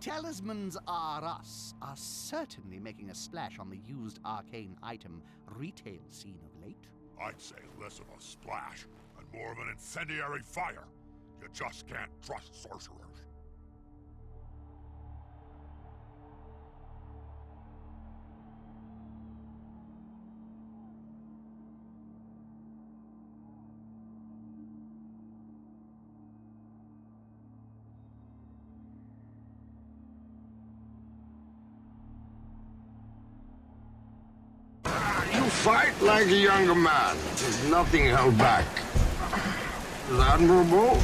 Talismans R Us are certainly making a splash on the used arcane item retail scene of late. I'd say less of a splash and more of an incendiary fire. You just can't trust sorcerers. You fight like a younger man. There's nothing held back. It's admirable,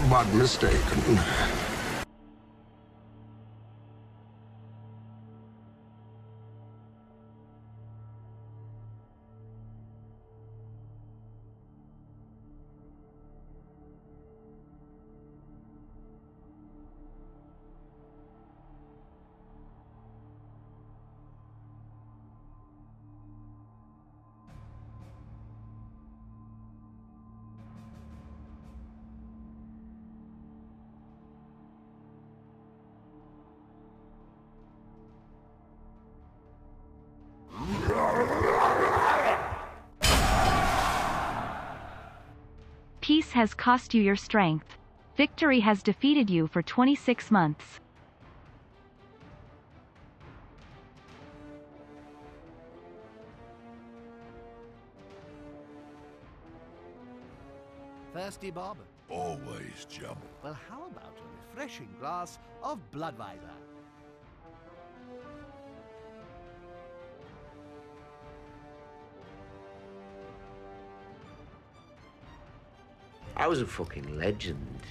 but mistaken. Peace has cost you your strength. Victory has defeated you for 26 months. Thirsty, Bob? Always, Jim. Well, how about a refreshing glass of Bloodweiser? I was a fucking legend.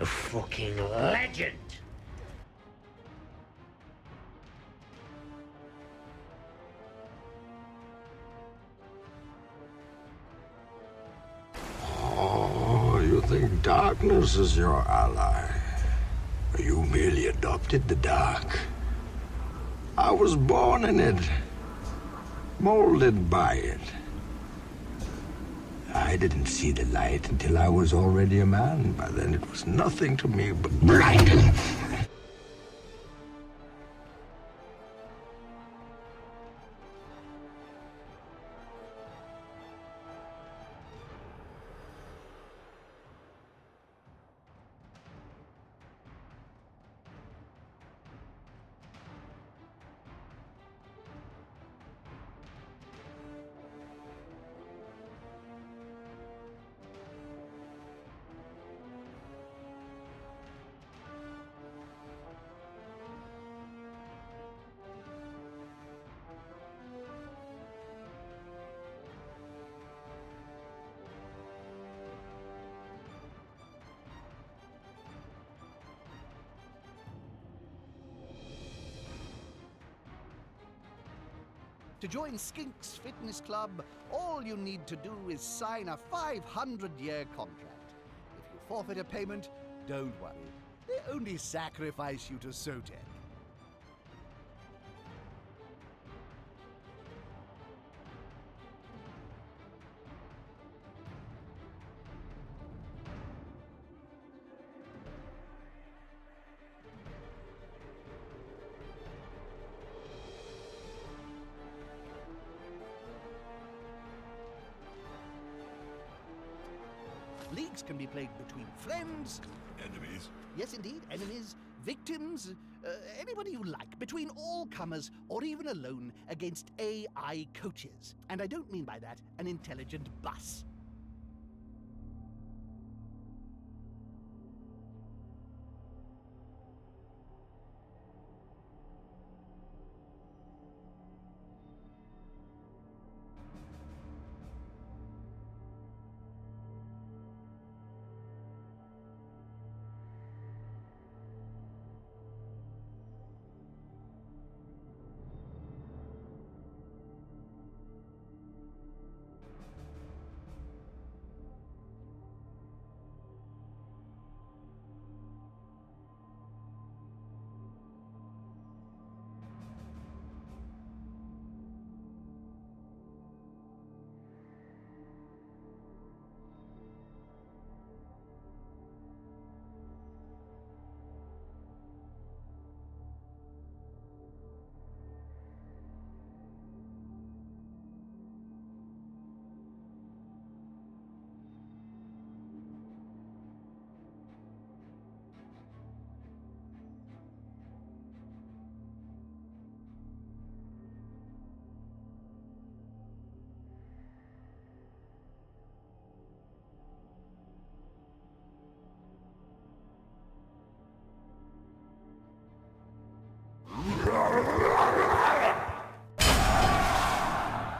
A fucking legend! Oh, you think darkness is your ally? You merely adopted the dark. I was born in it, molded by it. I didn't see the light until I was already a man. By then it was nothing to me but blinding. To join Skink's Fitness Club, all you need to do is sign a 500-year contract. If you forfeit a payment, don't worry. They only sacrifice you to Sotek. Leagues can be played between friends. Enemies? Yes, indeed. Enemies, victims, anybody you like. Between all comers, or even alone, against AI coaches. And I don't mean by that an intelligent bus.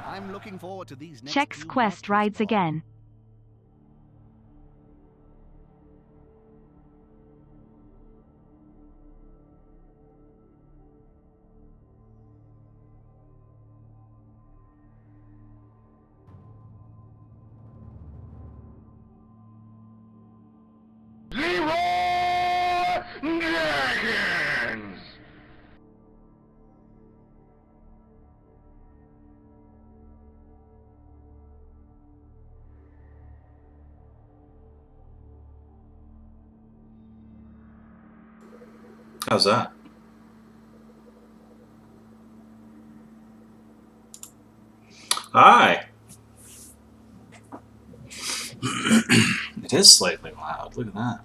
I'm looking forward to these next Check's few quest matches, rides boy. again. Dragons! How's that? Hi. It is slightly loud. Look at that.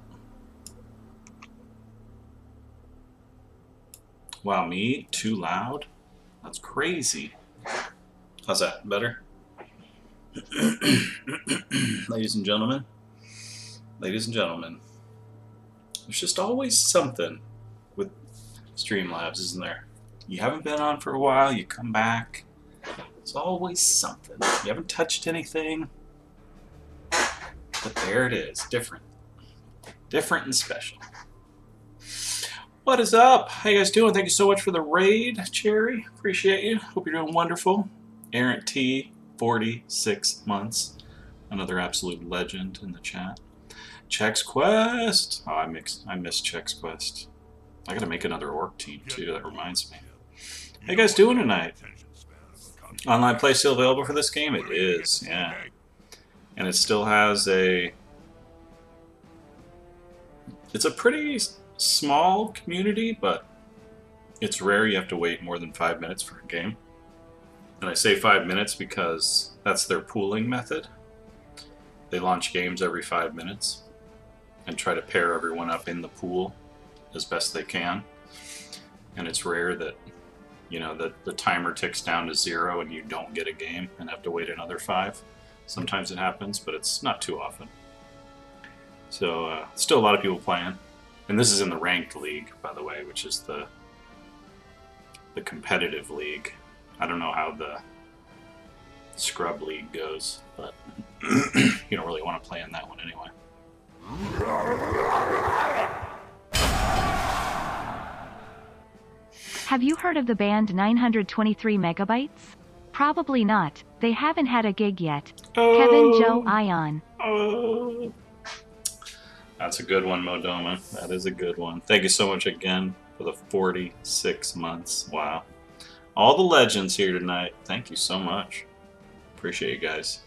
Wow, me? Too loud? That's crazy. How's that? Better? Ladies and gentlemen. Ladies and gentlemen. There's just always something with Streamlabs, isn't there? You haven't been on for a while, you come back. It's always something. You haven't touched anything. But there it is. Different. Different and special. What is up? How you guys doing? Thank you so much for the raid, Cherry. Appreciate you. Hope you're doing wonderful. Errant T, 46 months. Another absolute legend in the chat. Check's Quest. Oh, I miss Check's Quest. I gotta make another orc team too. That reminds me. How you guys doing tonight? Online play still available for this game? It is, yeah. And it still has a... It's a pretty small community, but it's rare you have to wait more than 5 minutes for a game. And I say 5 minutes because that's their pooling method. They launch games every 5 minutes and try to pair everyone up in the pool as best they can. And it's rare that, you know, the timer ticks down to 0 and you don't get a game and have to wait another 5. Sometimes it happens, but it's not too often. So, still a lot of people playing. And this is in the ranked league, by the way, which is the competitive league. I don't know how the scrub league goes, but you don't really want to play in that one anyway. Have you heard of the band 923 Megabytes? Probably not. They haven't had a gig yet. Oh. Kevin Joe Ion. Oh. That's a good one, Modoma. That is a good one. Thank you so much again for the 46 months. Wow. All the legends here tonight. Thank you so much. Appreciate you guys.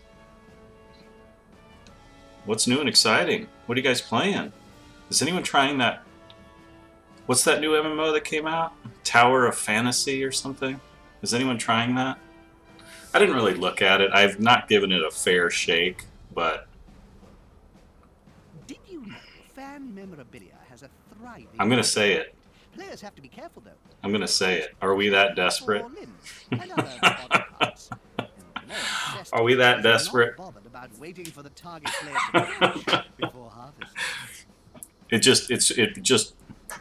What's new and exciting? What are you guys playing? Is anyone trying that? What's that new MMO that came out? Tower of Fantasy or something? Is anyone trying that? I didn't really look at it. I've not given it a fair shake, but... Did you know fan memorabilia has a thriving... I'm going to say it. Players have to be careful, though. I'm going to say it. Are we that desperate? Are we that desperate? Not bothered about waiting for the target player to crash before harvest.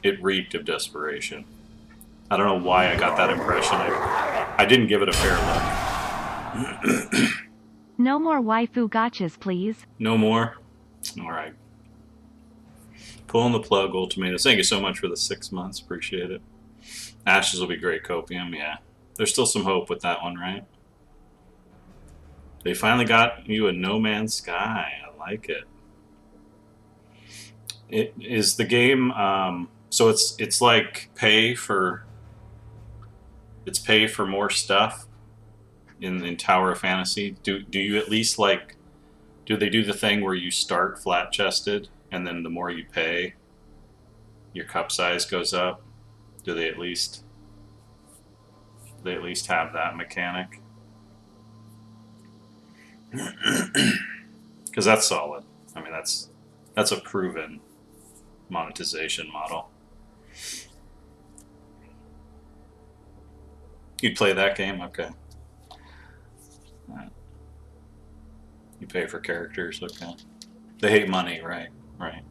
It reeked of desperation. I don't know why I got that impression. I didn't give it a fair look. No more waifu gotchas, please. No more? Alright. Pulling the plug, Ultimatus. Thank you so much for the 6 months. Appreciate it. Ashes will be great, Copium. Yeah. There's still some hope with that one, right? They finally got you a No Man's Sky. I like it. It is the game... so it's like pay for more stuff in Tower of Fantasy. Do you at least like, do they do the thing where you start flat chested and then the more you pay your cup size goes up? Do they at least have that mechanic? Because that's solid. I mean, that's a proven monetization model. You'd play that game? Okay. Right. You pay for characters, okay. They hate money, right? Right.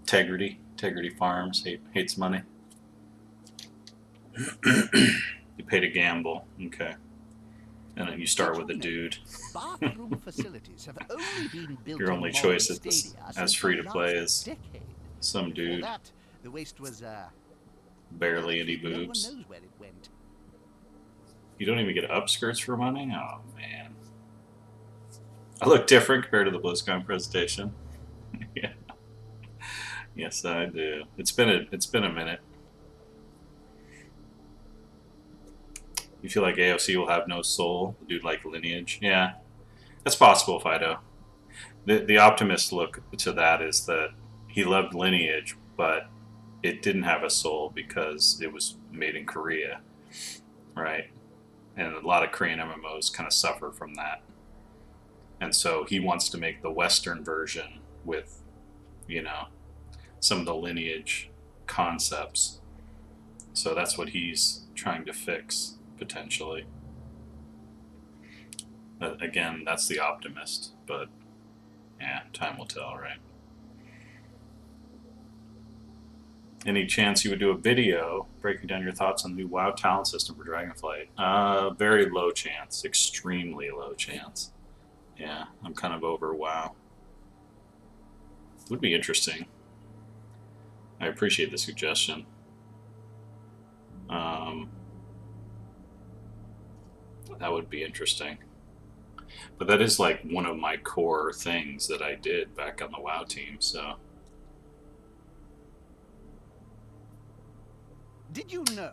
Integrity Farms hates money. You pay to gamble. Okay. And then you start with a dude. Bathroom facilities have only been built Your in only modern choice at this, stadia as since free the to play last is decade. some Before dude. that, the waste was Barely any no one boobs. knows where it went. You don't even get upskirts for money? Oh, man. I look different compared to the BlizzCon presentation. Yeah. Yes, I do. It's been a minute. You feel like AOC will have no soul? The dude like Lineage? Yeah. That's possible, Fido. The optimist look to that is that he loved Lineage, but it didn't have a soul because it was made in Korea, right? And a lot of Korean MMOs kind of suffer from that. And so he wants to make the Western version with, you know, some of the Lineage concepts. So that's what he's trying to fix, potentially. Again, that's the optimist, but yeah, time will tell, right? Any chance you would do a video breaking down your thoughts on the new WoW talent system for Dragonflight? Very low chance, extremely low chance. Yeah, I'm kind of over WoW. It would be interesting. I appreciate the suggestion. That would be interesting. But that is like one of my core things that I did back on the WoW team, so. Did you know?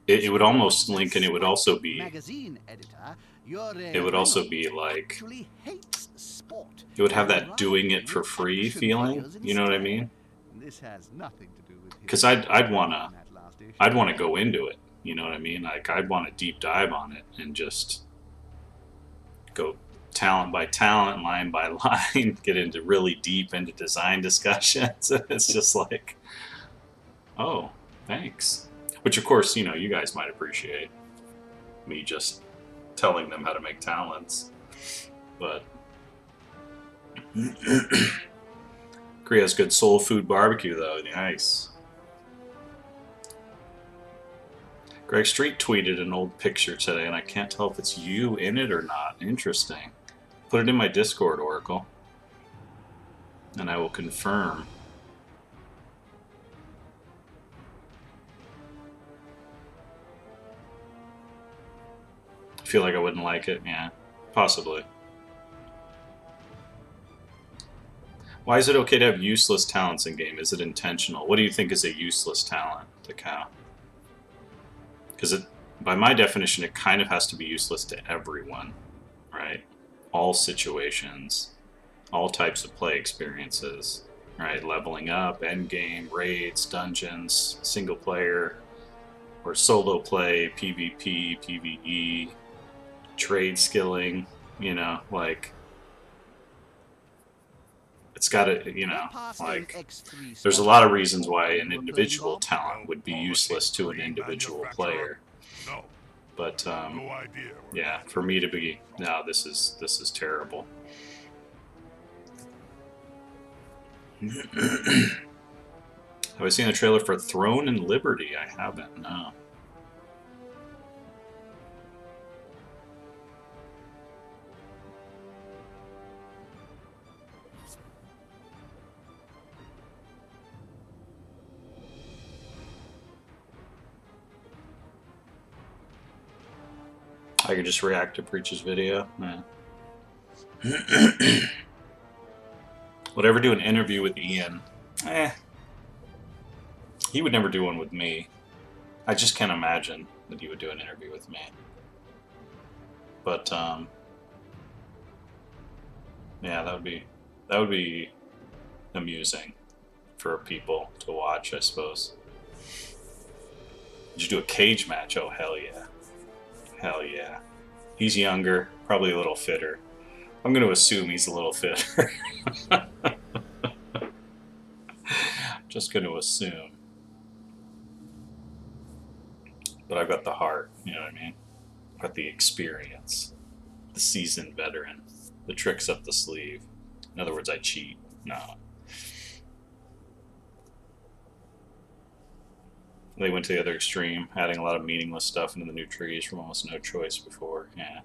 It would almost link, and it would also be. Magazine editor, It would also be like. It would have that doing it for free feeling. You know what I mean? This has nothing to do with. Because I'd wanna go into it. You know what I mean? Like I'd want to deep dive on it and just go talent by talent, line by line, get into really deep into design discussions. It's just like, oh, thanks. Which of course, you know, you guys might appreciate me just telling them how to make talents. But Korea has good soul food barbecue though. Nice. Greg Street tweeted an old picture today, and I can't tell if it's you in it or not. Interesting. Put it in my Discord, Oracle, and I will confirm. I feel like I wouldn't like it. Yeah, possibly. Why is it okay to have useless talents in game? Is it intentional? What do you think is a useless talent to count? Because by my definition, it kind of has to be useless to everyone, right? All situations, all types of play experiences, right? Leveling up, endgame, raids, dungeons, single player, or solo play, PvP, PvE, trade skilling, you know, like, it's got to, you know, like, there's a lot of reasons why an individual talent would be useless to an individual player. But, yeah, for me to be, no, this is terrible. Have I seen a trailer for Throne and Liberty? I haven't, no. I could just react to Preach's video. Yeah. Would ever do an interview with Ian? He would never do one with me. I just can't imagine that he would do an interview with me. But yeah, that would be amusing for people to watch, I suppose. Did you do a cage match? Oh hell yeah. Hell yeah. He's younger, probably a little fitter. I'm going to assume he's a little fitter. Just going to assume. But I've got the heart, you know what I mean? I've got the experience. The seasoned veteran. The tricks up the sleeve. In other words, I cheat. No. They went to the other extreme, adding a lot of meaningless stuff into the new trees from almost no choice before. Yeah.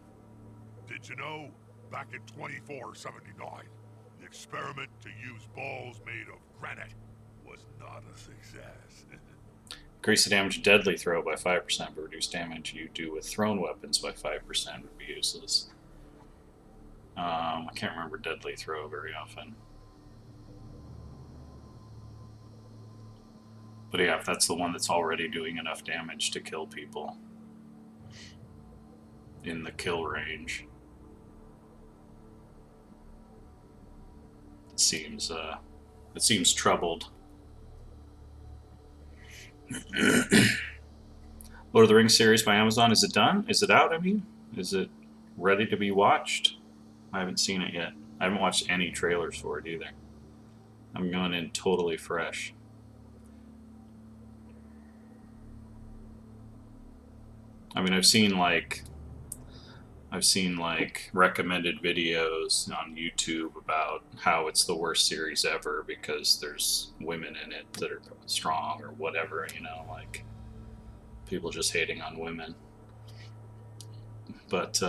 Did you know, back in 2479, the experiment to use balls made of granite was not a success. Increase the damage of deadly throw by 5%, but reduce damage you do with thrown weapons by 5% would be useless. I can't remember deadly throw very often. But yeah, if that's the one that's already doing enough damage to kill people in the kill range, it seems troubled. Lord of the Rings series by Amazon, is it done? Is it out? I mean, is it ready to be watched? I haven't seen it yet. I haven't watched any trailers for it either. I'm going in totally fresh. I mean, I've seen like recommended videos on YouTube about how it's the worst series ever because there's women in it that are strong or whatever, you know, like people just hating on women. But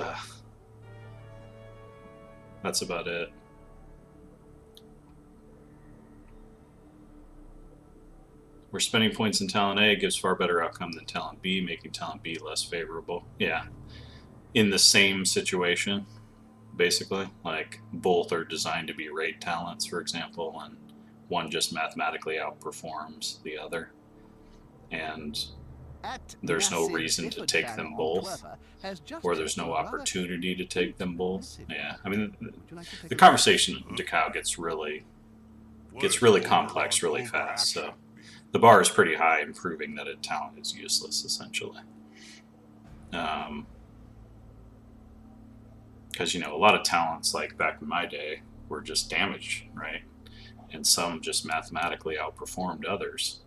that's about it. Where spending points in talent A gives far better outcome than talent B, making talent B less favorable. Yeah. In the same situation, basically. Like, both are designed to be raid talents, for example, and one just mathematically outperforms the other. And there's no reason to take them both, or there's no opportunity to take them both. Yeah, I mean, the conversation in Decau gets really complex really fast, so the bar is pretty high in proving that a talent is useless, essentially. Because, you know, a lot of talents, like back in my day, were just damage, right? And some just mathematically outperformed others.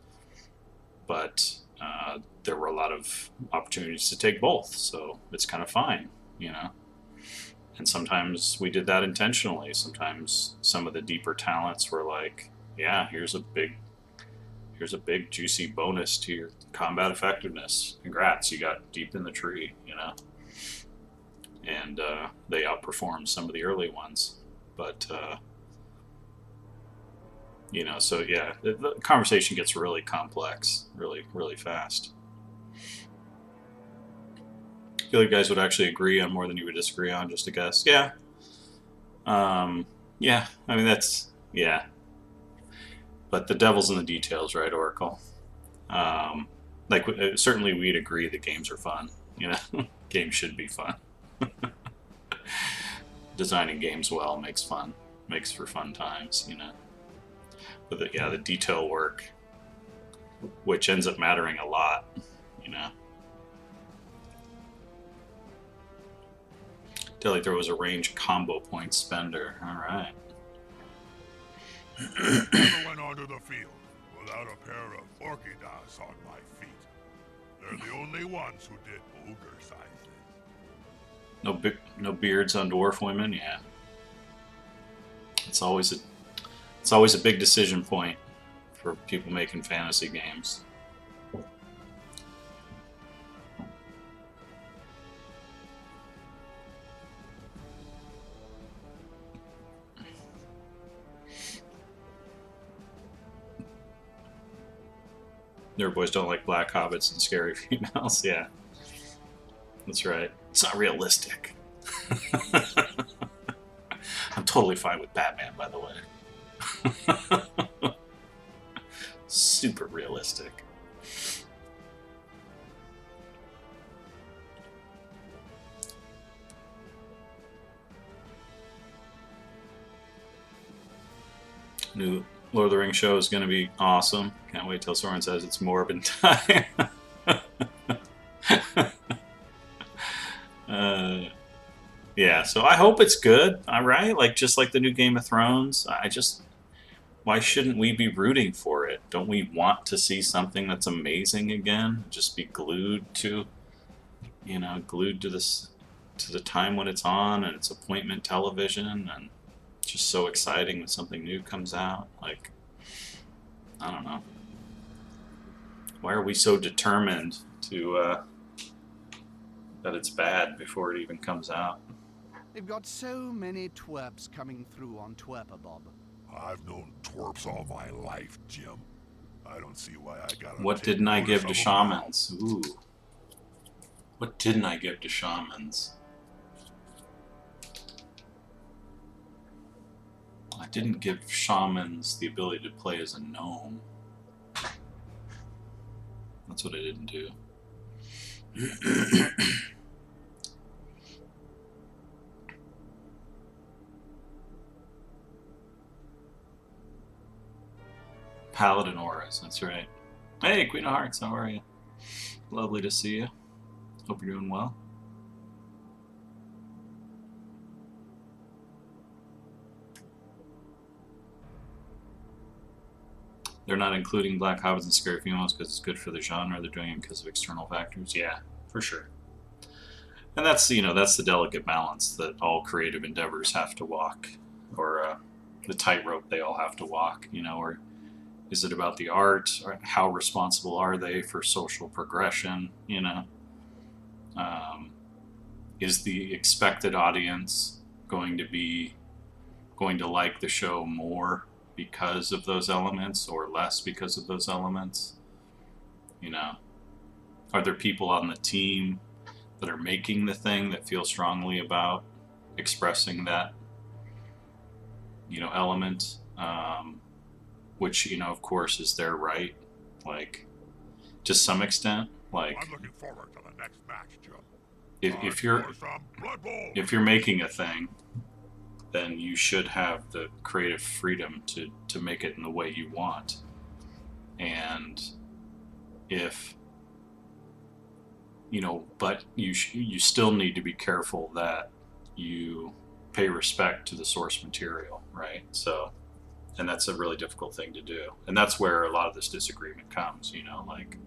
But there were a lot of opportunities to take both, so it's kind of fine, you know? And sometimes we did that intentionally. Sometimes some of the deeper talents were like, yeah, here's a big juicy bonus to your combat effectiveness. Congrats, you got deep in the tree, you know? And they outperformed some of the early ones. But, you know, so yeah, the conversation gets really complex, really, really fast. I feel like you guys would actually agree on more than you would disagree on, just a guess. Yeah. Yeah, I mean, that's, yeah. But the devil's in the details, right, Oracle? Like, certainly we'd agree that games are fun, you know? Games should be fun. Designing games well makes for fun times, you know? But the detail work, which ends up mattering a lot, you know? Deadly Throw was a range combo point spender. Alright. Never went onto the field without a pair of orchidas on my feet. They're the only ones who did ogre sizes. No beards on dwarf women. Yeah, it's always a big decision point for people making fantasy games. Their boys don't like black hobbits and scary females. Yeah, that's right. It's not realistic. I'm totally fine with Batman, by the way. Super realistic. New Lord of the Rings show is going to be awesome. Can't wait till Soren says it's Morbin time. Yeah, so I hope it's good, alright? Like, just like the new Game of Thrones. Why shouldn't we be rooting for it? Don't we want to see something that's amazing again? Just be glued to this, to the time when it's on, and it's appointment television, and just so exciting when something new comes out. Like, I don't know. Why are we so determined to that it's bad before it even comes out? They've got so many twerps coming through on Twerpabob. I've known twerps all my life, Jim. I don't see why I gotta What take didn't I notice give to of 'em now. shamans? Ooh. What didn't I give to shamans? I didn't give shamans the ability to play as a gnome. That's what I didn't do. Paladin auras, that's right. Hey, Queen of Hearts, how are you? Lovely to see you. Hope you're doing well. They're not including black hobbits and scary females because it's good for the genre. They're doing it because of external factors. Yeah, for sure. And that's, you know, that's the delicate balance that all creative endeavors have to walk, or the tightrope they all have to walk, you know, or is it about the art? Or how responsible are they for social progression, you know? Is the expected audience going to like the show more because of those elements or less because of those elements? You know, are there people on the team that are making the thing that feel strongly about expressing that, you know, element, which, you know, of course is their right, like, to some extent, like, I'm looking forward to the next match, Jim. if If you're making a thing, then you should have the creative freedom to make it in the way you want. And if, you know, but you still need to be careful that you pay respect to the source material, right? So, and that's a really difficult thing to do. And that's where a lot of this disagreement comes, you know, like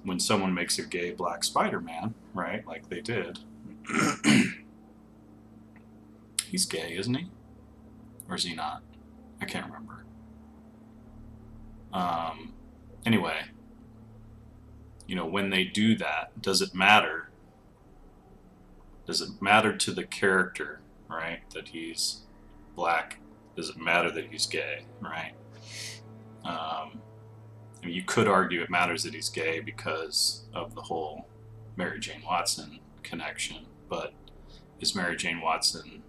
when someone makes a gay black Spider-Man, right, like they did. He's gay, isn't he? Or is he not? I can't remember. Anyway, you know, when they do that, does it matter? Does it matter to the character, right, that he's black? Does it matter that he's gay, right? I mean, you could argue it matters that he's gay because of the whole Mary Jane Watson connection, but is Mary Jane Watson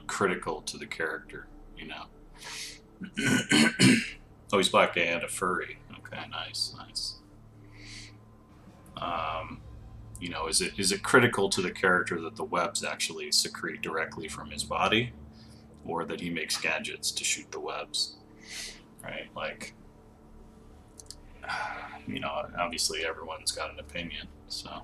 critical to the character, you know? Oh, he's black, gay, and a furry. Okay, nice. You know, is it critical to the character that the webs actually secrete directly from his body, or that he makes gadgets to shoot the webs, right? Like, you know, obviously everyone's got an opinion, so.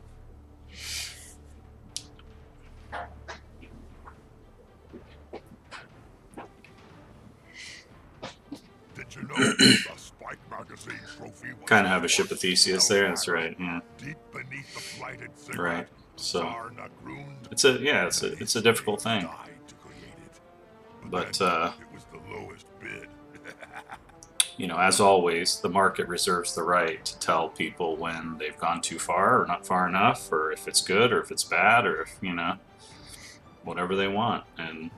Did you know the Spike Magazine trophy was Kind of have a ship of Theseus there. That's right. Yeah. deep beneath the blighted cigarette? Right. So Tsar Nagrund it's a difficult thing. died to create it. But then it was the lowest bid. you know, as always, the market reserves the right to tell people when they've gone too far or not far enough, or if it's good or if it's bad, or if, you know, whatever they want. And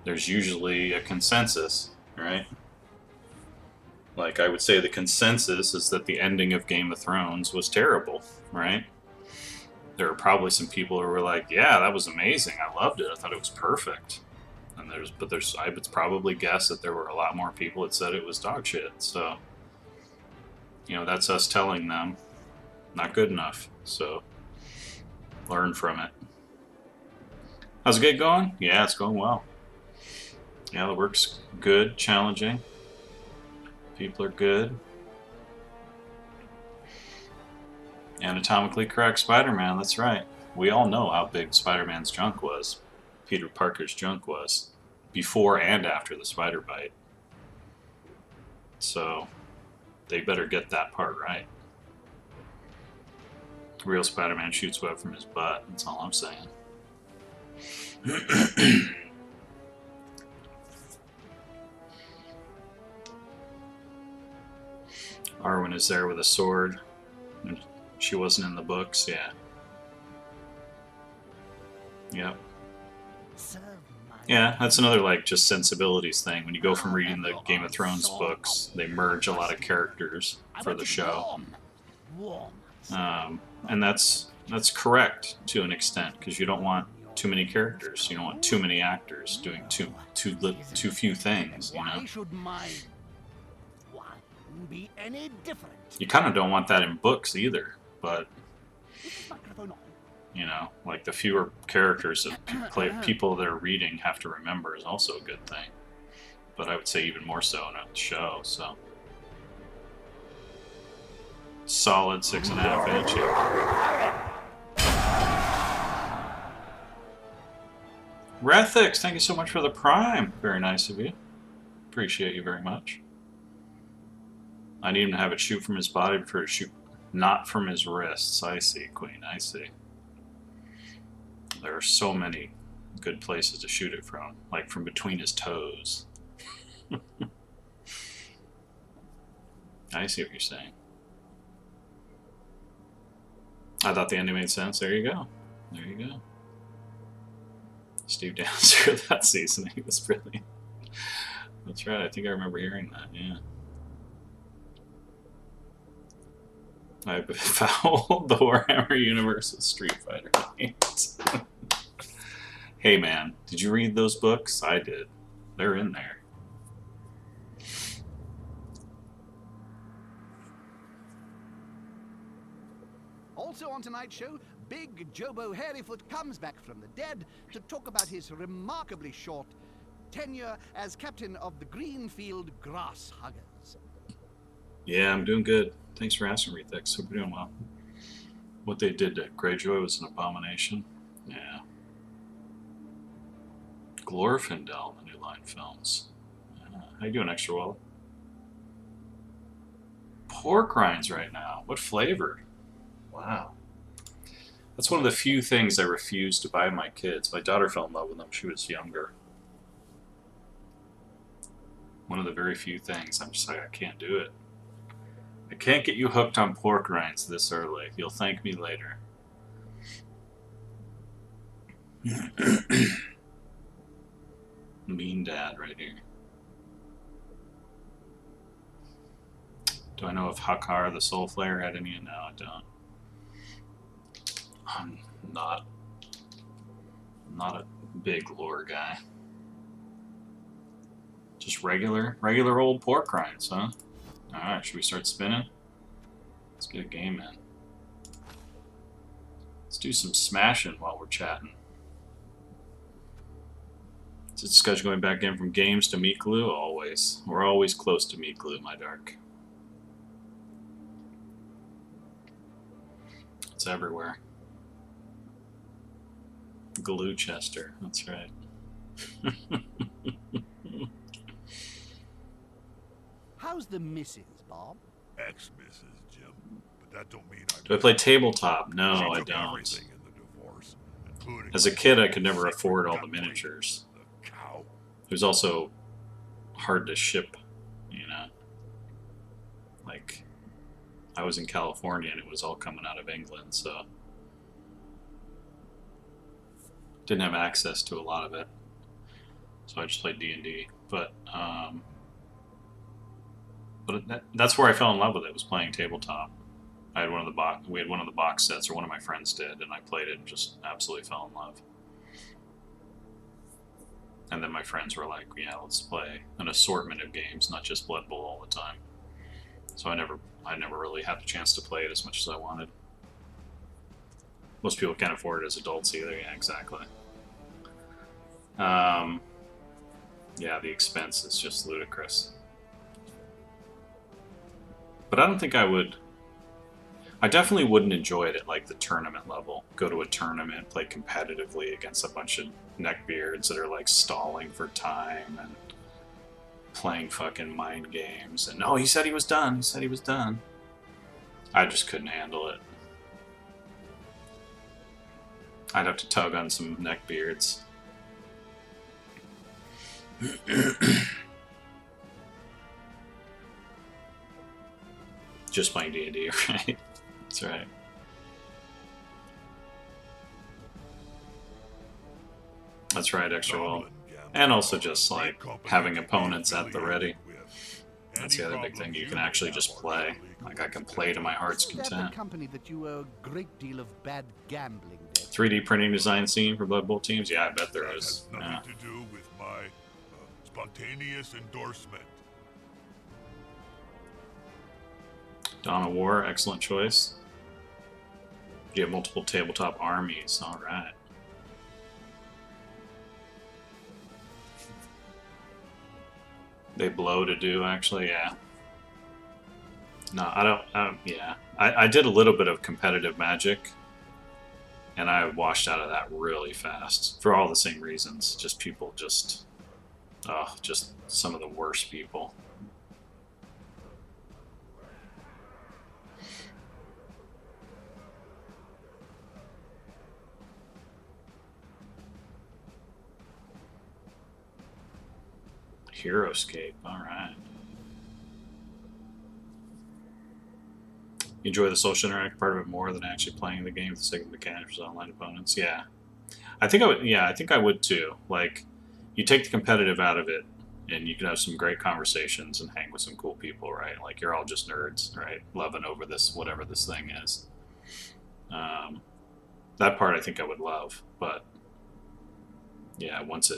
there's usually a consensus, right? Like, I would say the consensus is that the ending of Game of Thrones was terrible, right? There are probably some people who were like, yeah, that was amazing. I loved it. I thought it was perfect. And I would probably guess that there were a lot more people that said it was dog shit. So, you know, that's us telling them not good enough. So, learn from it. How's the gig going? Yeah, it's going well. Yeah, the work's good, challenging. People are good. Anatomically correct Spider-Man, that's right. We all know how big Spider-Man's junk was. Peter Parker's junk was. Before and after the spider bite. So, they better get that part right. Real Spider-Man shoots web from his butt, that's all I'm saying. Arwen is there with a sword, and she wasn't in the books. Yeah. Yep. Yeah, that's another like just sensibilities thing. When you go from reading the Game of Thrones books, they merge a lot of characters for the show, and that's correct to an extent because you don't want too many characters. You don't want too many actors doing too few things. You know. Why should my one be any different? You kind of don't want that in books either, but Is this microphone on? you know, like the fewer characters that people that are reading have to remember is also a good thing. But I would say even more so in a show. So solid 6.5 inch here. Rethix, thank you so much for the Prime. Very nice of you. Appreciate you very much. I need him to have it shoot from his body for it to shoot not from his wrists. I see, Queen. I see. There are so many good places to shoot it from, like from between his toes. I see what you're saying. I thought the ending made sense. There you go. There you go. Steve Downs, that seasoning was brilliant. That's right. I think I remember hearing that. Yeah. I fouled the Warhammer universe with Street Fighter. Hey man, did you read those books? I did. They're in there. Also on tonight's show, Big Jobo Hairyfoot comes back from the dead to talk about his remarkably short tenure as captain of the Greenfield Grass Huggers. Yeah, I'm doing good. Thanks for asking, Rethix. Hope you're doing well. What they did to Greyjoy was an abomination. Yeah. Glorfindel, the New Line films. How you doing, Extra Wallet? Pork rinds right now. What flavor? Wow. That's one of the few things I refuse to buy my kids. My daughter fell in love with them. She was younger. One of the very few things. I'm just like, I can't do it. I can't get you hooked on pork rinds this early. You'll thank me later. Mean dad right here. Do I know if Hakar the Soul Flayer had any? No, I don't. I'm not a big lore guy. Just regular old pork rinds, huh? Alright, should we start spinning? Let's get a game in. Let's do some smashing while we're chatting. Is this discussion going back in from games to meat glue? Always. We're always close to meat glue, my dark. It's everywhere. Gluechester, that's right. How's the missus, Bob? Ex-Mrs. Jim, but that don't mean I... Do I play tabletop? No, She I took don't. everything in the divorce, including As a kid, I could never afford all the miniatures. the cow. It was also hard to ship, you know. Like, I was in California and it was all coming out of England, so didn't have access to a lot of it. So I just played D&D, but that's where I fell in love with it. Was playing tabletop. I had we had one of the box sets, or one of my friends did, and I played it and just absolutely fell in love. And then my friends were like, "Yeah, let's play an assortment of games, not just Blood Bowl all the time." So I never really had the chance to play it as much as I wanted. Most people can't afford it as adults either. Yeah, exactly. Yeah, the expense is just ludicrous. But I don't think I would... I definitely wouldn't enjoy it at like the tournament level. Go to a tournament, play competitively against a bunch of neckbeards that are like stalling for time and playing fucking mind games. And no, he said he was done. He said he was done. I just couldn't handle it. I'd have to tug on some neckbeards. just playing D&D, right? That's right. That's right, extra well. And also just like having opponents at the ready. That's the other big thing. You can actually just play. Like I can play to my heart's Isn't that content. the company that you owe a great deal of bad gambling debt? 3D printing design scene for Blood Bowl teams? Yeah, I bet there That is. has nothing Yeah. to do with my spontaneous endorsement. Dawn of War, excellent choice. You have multiple tabletop armies. All right. They blow to do, actually, yeah. No, I don't, yeah. I did a little bit of competitive Magic, and I washed out of that really fast for all the same reasons. Just people just some of the worst people. Heroescape, alright. You enjoy the social interactive part of it more than actually playing the game for the sake of mechanics with online opponents? Yeah. I think I would too. Like, you take the competitive out of it, and you can have some great conversations and hang with some cool people, right? Like, you're all just nerds, right? Loving over this, whatever this thing is. That part I think I would love, but yeah, once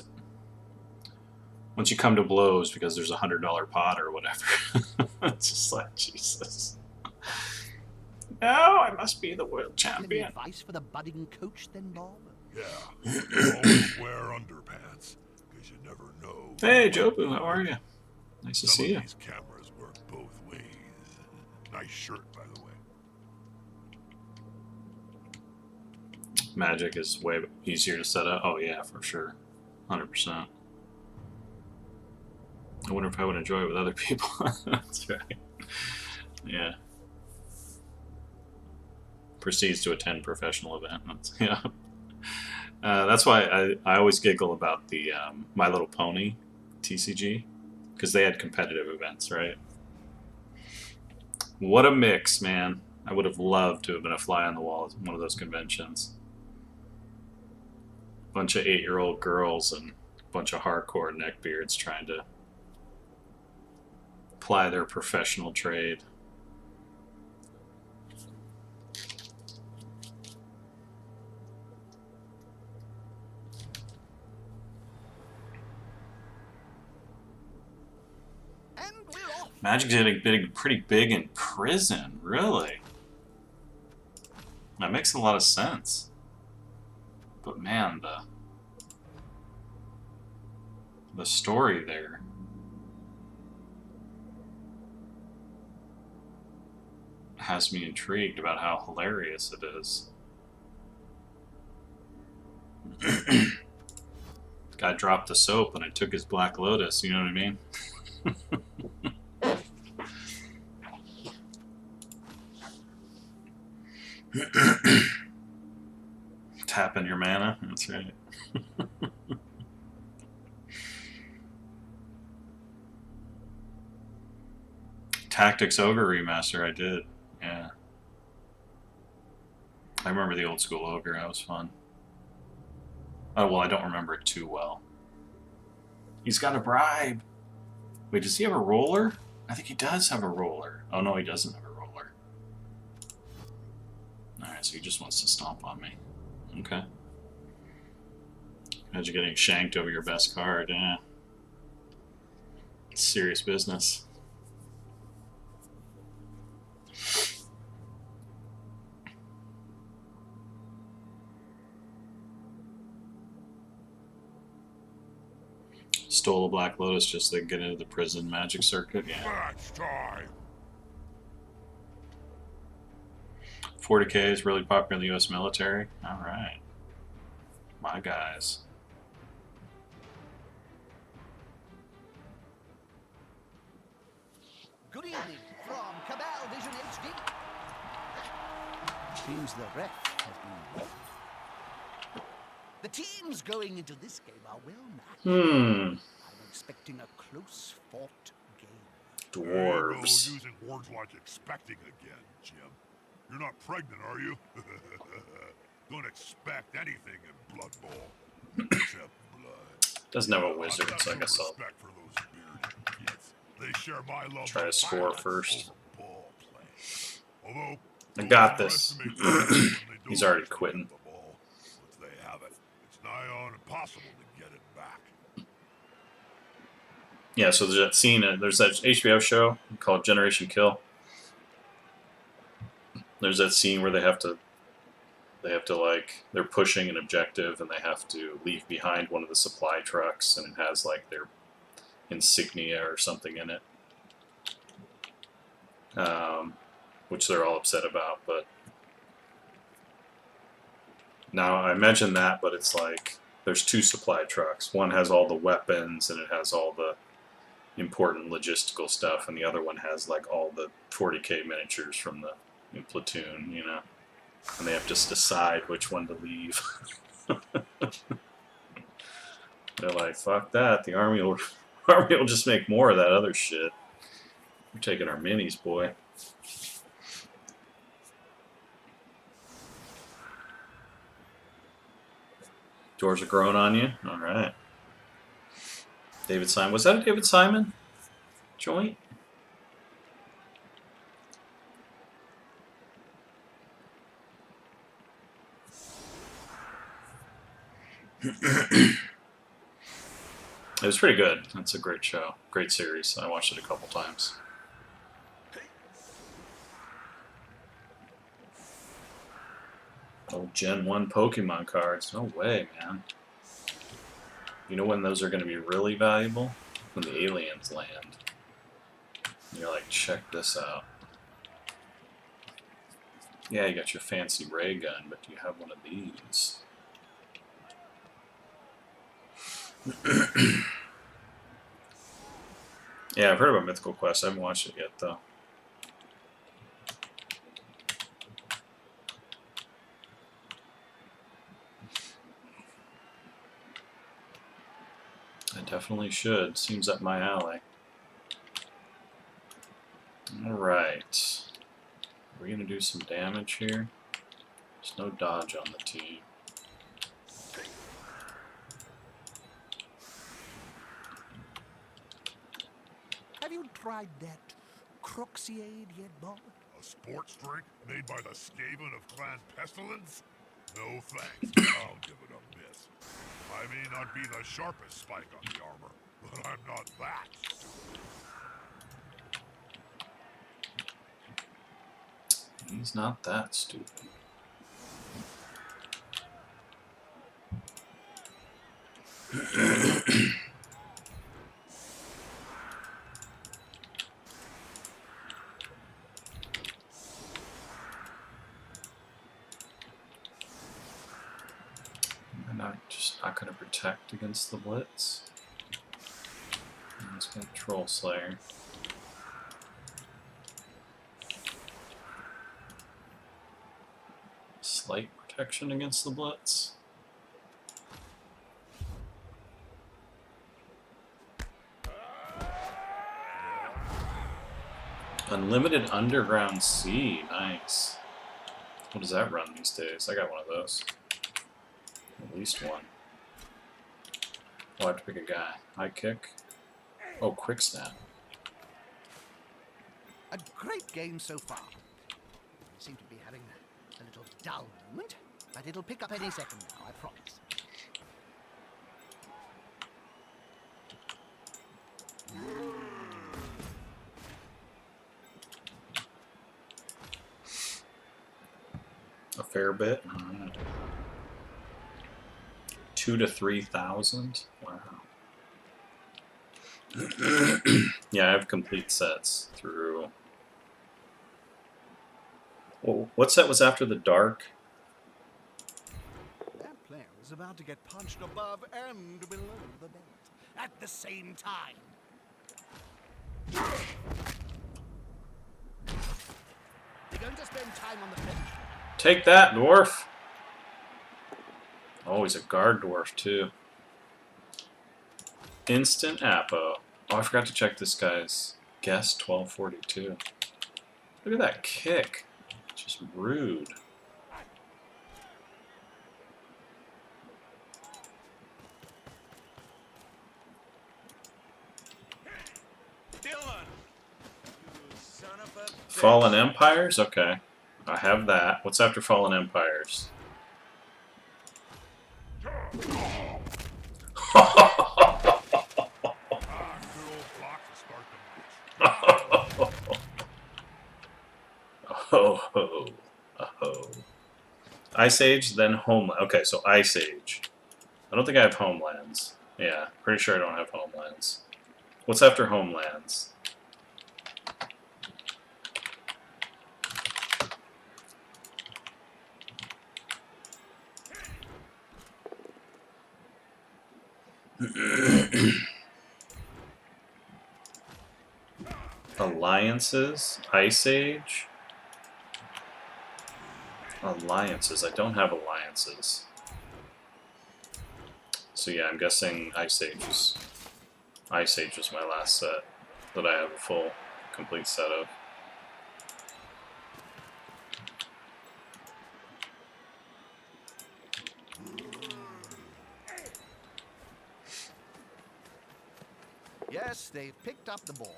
you come to blows because there's $100 pot or whatever, it's just like, Jesus. No, I must be the world Any champion. advice for the budding coach then, Bob? Yeah, always wear underpants, because you never know. Hey, Jobu, how are you? Nice to Some see of you. these cameras work both ways. Nice shirt, by the way. Magic is way easier to set up. Oh yeah, for sure, 100%. I wonder if I would enjoy it with other people. That's right. Yeah. Proceeds to attend professional event. Yeah. That's why I always giggle about the My Little Pony TCG, because they had competitive events, right? What a mix, man. I would have loved to have been a fly on the wall at one of those conventions. Bunch of 8-year-old girls and a bunch of hardcore neckbeards trying to ply their professional trade. And we're off. Magic's getting pretty big in prison, really. That makes a lot of sense. But man, the story there. Has me intrigued about how hilarious it is. Guy dropped the soap and I took his Black Lotus, you know what I mean? Tapping your mana, that's right. Tactics Ogre remaster, I did. Yeah. I remember the old school Ogre, that was fun. Oh, well, I don't remember it too well. He's got a bribe. Wait, does he have a roller? I think he does have a roller. Oh, no, he doesn't have a roller. Alright, so he just wants to stomp on me. Okay. Imagine getting shanked over your best card, yeah. It's serious business. Stole a Black Lotus just to get into the prison magic circuit, yeah. Match time. 40K is really popular in the US military. Alright. My guys. Good evening from Cabal Vision HD. Seems the ref has been warned. The teams going into this game are well matched. I'm expecting a close-fought game. There you go, dwarves. using words like expecting again, Jim. You're not pregnant, are you? Don't expect anything in Blood Bowl. Except blood. Doesn't have a I've wizard, got so I some guess I'll respect for those bearded kids. They share my love try for to score violence first. over ball play. Although, I don't got this. underestimate players when they He's don't already actually quitting. get the ball. Once they have it, it's nigh on impossible to get it back. Yeah, so there's that scene, there's that HBO show called Generation Kill. There's that scene where they have to like, they're pushing an objective and they have to leave behind one of the supply trucks, and it has like their insignia or something in it, which they're all upset about. But now I mentioned that, but it's like there's two supply trucks. One has all the weapons and it has all the important logistical stuff, and the other one has like all the 40K miniatures from the platoon, you know, and they have to just decide which one to leave. They're like, fuck that, the army will just make more of that other shit. We're taking our minis, boy. Doors are growing on you? Alright. David Simon. Was that a David Simon joint? It was pretty good. It's a great show. Great series. I watched it a couple times. Oh, Gen 1 Pokemon cards. No way, man. You know when those are going to be really valuable? When the aliens land. And you're like, check this out. Yeah, you got your fancy ray gun, but do you have one of these? Yeah, I've heard about Mythical Quest. I haven't watched it yet, though. I definitely should. Seems up my alley. Alright. We're going to do some damage here. There's no dodge on the team. Have you tried that Croxiade yet, Bob? A sports drink made by the Skaven of Clan Pestilence? No thanks. I'll give it a miss. I may not be the sharpest spike on the armor, but I'm not that stupid. He's not that stupid. Am I just not going to protect against the Blitz? I'm just going to Troll Slayer. Slight protection against the Blitz. Unlimited Underground Sea. Nice. What does that run these days? I got one of those. At least one. Oh, I have to pick a guy. High kick. Oh, quick snap. A great game so far. I seem to be having a little dull moment, but it'll pick up any second now, I promise. A fair bit. 2,000 to 3,000. Wow. Yeah, I have complete sets through. Well, what set was after the dark? That player is about to get punched above and below the belt at the same time. You're going to spend time on the bench. Take that, dwarf. Oh, he's a guard dwarf too. Instant Apo. Oh, I forgot to check this guy's Guess 1242. Look at that kick. Just rude. Fallen Empires? Okay. I have that. What's after Fallen Empires? Oh. Ice Age, then Homeland. Okay, so Ice Age. I don't think I have Homelands. Yeah, pretty sure I don't have Homelands. What's after Homelands? Alliances, Ice Age. Alliances, I don't have alliances. So yeah, I'm guessing Ice Age was my last set that I have a full, complete set of. Yes, they've picked up the ball.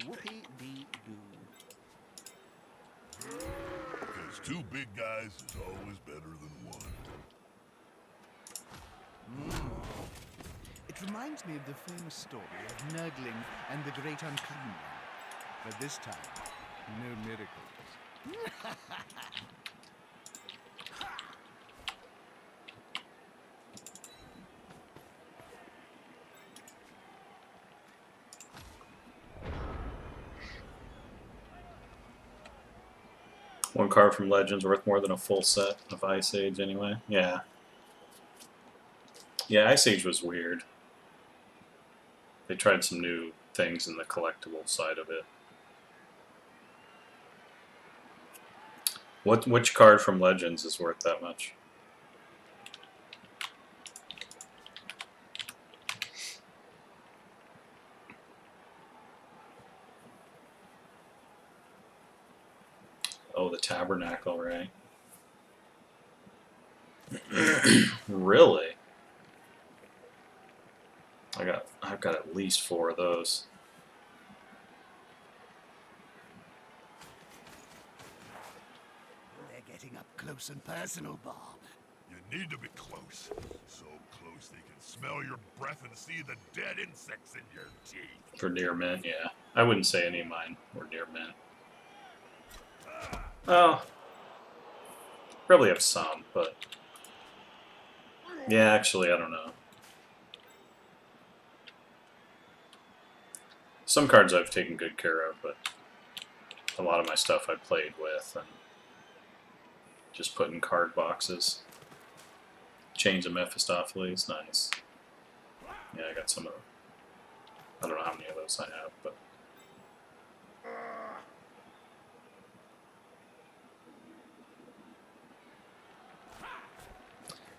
Whoopie-dee-doo. Because two big guys is always better than one. It reminds me of the famous story of Nurgling and the Great Unclean One. But this time, no miracles. One card from Legends worth more than a full set of Ice Age anyway. Yeah. Yeah, Ice Age was weird. They tried some new things in the collectible side of it. Which card from Legends is worth that much? Oh, the Tabernacle, right? Really? I've got at least 4 of those. They're getting up close and personal, Bob. You need to be close. So close they can smell your breath and see the dead insects in your teeth. For near mint, yeah. I wouldn't say any of mine were near mint. Oh. Probably have some, but... Yeah, actually, I don't know. Some cards I've taken good care of, but a lot of my stuff I played with and just put in card boxes. Chains of Mephistopheles, nice. Yeah, I got some of them. I don't know how many of those I have, but...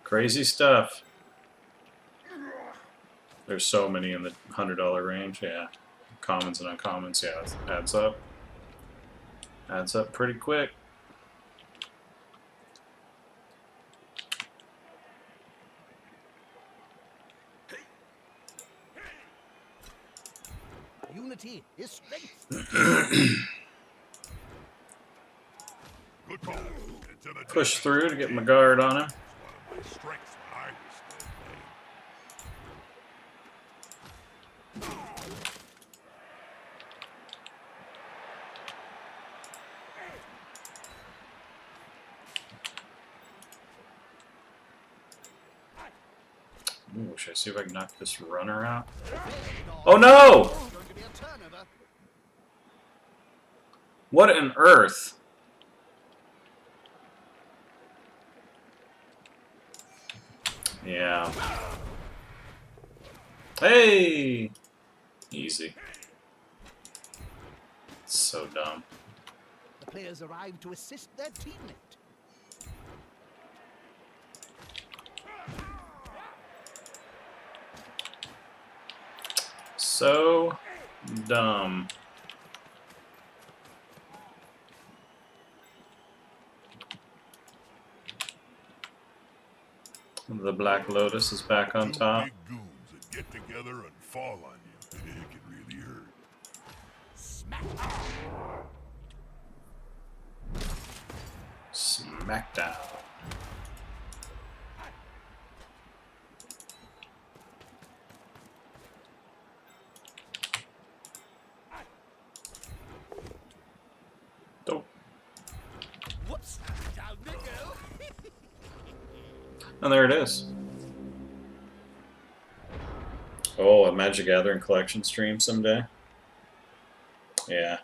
Crazy stuff. There's so many in the $100 range, yeah. Commons and uncommons, yeah, it adds up. Adds up pretty quick. Unity is strength. Good call. Intimidation. Push through to get my guard on him. One of my strengths when I was still playing. Ooh, should I see if I can knock this runner out? Oh no! Going to be a turnover. What on earth? Yeah. Hey! Easy. So dumb. The players arrive to assist their teammate. So dumb. The Black Lotus is back on Two top. big goons that get together and fall on you. It can really hurt. Smackdown. Dope. Whoops! Down they go. And there it is. Oh, a Magic Gathering collection stream someday. Yeah.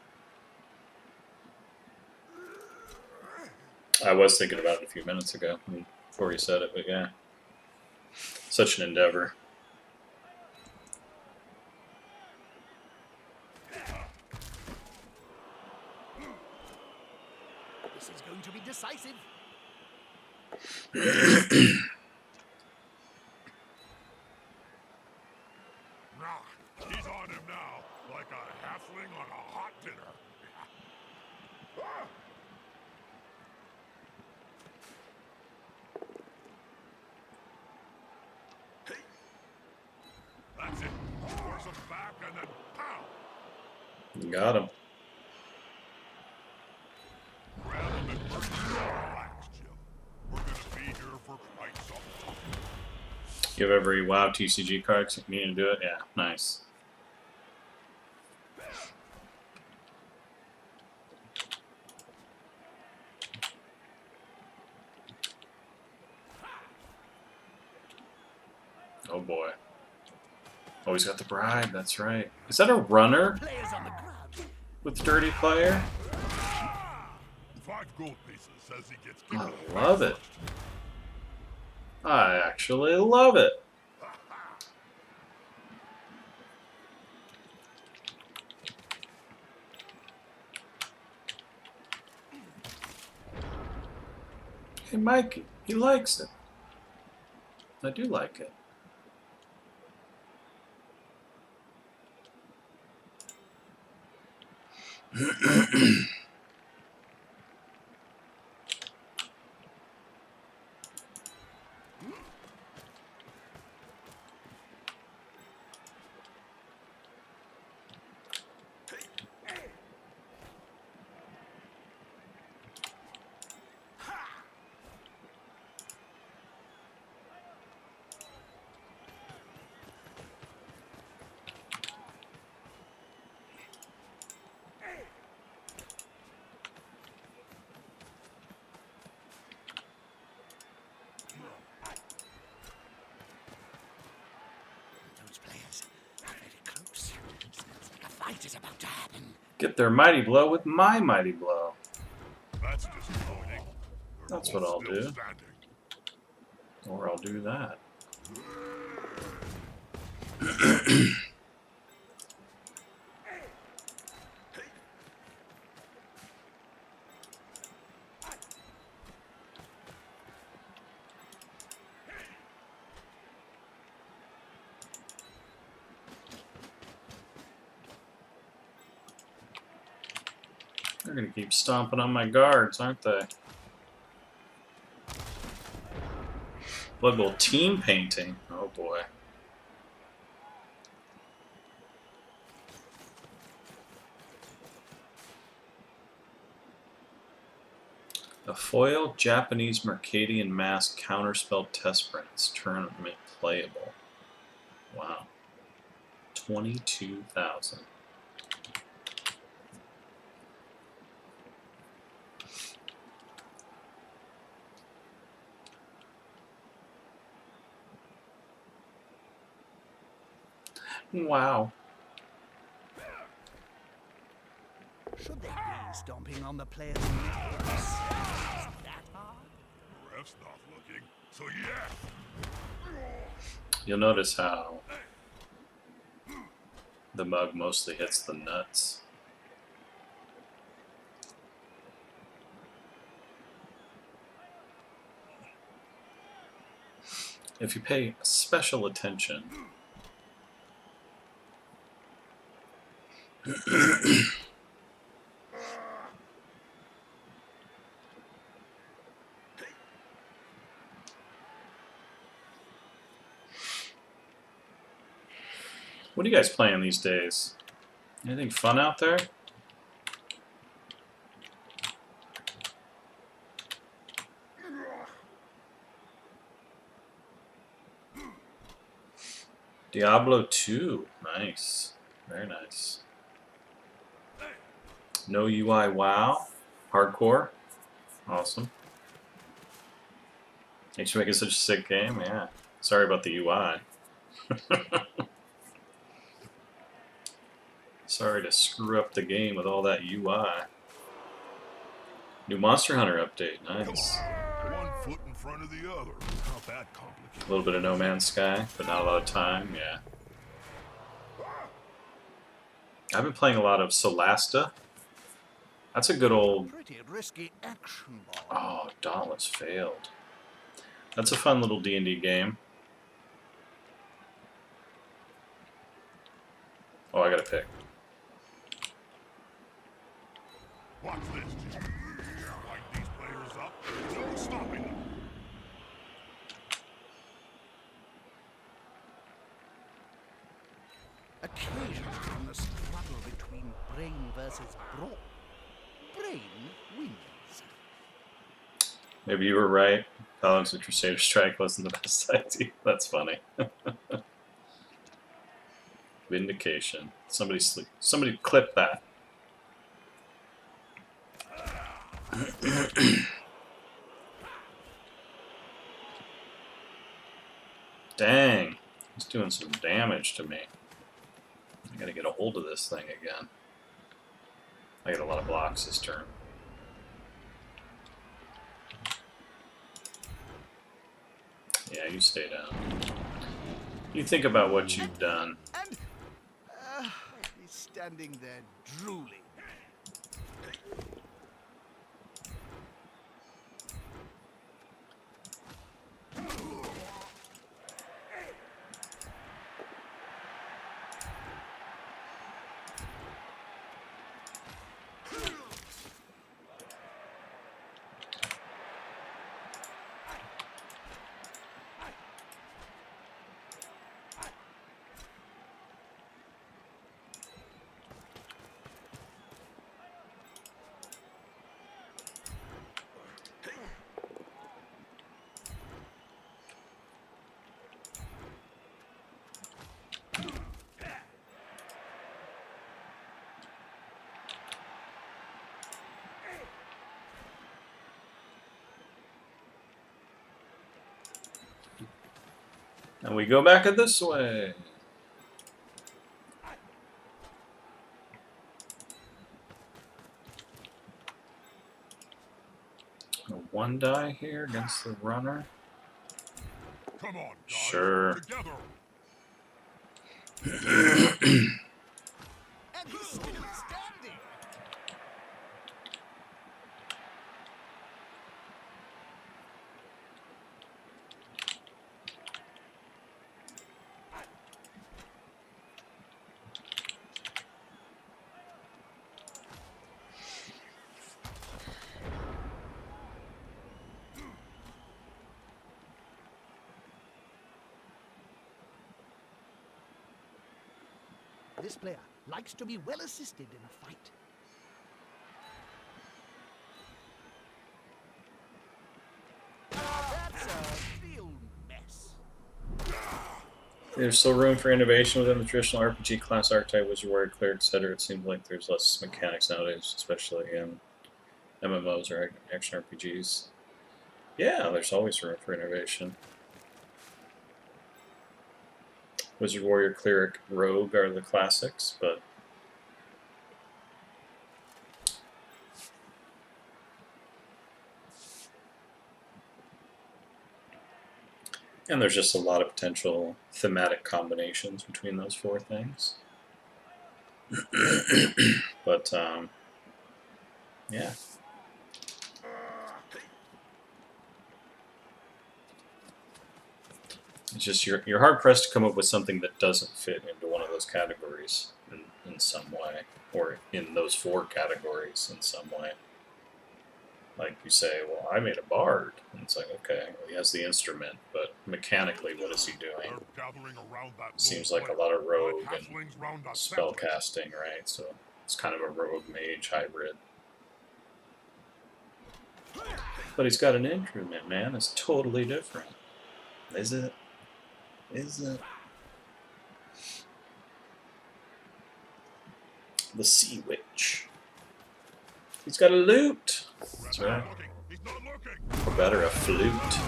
I was thinking about it a few minutes ago before you said it, but yeah. Such an endeavor. This is going to be decisive. He's on him now, like a halfling on a hot dinner. That's it. Force him back and then pow! Got him. Grab him and relax, Jim. We're gonna be here for quite some time. You have every WoW TCG card so you need to do it? Yeah, nice. Oh boy. Oh, he's got the bride, that's right. Is that a runner Players on the ground. with Dirty Player? 5 gold pieces says he gets I kicked love it. I actually love it. Hey, Mike, he likes it. I do like it. Those players are very close. Smells like a fight is about to happen. Get their mighty blow with my mighty blow. That's disappointing. That's They're what I'll both still do. standing. Or I'll do that. They're gonna keep stomping on my guards, aren't they? Blood Bowl team painting. Oh boy. A foil Japanese Mercadian Mask Counterspell Test Prints tournament playable. Wow. 22,000. Wow. Should they be stomping on the players' necks? Is that hard? The ref's not looking, so yeah. You'll notice how the mug mostly hits the nuts. If you pay special attention, What are you guys playing these days? Anything fun out there? Diablo 2. Nice. Very nice. No UI WoW. Hardcore. Awesome. Thanks for making such a sick game. Yeah. Sorry about the UI. Sorry to screw up the game with all that UI. New Monster Hunter update. Nice. One foot in front of the other. Not that complicated. A little bit of No Man's Sky, but not a lot of time. Yeah. I've been playing a lot of Solasta. That's a good old... Pretty risky action ball. Oh, Dauntless failed. That's a fun little D&D game. Oh, I gotta pick. Watch this, Jim. Light these players up. No stopping them. Occasionally, in the struggle between brain versus brawn, brain wins. Maybe you were right. Paladins of Crusader Strike wasn't the best idea. That's funny. Vindication. Somebody clip that. Dang. He's doing some damage to me. I gotta get a hold of this thing again. I got a lot of blocks this turn. Yeah, you stay down. You think about what you've done. And he's standing there drooling. And we go back this way. A 1 die here against the runner. Come on, guys. Sure. Together. And he's still standing. This player likes to be well assisted in a fight. That's a real mess. There's still room for innovation within the traditional RPG class archetype, wizard, warrior, cleric, etc. It seems like there's less mechanics nowadays, especially in MMOs or action RPGs. Yeah, there's always room for innovation. Wizard, warrior, cleric, rogue are the classics, but and there's just a lot of potential thematic combinations between those 4 things. But yeah. It's just you're hard pressed to come up with something that doesn't fit into one of those categories in some way, or in those 4 categories in some way. Like you say, well, I made a bard, and it's like, okay, well, he has the instrument, but mechanically, what is he doing? They're gathering around that Seems lone like a player. lot of rogue The and halflings round the spell center. casting, right? So it's kind of a rogue mage hybrid. But he's got an instrument, man. It's totally different. Is it? Is it? The Sea Witch. He's got a lute. That's right. He's not looking. Or better, a flute.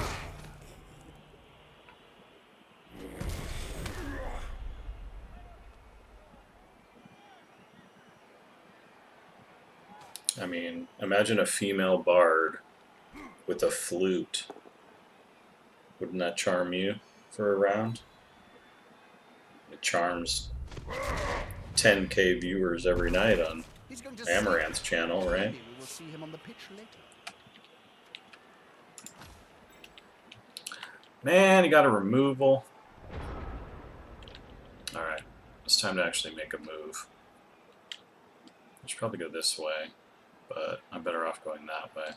I mean, imagine a female bard with a flute. Wouldn't that charm you for a round? It charms 10K viewers every night on He's going to Amaranth's channel, right? Maybe we will see him on the pitch later. Man, he got a removal. Alright, it's time to actually make a move. I should probably go this way, but I'm better off going that way.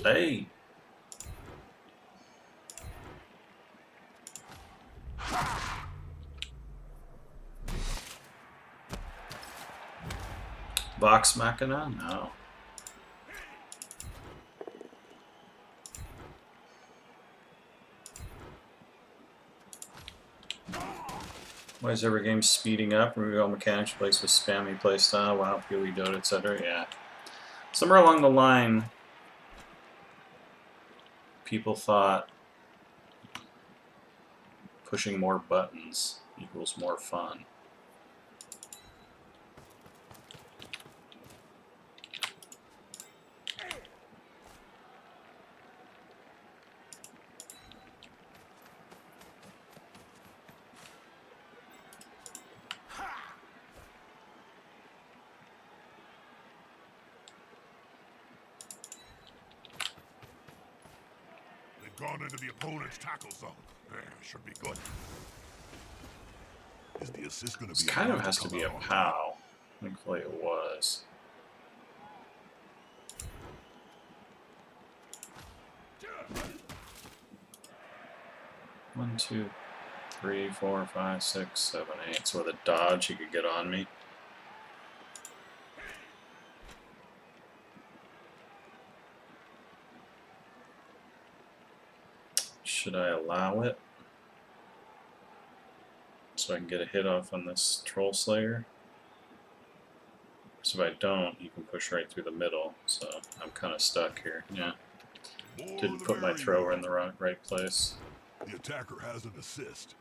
Hey! Vox Machina? No. Why is every game speeding up? Remove all mechanics, replace with spammy playstyle, WoW, PoE, Dota, etc. Yeah. Somewhere along the line, people thought pushing more buttons equals more fun. Gone into the opponent's tackle zone. Should be good. Is the assist going to This be? kind of has to be a POW. Thankfully it was. One, two, 3, 4, 5, 6, 7, 8. So with a dodge he could get on me. Should I allow it? So I can get a hit off on this Troll Slayer? So if I don't, you can push right through the middle. So I'm kind of stuck here. Yeah. Didn't put my thrower in the right place. The attacker has an assist.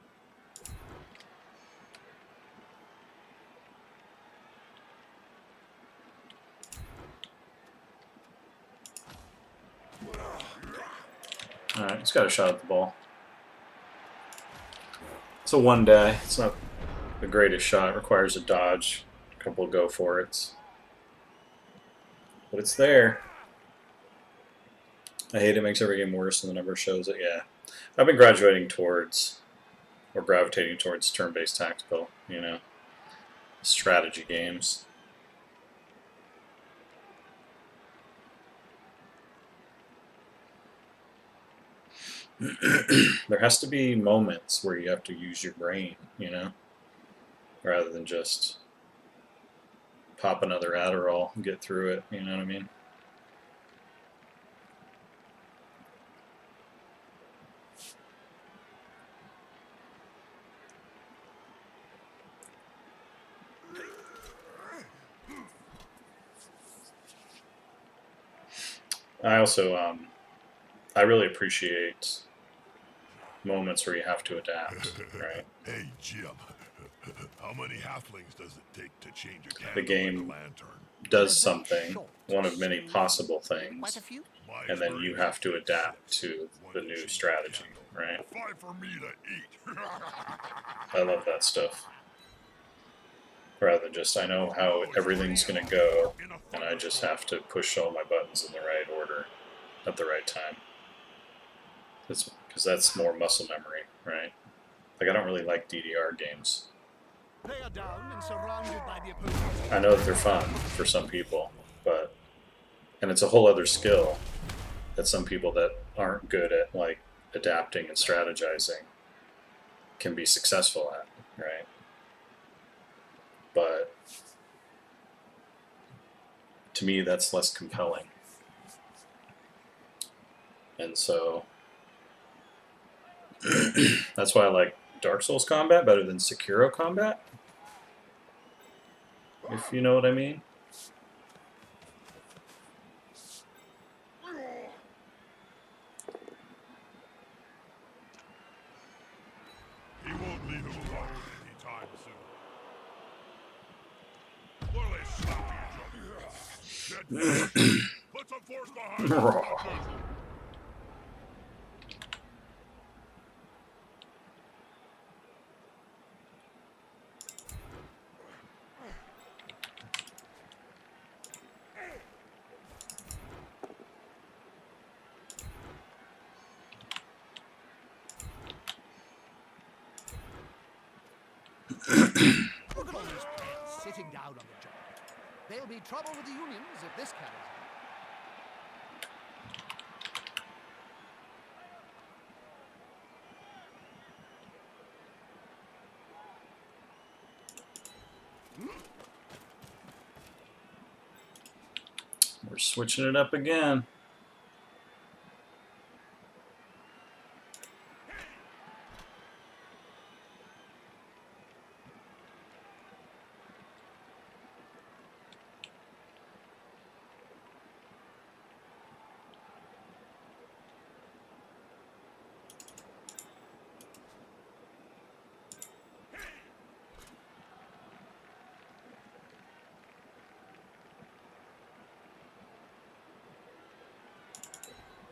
Alright, he's got a shot at the ball. It's a one die. It's not the greatest shot. It requires a dodge, a couple of go for it's. But it's there. I hate it. Makes every game worse and the number shows it. Yeah. I've been graduating towards, or gravitating towards turn-based tactical, you know, strategy games. There has to be moments where you have to use your brain, you know, rather than just pop another Adderall and get through it, you know what I mean? I also, I really appreciate moments where you have to adapt, right? Hey, Jim. How many halflings does it take to change a candle The game in a lantern? does something, one of many possible things, Quite a few. My and then you experience have to is adapt six. to One the to new change a strategy, candle. right? 5 for me to eat. I love that stuff. Rather than just, I know how everything's going to go, and I just have to push all my buttons in the right order at the right time. Because that's more muscle memory, right? Like, I don't really like DDR games. They are down and surrounded by the opponent. I know that they're fun for some people, but... And it's a whole other skill that some people that aren't good at, like, adapting and strategizing can be successful at, right? But to me, that's less compelling. And so that's why I like Dark Souls combat better than Sekiro combat, if you know what I mean. He won't leave him alone anytime soon. Well, they slap each other. Put some force behind him. Look at all these players sitting down on the job. There'll be trouble with the unions if this carries on. We're switching it up again.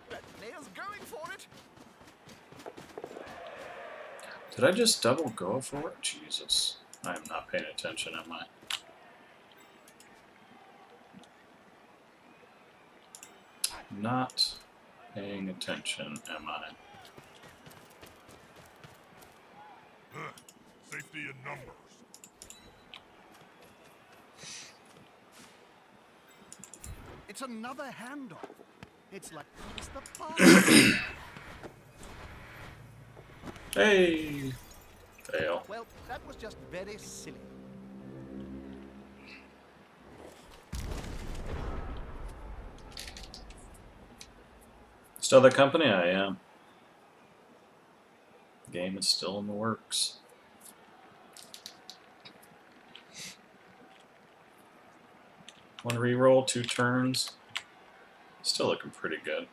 That player's going for it. Did I just double go for it? Jesus. I am not paying attention, am I? Not paying attention, am I? Safety in numbers. It's another handoff. It's like it's the party. Hey! Fail. Well, that was just very silly. Still the company? I am. Game is still in the works. One reroll, 2 turns. Still looking pretty good.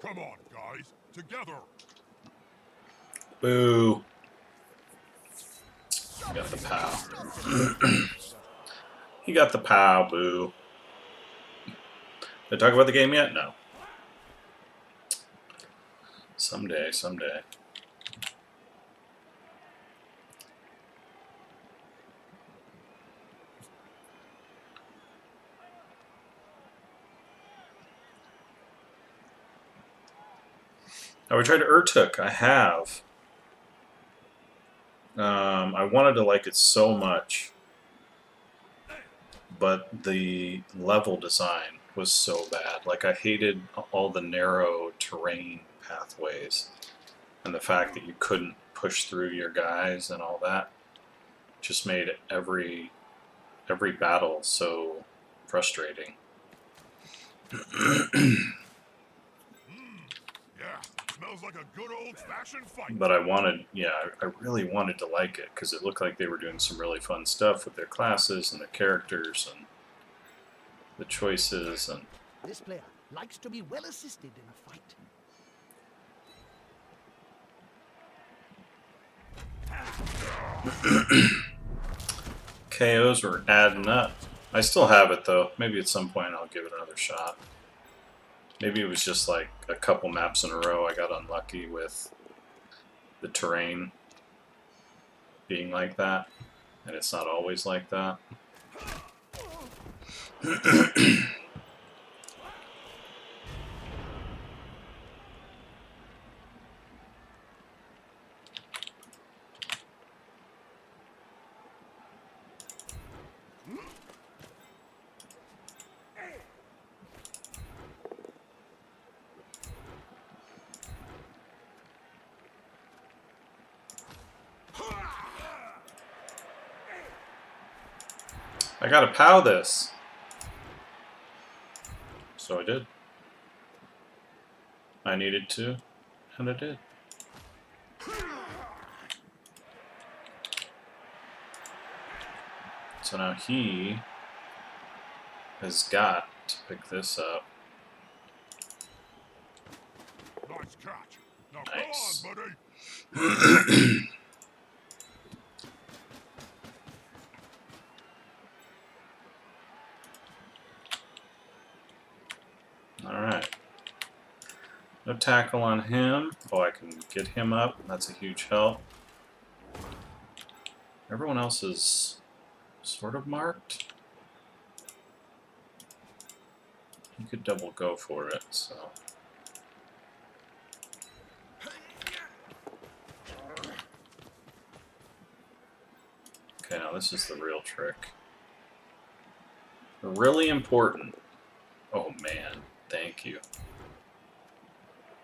Come on, guys. Together. Boo. He got the pow. He got the pow, boo. Did I talk about the game yet? No. Someday, someday. I would try to Urtuk. I have. I wanted to like it so much, but the level design was so bad. Like, I hated all the narrow terrain pathways, and the fact that you couldn't push through your guys and all that just made every battle so frustrating. Yeah, smell Sounds like a good old-fashioned fight. But I wanted, yeah, I really wanted to like it because it looked like they were doing some really fun stuff with their classes and their characters and the choices and. This player likes to be well assisted in a fight. KOs were adding up. I still have it though. Maybe at some point I'll give it another shot. Maybe it was just like a couple maps in a row I got unlucky with the terrain being like that, and it's not always like that. I gotta pow this. So I did. I needed to, and I did. So now he has got to pick this up. Nice catch. Now Nice. come on, buddy. Alright. No tackle on him. Oh, I can get him up. That's a huge help. Everyone else is sort of marked. You could double go for it, so. Okay, now this is the real trick. Really important. Oh man, thank you.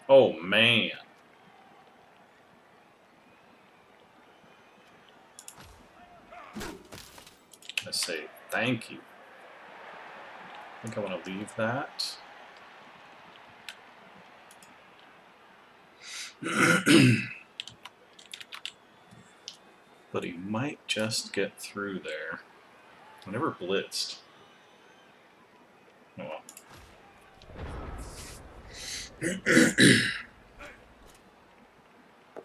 Oh man. I say thank you. I think I want to leave that. But he might just get through there. I never blitzed. Oh well.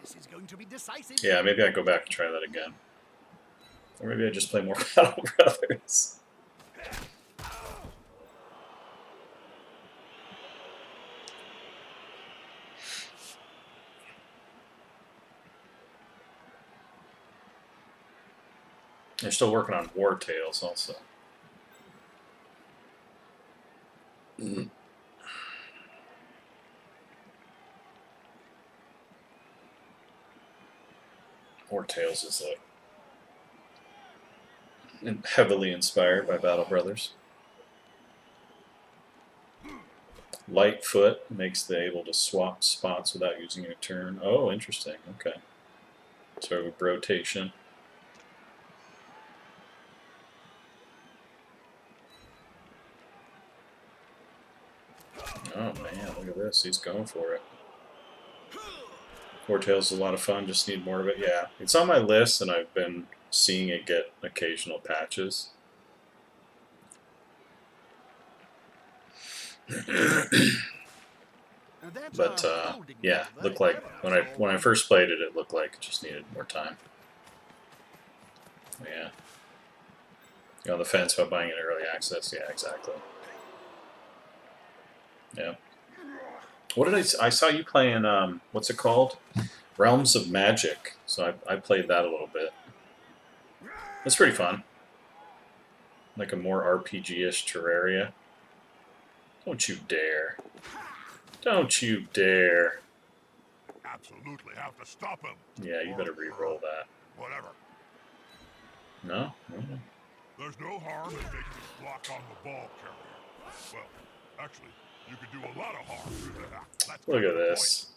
This is going to be decisive. Yeah, maybe I go back and try that again. Or maybe I just play more Battle Brothers. They're still working on War Tales also. War Tales is like heavily inspired by Battle Brothers. Lightfoot makes the able to swap spots without using a turn. Oh, interesting. Okay. Sort of a rotation. Oh man, look at this. He's going for it. War Tales is a lot of fun, just need more of it. Yeah, it's on my list and I've been seeing it get occasional patches. But yeah, looked like when I first played it, it looked like it just needed more time. Yeah. You're on the fence about buying it early access. Yeah, exactly. Yeah. What did I saw you playing, what's it called? Realms of Magic. So I played that a little bit. It's pretty fun. Like a more RPG-ish Terraria. Don't you dare. Don't you dare. Absolutely have to stop him. Yeah, you better re-roll that. Whatever. No? Okay. There's no harm in making a block on the ball carrier. Well, actually, you could do a lot of harm. That's Look at the this.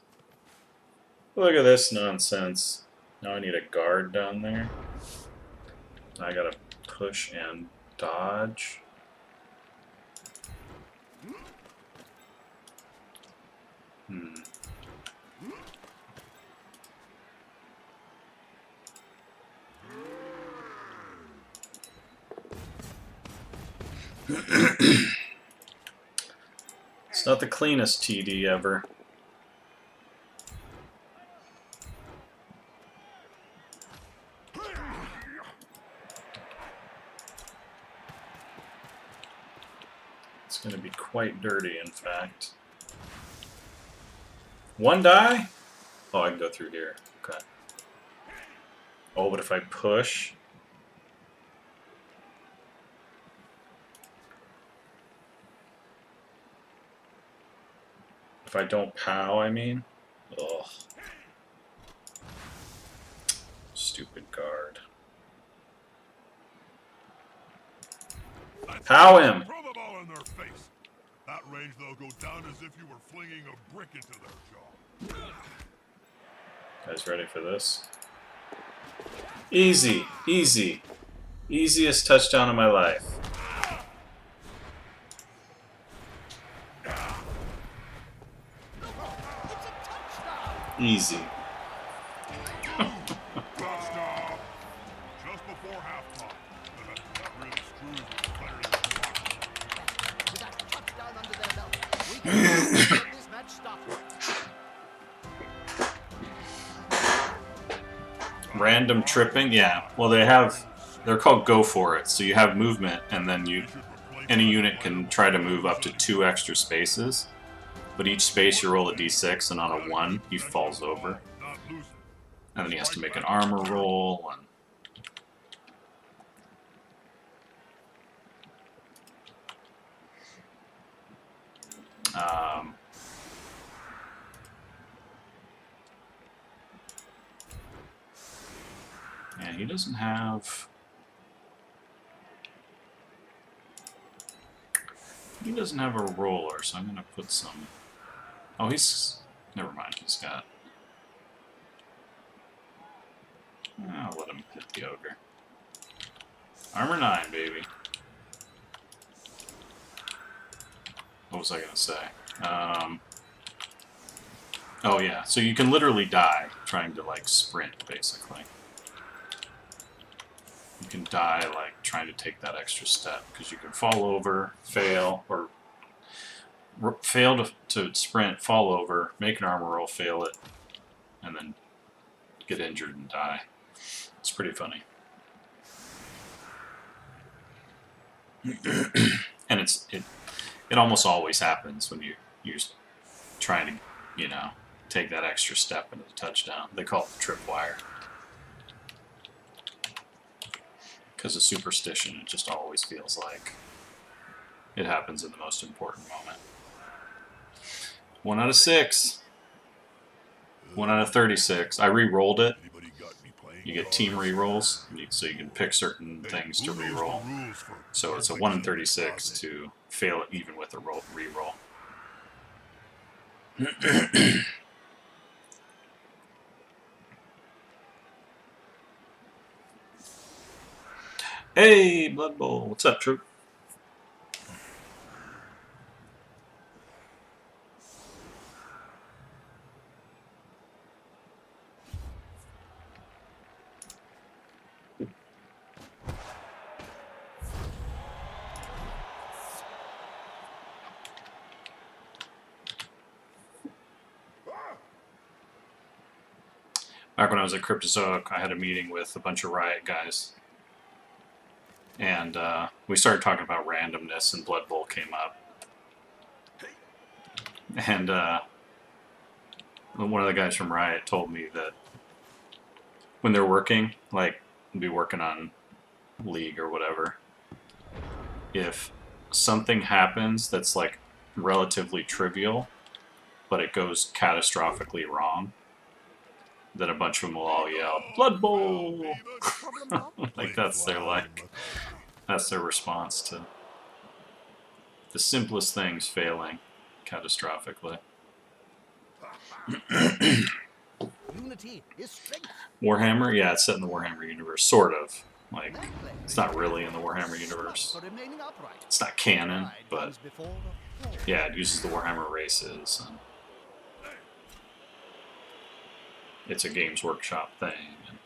Look at this nonsense. Now I need a guard down there. I gotta push and dodge. It's not the cleanest TD ever. It's going to be quite dirty, in fact. One die? Oh, I can go through here. Okay. Oh, but if I push... If I don't POW, I mean. Ugh. Stupid guard. POW him! Throw the ball in their face. That range, they'll go down as if you were flinging a brick into their jaw. Guys ready for this? Easy. Easy. Easiest touchdown of my life. Easy. Touchdown! Just before halftime. That really screws with the players. With that touchdown under their belt, we can get this match started. Random tripping? Yeah. Well, they're called go for it. So you have movement, and then any unit can try to move up to 2 extra spaces. But each space you roll a d6, and on a 1, he falls over. Not losing. And then he has to make an armor roll. And he doesn't have... He doesn't have a roller, so I'm going to put some... Oh, he's... Never mind, he's got... I'll let him hit the ogre. Armor 9, baby. What was I going to say? Oh yeah, so you can literally die trying to, like, sprint, basically. You can die, like, trying to take that extra step, because you can fall over, fail, or fail to sprint, fall over, make an armor roll, fail it, and then get injured and die. It's pretty funny. And it almost always happens when you're trying to, you know, take that extra step into the touchdown. They call it the tripwire. Because of superstition, it just always feels like it happens in the most important moment. 1 out of 6. 1 out of 36. I re-rolled it. Anybody got me playing You get team re-rolls, so you can pick certain things to re-roll. So it's a 1 in 36 to fail it even with a re-roll. Hey, Blood Bowl. What's up, troop? Back when I was at Cryptozoic, I had a meeting with a bunch of Riot guys. And we started talking about randomness, and Blood Bowl came up. And one of the guys from Riot told me that when they're working, like, be working on League or whatever, if something happens that's, like, relatively trivial, but it goes catastrophically wrong, then a bunch of them will all yell, "Blood Bowl!" Like, that's their response to the simplest things failing catastrophically. Unity is strength. Warhammer? Yeah, it's set in the Warhammer universe, sort of. Like, it's not really in the Warhammer universe. For remaining upright. It's not canon, Pride but comes before the fall. yeah, it uses the Warhammer races. And it's a Games Workshop thing. And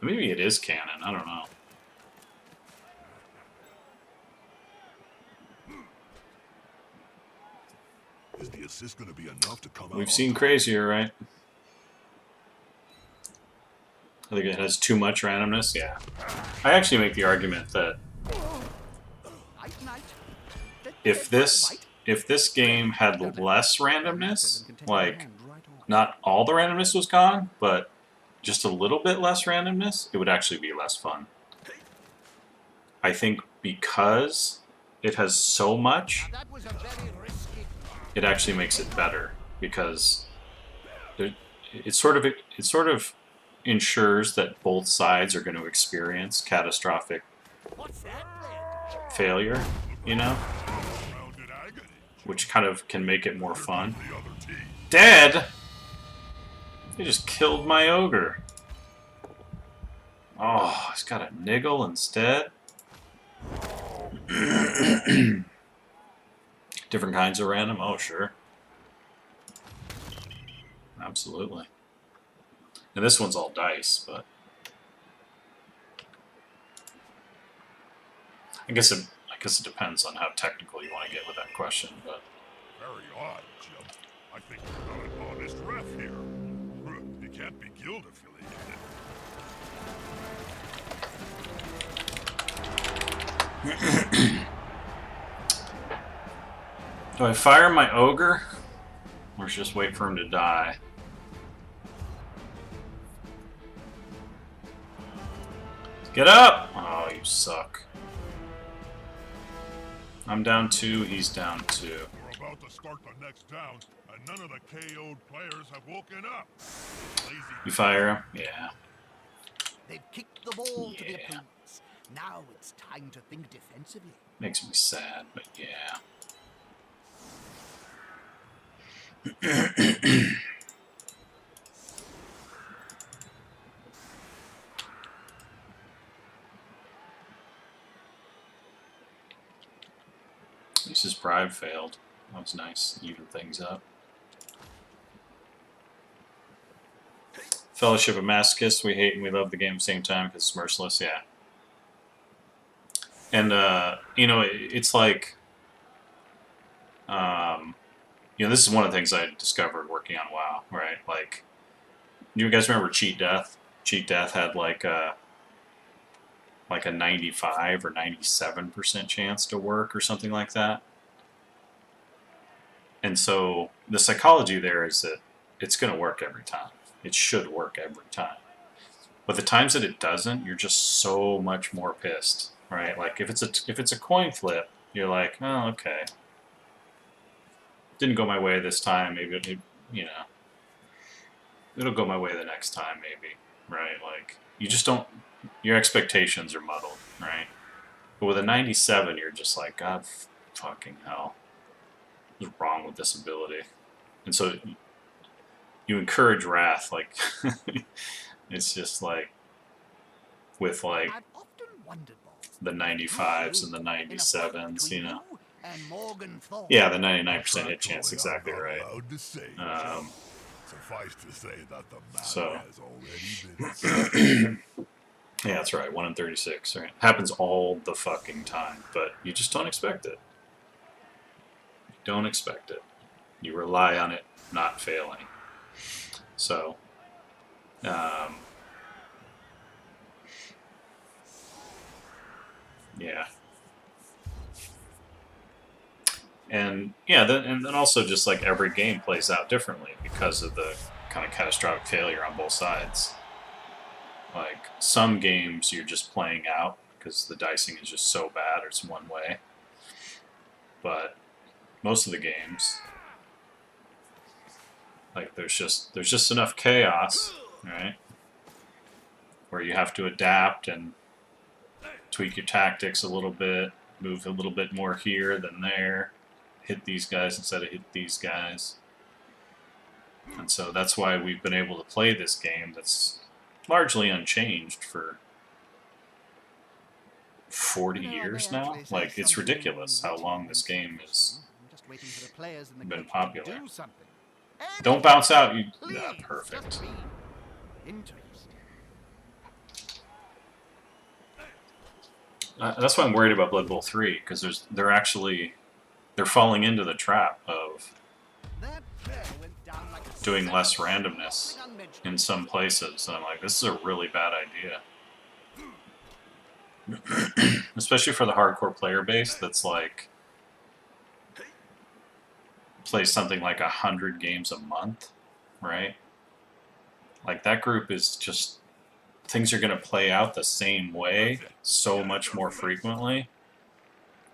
maybe it is canon, I don't know. Is this going to be enough to come out? We've seen crazier, right? I think it has too much randomness. Yeah, I actually make the argument that if this game had less randomness, like not all the randomness was gone, but just a little bit less randomness, it would actually be less fun. I think because it has so much, it actually makes it better, because it sort of ensures that both sides are going to experience catastrophic failure, you know, which kind of can make it more fun. Dead? They just killed my ogre. Oh, he's got a niggle instead. Different kinds of random? Oh, sure. Absolutely. And this one's all dice, but I guess it depends on how technical you want to get with that question, but Very odd, Jim. I think you're not an honest ref here. You can't be guild affiliated. do I fire my ogre, or just wait for him to die? Get up! Oh, you suck. I'm down 2, he's down 2. We're about to start the next down, and none of the KO'd players have woken up. Lazy. You fire him? Yeah. They've kicked the ball to the Yeah. opponents. Now it's time to think defensively. Makes me sad, but yeah. At least his bribe failed. That was nice. Even things up. Fellowship of Masochists. We hate and we love the game at the same time because it's merciless. Yeah. And, you know, it's like, you know, this is one of the things I discovered working on WoW, right? Like, you guys remember Cheat Death? Cheat Death had like a 95 or 97% chance to work or something like that. And so the psychology there is that it's going to work every time. It should work every time. But the times that it doesn't, you're just so much more pissed, right? Like if it's a coin flip, you're like, oh, okay. Didn't go my way this time. Maybe it, you know, it'll go my way the next time, maybe, right? Like you just don't. Your expectations are muddled, right? But with a 97, you're just like, God fucking hell, what's wrong with this ability? And so you encourage wrath, like it's just like with like I've often wondered, Bob, the 95s and the 97s, you know. and Morgan Thorne. Yeah, the 99% hit chance, exactly right. Allowed to say, suffice to say that the matter So. has already been Yeah, that's right. 1 in 36. Right? Happens all the fucking time, but you just don't expect it. You don't expect it. You rely on it not failing. So, yeah. And yeah, and then also just like every game plays out differently because of the kind of catastrophic failure on both sides. Like some games you're just playing out because the dicing is just so bad or it's one way. But most of the games, like there's just enough chaos, right? Where you have to adapt and tweak your tactics a little bit, move a little bit more here than there, hit these guys instead of hit these guys. And so that's why we've been able to play this game that's largely unchanged for 40 years now. Like, it's ridiculous how long this game has been popular. Don't bounce out, you... Yeah, perfect. That's why I'm worried about Blood Bowl 3, because they're falling into the trap of doing less randomness in some places. And I'm like, this is a really bad idea. Especially for the hardcore player base that's like, plays something like 100 games a month, right? Like that group is just, things are going to play out the same way so much more frequently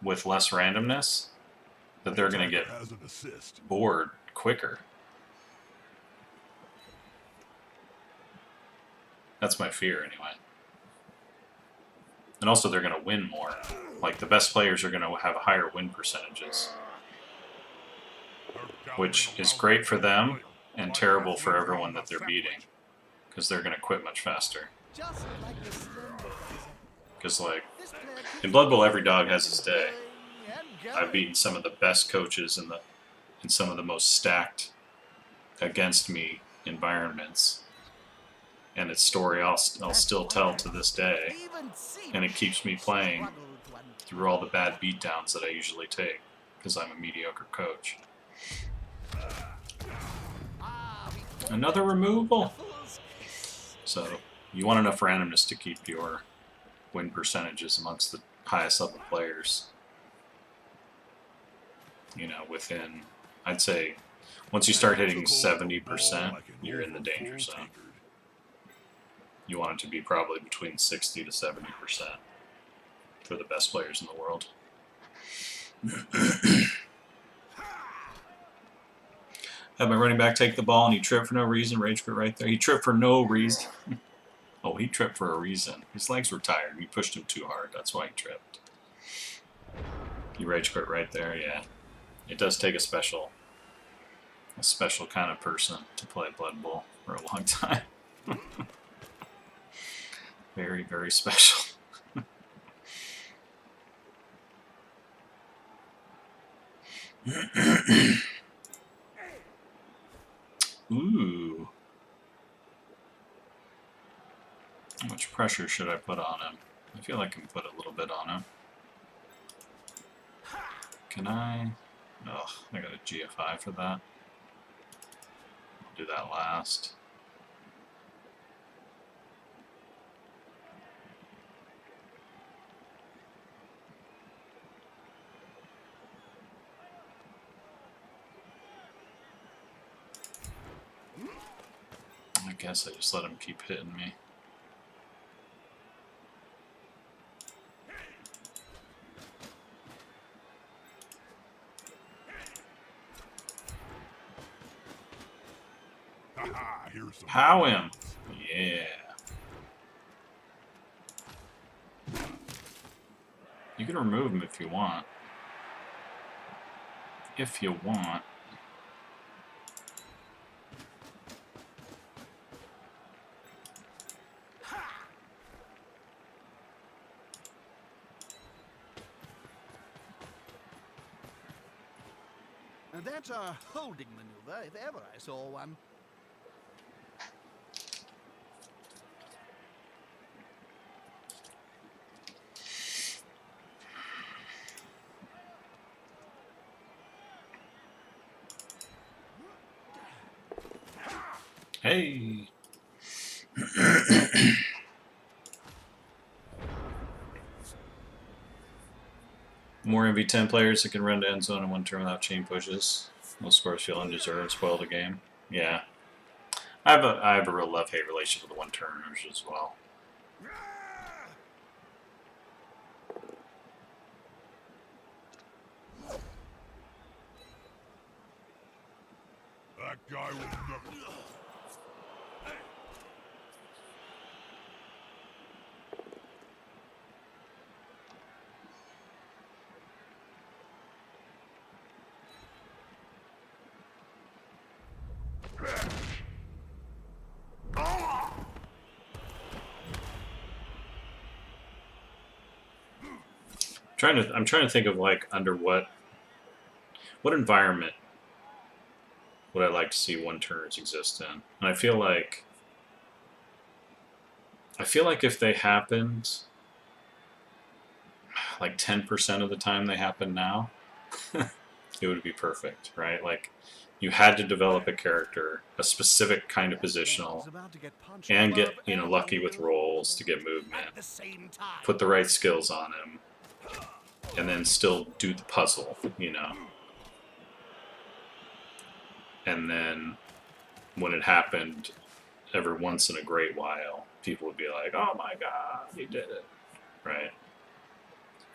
with less randomness that they're going to get bored quicker. That's my fear anyway. And also they're going to win more. Like the best players are going to have higher win percentages, which is great for them and terrible for everyone that they're beating, because they're going to quit much faster. Because like in Blood Bowl, every dog has his day. I've beaten some of the best coaches in some of the most stacked against me environments, and it's story I'll still tell to this day, and it keeps me playing through all the bad beatdowns that I usually take because I'm a mediocre coach. Another removal. So you want enough randomness to keep your win percentages amongst the highest level players. You know, within, I'd say, once you start hitting 70%, you're in the danger zone. You want it to be probably between 60 to 70% for the best players in the world. Have my running back take the ball and he tripped for no reason. Rage quit right there. He tripped for no reason. Oh, he tripped for a reason. His legs were tired. We pushed him too hard. That's why he tripped. He rage quit right there. Yeah, it does take a special kind of person to play Blood Bowl for a long time. Very, very special. Ooh. How much pressure should I put on him? I feel like I can put a little bit on him. Can I? Ugh, I got a GFI for that. I'll do that last. I guess I just let him keep hitting me. Pow him! Yeah. You can remove him if you want. If you want. And that's a holding maneuver, if ever I saw one. Hey! More MV10 players that can run to end zone in one turn without chain pushes. Most scores feel undeserved, spoil the game. Yeah. I have a real love-hate relationship with the one-turners as well. That guy will never... I'm trying to think of like under what environment would I like to see one-turners exist in. And I feel like if they happened like 10% of the time they happen now, it would be perfect, right? Like, you had to develop a character, a specific kind of positional, and get, you know, lucky with rolls to get movement, put the right skills on him, and then still do the puzzle, you know. And then when it happened every once in a great while, people would be like, oh my god, he did it, right?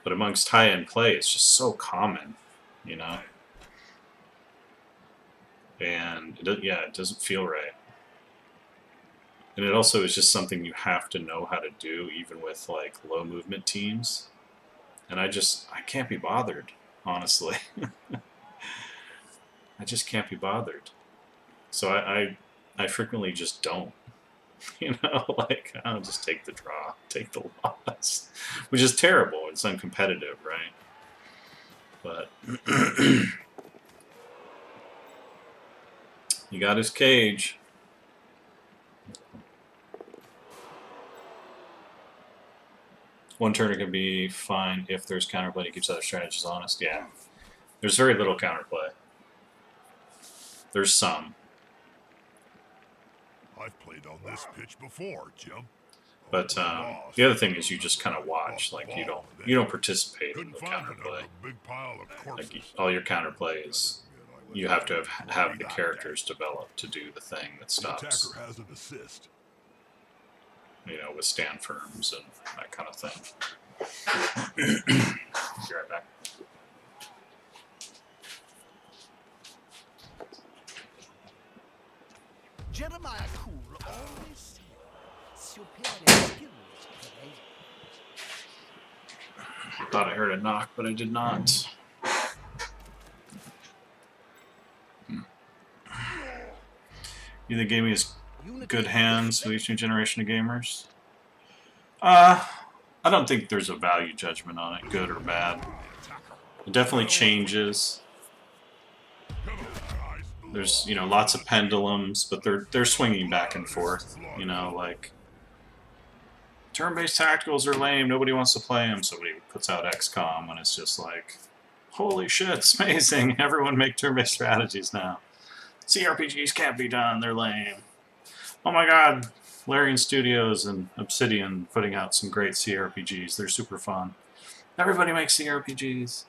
But amongst high-end play, it's just so common, you know? And it doesn't feel right. And it also is just something you have to know how to do, even with like low movement teams. And I can't be bothered, honestly. I just can't be bothered. So I frequently just don't. You know, like, I'll just take the draw, take the loss, which is terrible. It's uncompetitive, right? But he got his cage. One turn can be fine if there's counterplay. He keeps other strategies honest. Yeah. There's very little counterplay. There's some. I've played on this pitch before, Jim. But the other thing is you just kind of watch. Like, you don't participate in the counterplay. Like, all your counterplay is you have to have the characters developed to do the thing that stops. Has an assist. You know, with stand firms and that kind of thing. Be right back. Jeremiah Cool always said superior skills prevail. I thought I heard a knock, but I did not. You think gaming is good hands with each new generation of gamers? I don't think there's a value judgment on it, good or bad. It definitely changes. There's, you know, lots of pendulums, but they're swinging back and forth. You know, like, turn-based tacticals are lame. Nobody wants to play them. Somebody puts out XCOM, and it's just like, holy shit, it's amazing. Everyone make turn-based strategies now. CRPGs can't be done. They're lame. Oh my god, Larian Studios and Obsidian putting out some great CRPGs. They're super fun. Everybody makes CRPGs.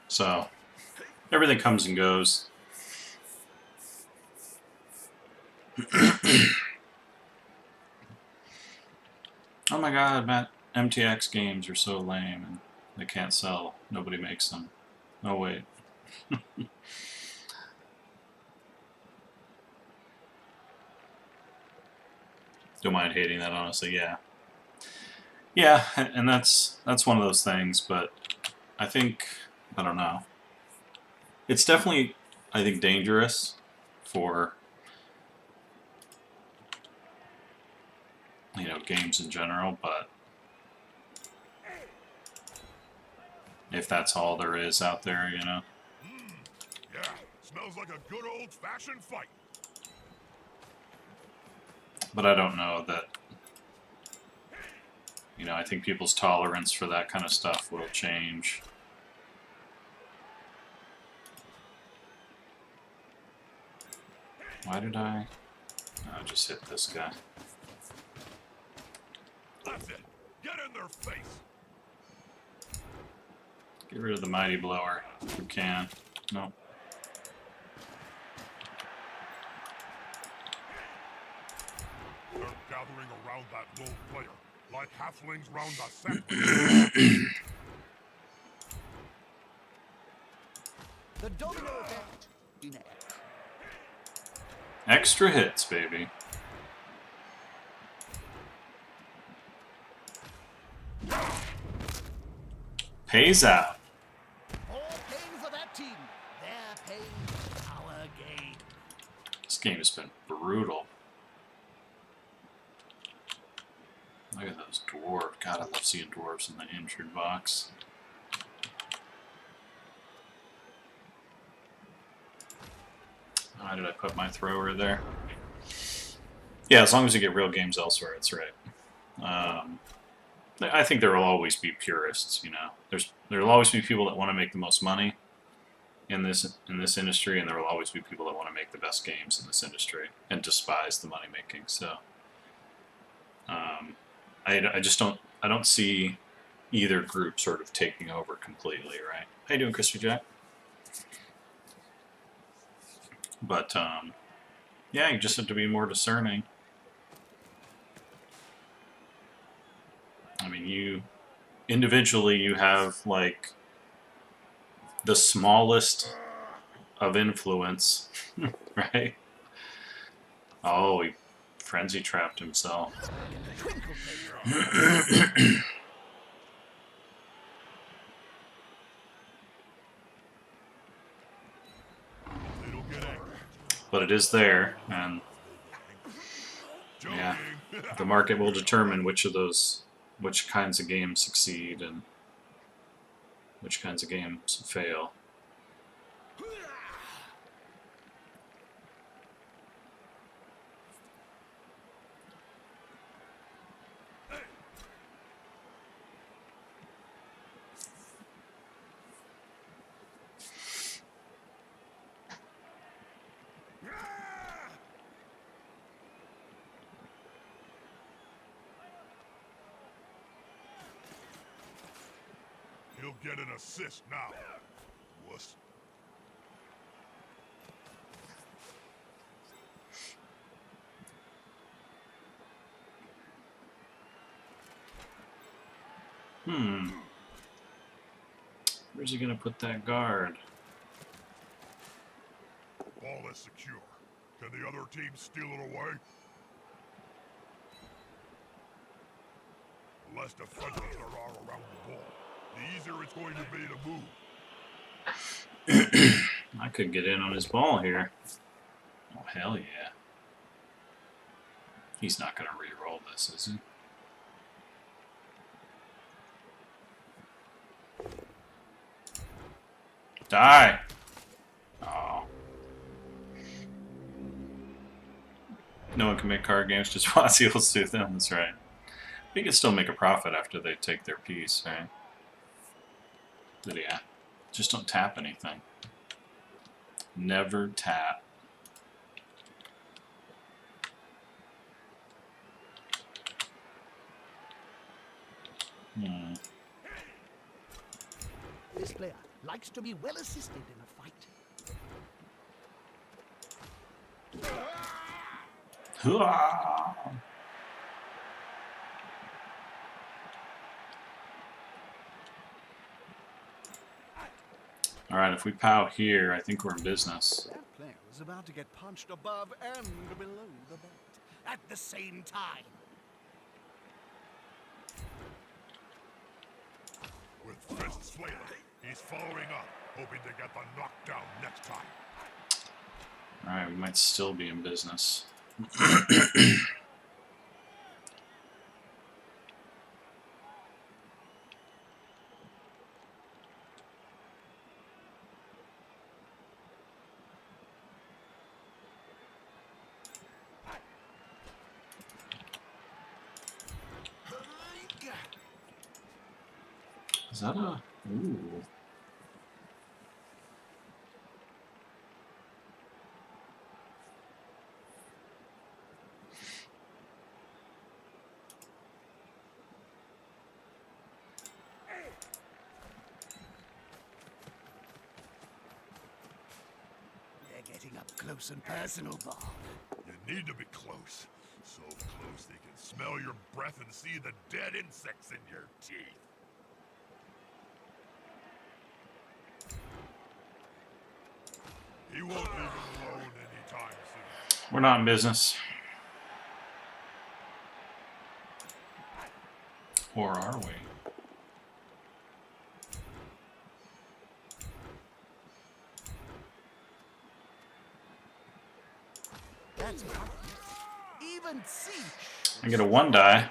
So, everything comes and goes. Oh my god, Matt, MTX games are so lame and they can't sell. Nobody makes them. Oh wait. Don't mind hating that, honestly, yeah. Yeah, and that's one of those things, but I think, I don't know. It's definitely, I think, dangerous for, you know, games in general, but if that's all there is out there, you know. Yeah, smells like a good old-fashioned fight. But I don't know that, you know, I think people's tolerance for that kind of stuff will change. Why did I just hit this guy? That's it. Get in their face. Get rid of the mighty blower if we can. Nope. They're gathering around that lone player, like halflings round a sapling. The domino effect in action. Extra hits, baby. Pays out. All pain for that team. Their pain, our gain. This game has been brutal. Look at those dwarves. God, I love seeing dwarves in the injured box. Why did I put my thrower there? Yeah, as long as you get real games elsewhere, it's right. I think there will always be purists. You know, there'll always be people that want to make the most money in this industry, and there will always be people that want to make the best games in this industry and despise the money making. So, I just don't see either group sort of taking over completely, right? How you doing, Crispy Jack? But yeah, you just have to be more discerning. I mean, you individually you have like the smallest of influence, right? Oh, he frenzy trapped himself. But it is there, and yeah, the market will determine which kinds of games succeed and which kinds of games fail. He'll get an assist now. Wuss. Where's he gonna put that guard? Ball is secure. Can the other team steal it away? The less defenders there are around the ball, the easier it's going to be to move. I could get in on his ball here. Oh, hell yeah. He's not gonna re-roll this, is he? Die! Oh. No one can make card games, just VoD will sue them, that's right. But you can still make a profit after they take their piece, right? But yeah, just don't tap anything. Never tap. This player likes to be well assisted in a fight. Hooah! Alright, if we pow here, I think we're in business. That player is about to get punched above and below the belt at the same time. With fists flailing, he's following up, hoping to get the knockdown next time. Alright, we might still be in business. Is that a... Ooh. They're getting up close and personal, Bob. You need to be close. So close they can smell your breath and see the dead insects in your teeth. He won't leave him alone anytime soon. We're not in business. Or are we? That's right. Even Siege. I get a 1 die.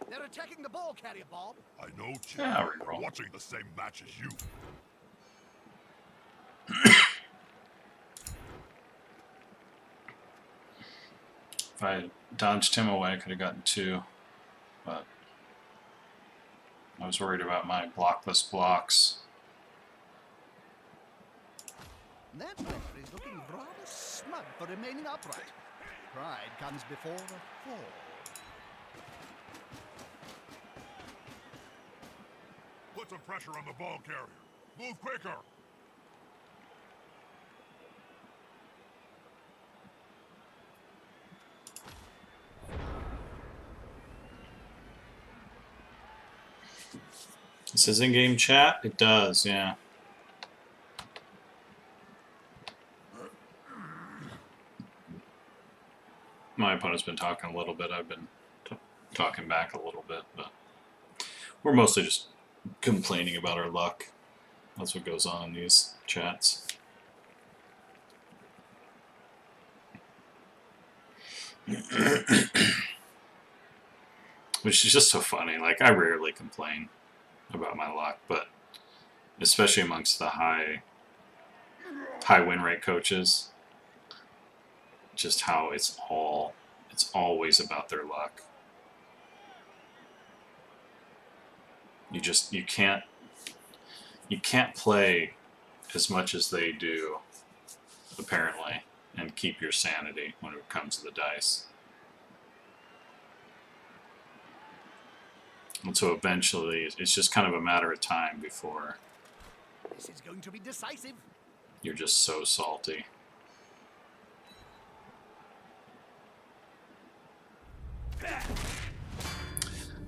They're attacking the ball. ball carrier, Bob. I know, Chip. Yeah, I'm reroll. watching the same match as you. If I dodged him away, I could have gotten 2. But I was worried about my blockless blocks. That player is looking rather smug for remaining upright. Pride comes before a fall. Put some pressure on the ball carrier. Move quicker. This is in-game chat? It does, yeah. My opponent's been talking a little bit. I've been talking back a little bit, but we're mostly just complaining about our luck. That's what goes on in these chats. Which is just so funny. Like, I rarely complain about my luck, but especially amongst the high win rate coaches, just how it's always about their luck. You can't play as much as they do, apparently, and keep your sanity when it comes to the dice. And so eventually, it's just kind of a matter of time before This is going to be decisive. you're just so salty.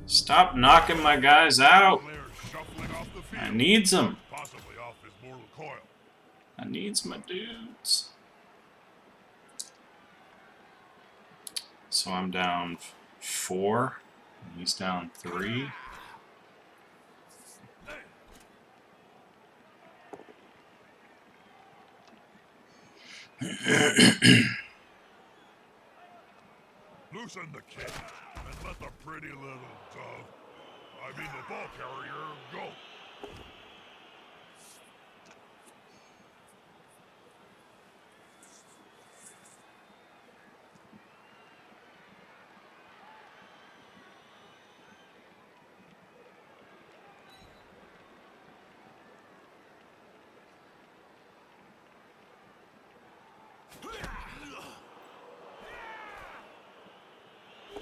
Stop knocking my guys out. Players shuffling off the field. I needs them. Possibly off his mortal coil. I needs my dudes. So I'm down 4. And he's down 3. Loosen the kid and let the pretty little dove, I mean the ball carrier, go.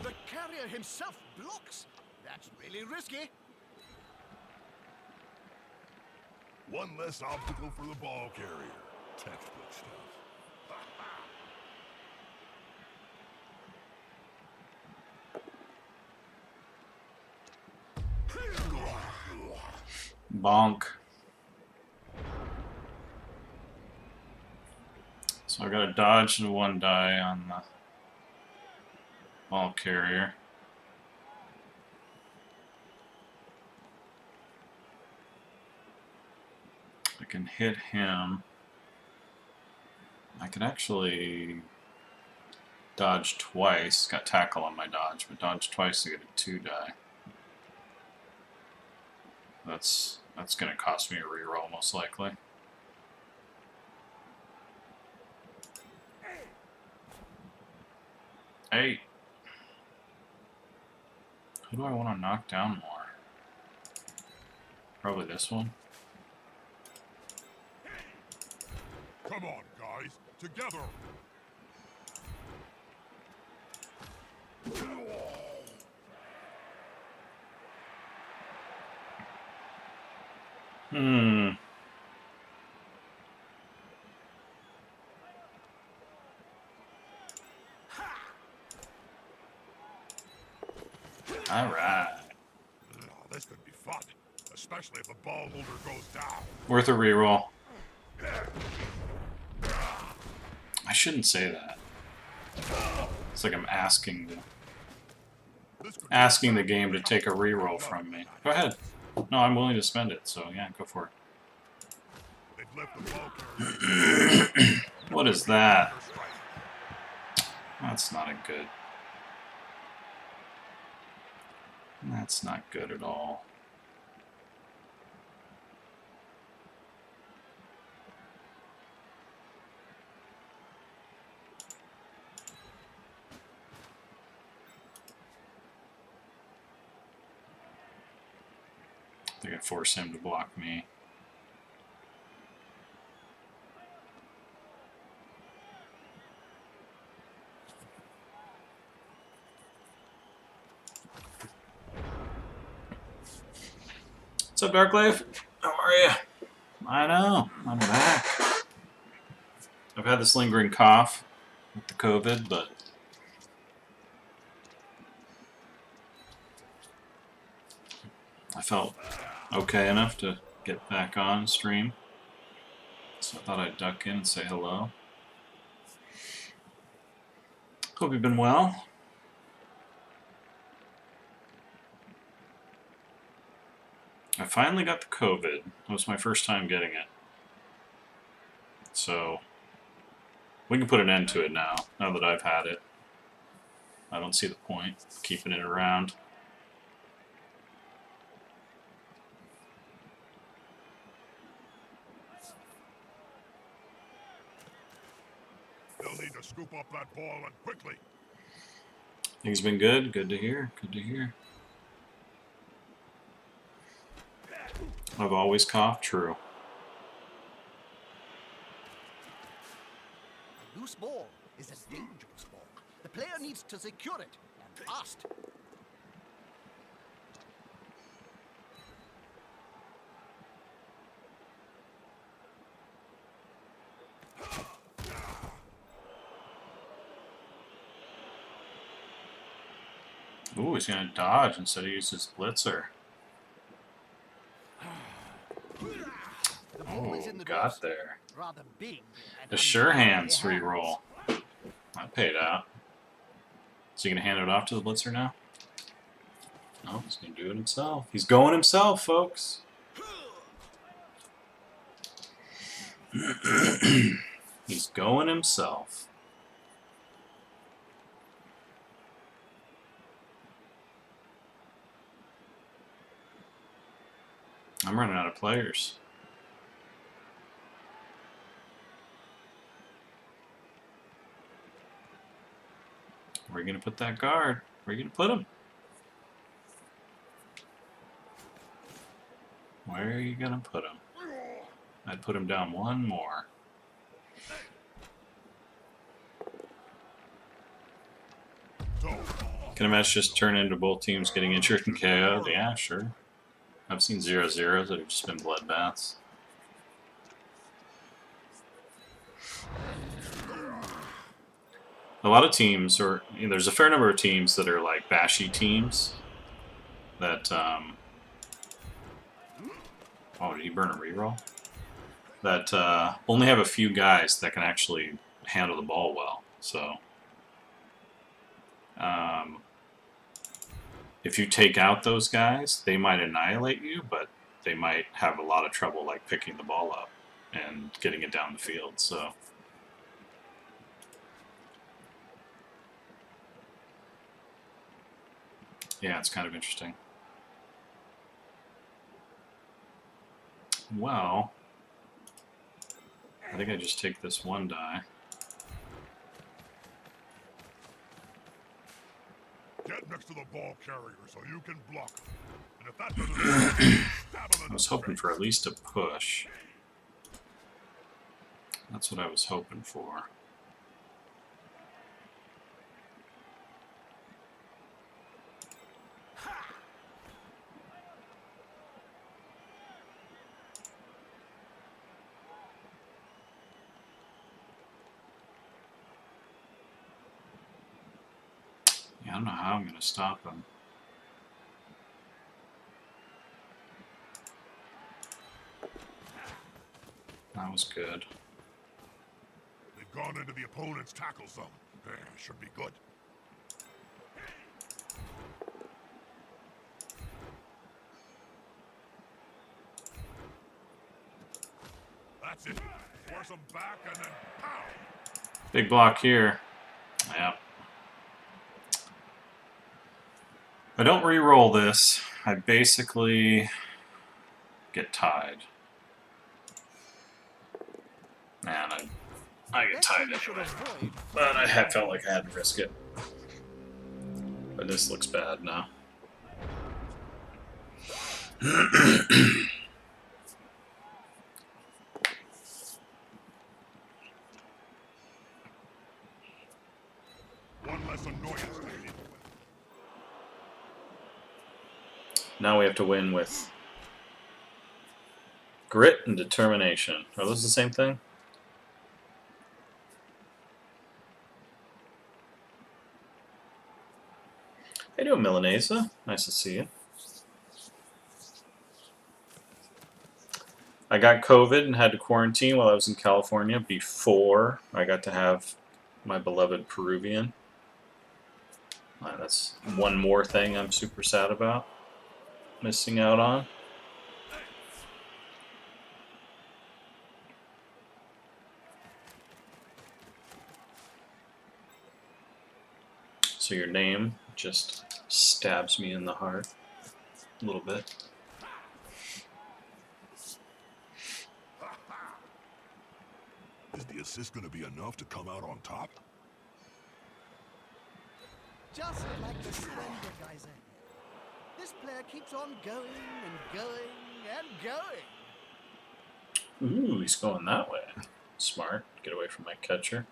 The carrier himself blocks. That's really risky. One less obstacle for the ball carrier. Textbook stuff. Bonk. So I got a dodge and 1 die on the ball carrier. I can hit him. I can actually dodge twice. Got tackle on my dodge, but dodge twice to get a 2 die. That's going to cost me a reroll most likely. Hey. Who do I want to knock down more? Probably this one. Come on, guys, together. All right. This could be fun, especially if the ball holder goes down. Worth a reroll. I shouldn't say that. It's like I'm asking the game to take a reroll from me. Go ahead. No, I'm willing to spend it, so yeah, go for They've left the ball carrier. it. What is that? That's not a good... That's not good at all. They're gonna force him to block me. What's up, Darklave? How are you? I know, I'm back. I've had this lingering cough with the COVID, but I felt okay enough to get back on stream. So I thought I'd duck in and say hello. Hope you've been well. I finally got the COVID. It was my first time getting it. So we can put an end to it now that I've had it. I don't see the point of keeping it around. They'll need to scoop up that ball and quickly. Things been good. Good to hear. Good to hear. I've always coughed. True. A loose ball is a dangerous ball. The player needs to secure it, and fast. Ooh, he's gonna dodge instead of use his blitzer. The ball is in the Got gloves. there. Rather big. And The sure hands unsightly reroll. That paid out. Is he gonna hand it off to the blitzer now? No, he's gonna do it himself. He's going himself, folks. He's going himself. I'm running out of players. Where are you going to put that guard? Where are you going to put him? Where are you going to put him? I'd put him down one more. Can a match just turn into both teams getting injured and KO'd? Yeah, sure. I've seen 0-0s that have just been bloodbaths. A lot of teams, or you know, there's a fair number of teams that are like bashy teams that, oh, did he burn a reroll? That only have a few guys that can actually handle the ball well. So, if you take out those guys, they might annihilate you, but they might have a lot of trouble like picking the ball up and getting it down the field. So. Yeah, it's kind of interesting. Well, I think I just take this one die. Get next to the ball carrier so you can block him. And if that doesn't work, stab him in I was hoping for at least a push. That's what I was hoping for. I don't know how I'm going to stop him. That was good. They've gone into the opponent's tackle zone. Should be good. That's it. Force them back and then pow! Big block here. Yep. I don't re-roll this. I basically get tied. And I get tied anyway. But I had felt like I had to risk it. But this looks bad now. One less annoyance to deal with. Now we have to win with grit and determination. Are those the same thing? How you doing, Milanesa? Nice to see you. I got COVID and had to quarantine while I was in California before I got to have my beloved Peruvian. That's one more thing I'm super sad about missing out on. So your name just stabs me in the heart a little bit. Is the assist going to be enough to come out on top? Just like the Splendor Geyser. This player keeps on going and going and going. Ooh, he's going that way. Smart. Get away from my catcher.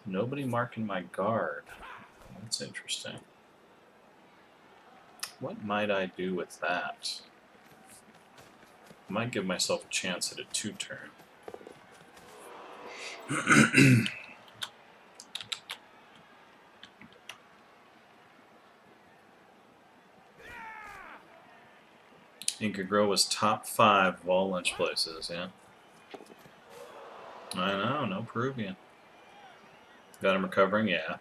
Nobody marking my guard. That's interesting. What might I do with that? I might give myself a chance at a 2-turn. Inca Grow was top 5 of all lunch places, yeah. I know, no Peruvian. Got him recovering, yeah.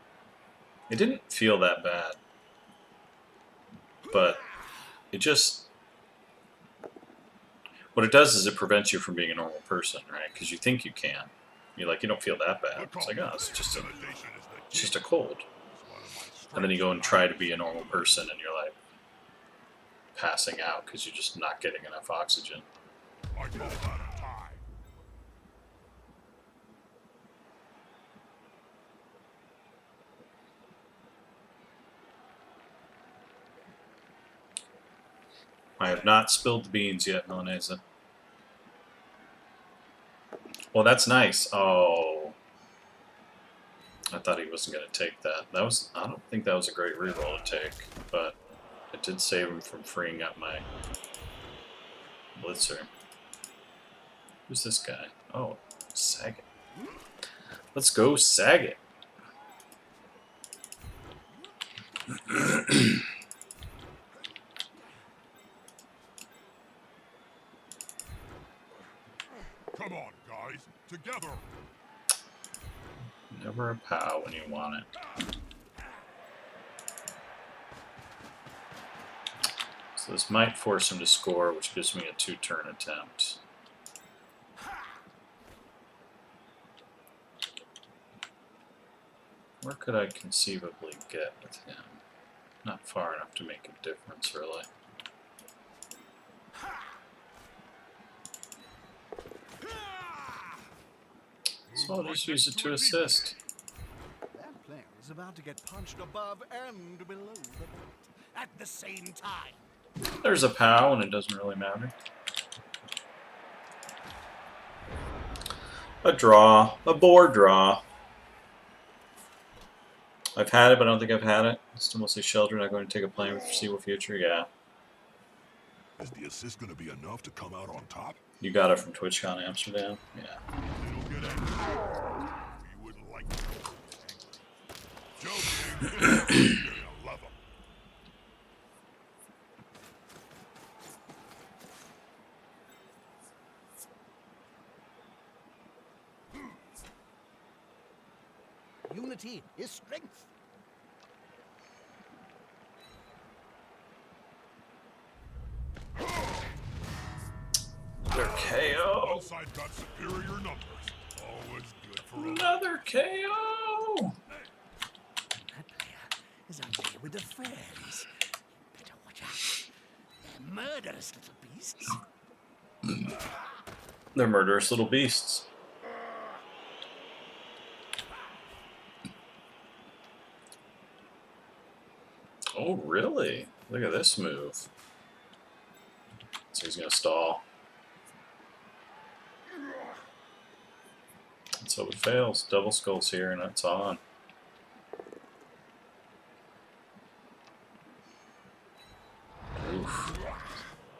It didn't feel that bad. But it just... what it does is it prevents you from being a normal person, right? Because you think you can. You're like, you don't feel that bad. It's like, oh, it's just a cold. And then you go and try to be a normal person, and you're like passing out because you're just not getting enough oxygen. I call that a tie. I have not spilled the beans yet, Milanesa. Well, that's nice. Oh. I thought he wasn't going to take that. I don't think that was a great reroll to take, but it did save him from freeing up my blitzer. Who's this guy? Oh, Saget. Let's go, Saget. Come on, guys. Together. Never a pow when you want it. So this might force him to score, which gives me a 2-turn attempt. Where could I conceivably get with him? Not far enough to make a difference, really. So I'll just use it to assist. That player is about to get punched above and below the belt at the same time. There's a POW, and it doesn't really matter. A draw. A board draw. I've had it, but I don't think I've had it. Still mostly shelter, not going to take a plane with foreseeable future. Yeah. Is the assist going to be enough to come out on top? You got it from TwitchCon Amsterdam? Yeah. It'll get angry. We wouldn't like to get angry. Joking. You're gonna love 'em. Unity is strength. Another KO. One side got superior numbers. Always good for a Another KO. with the fairies. Better watch out. They're murderous little beasts. They're murderous little beasts. Oh, really? Look at this move. So he's going to stall. And so it fails. Double skulls here, and it's on. Oof.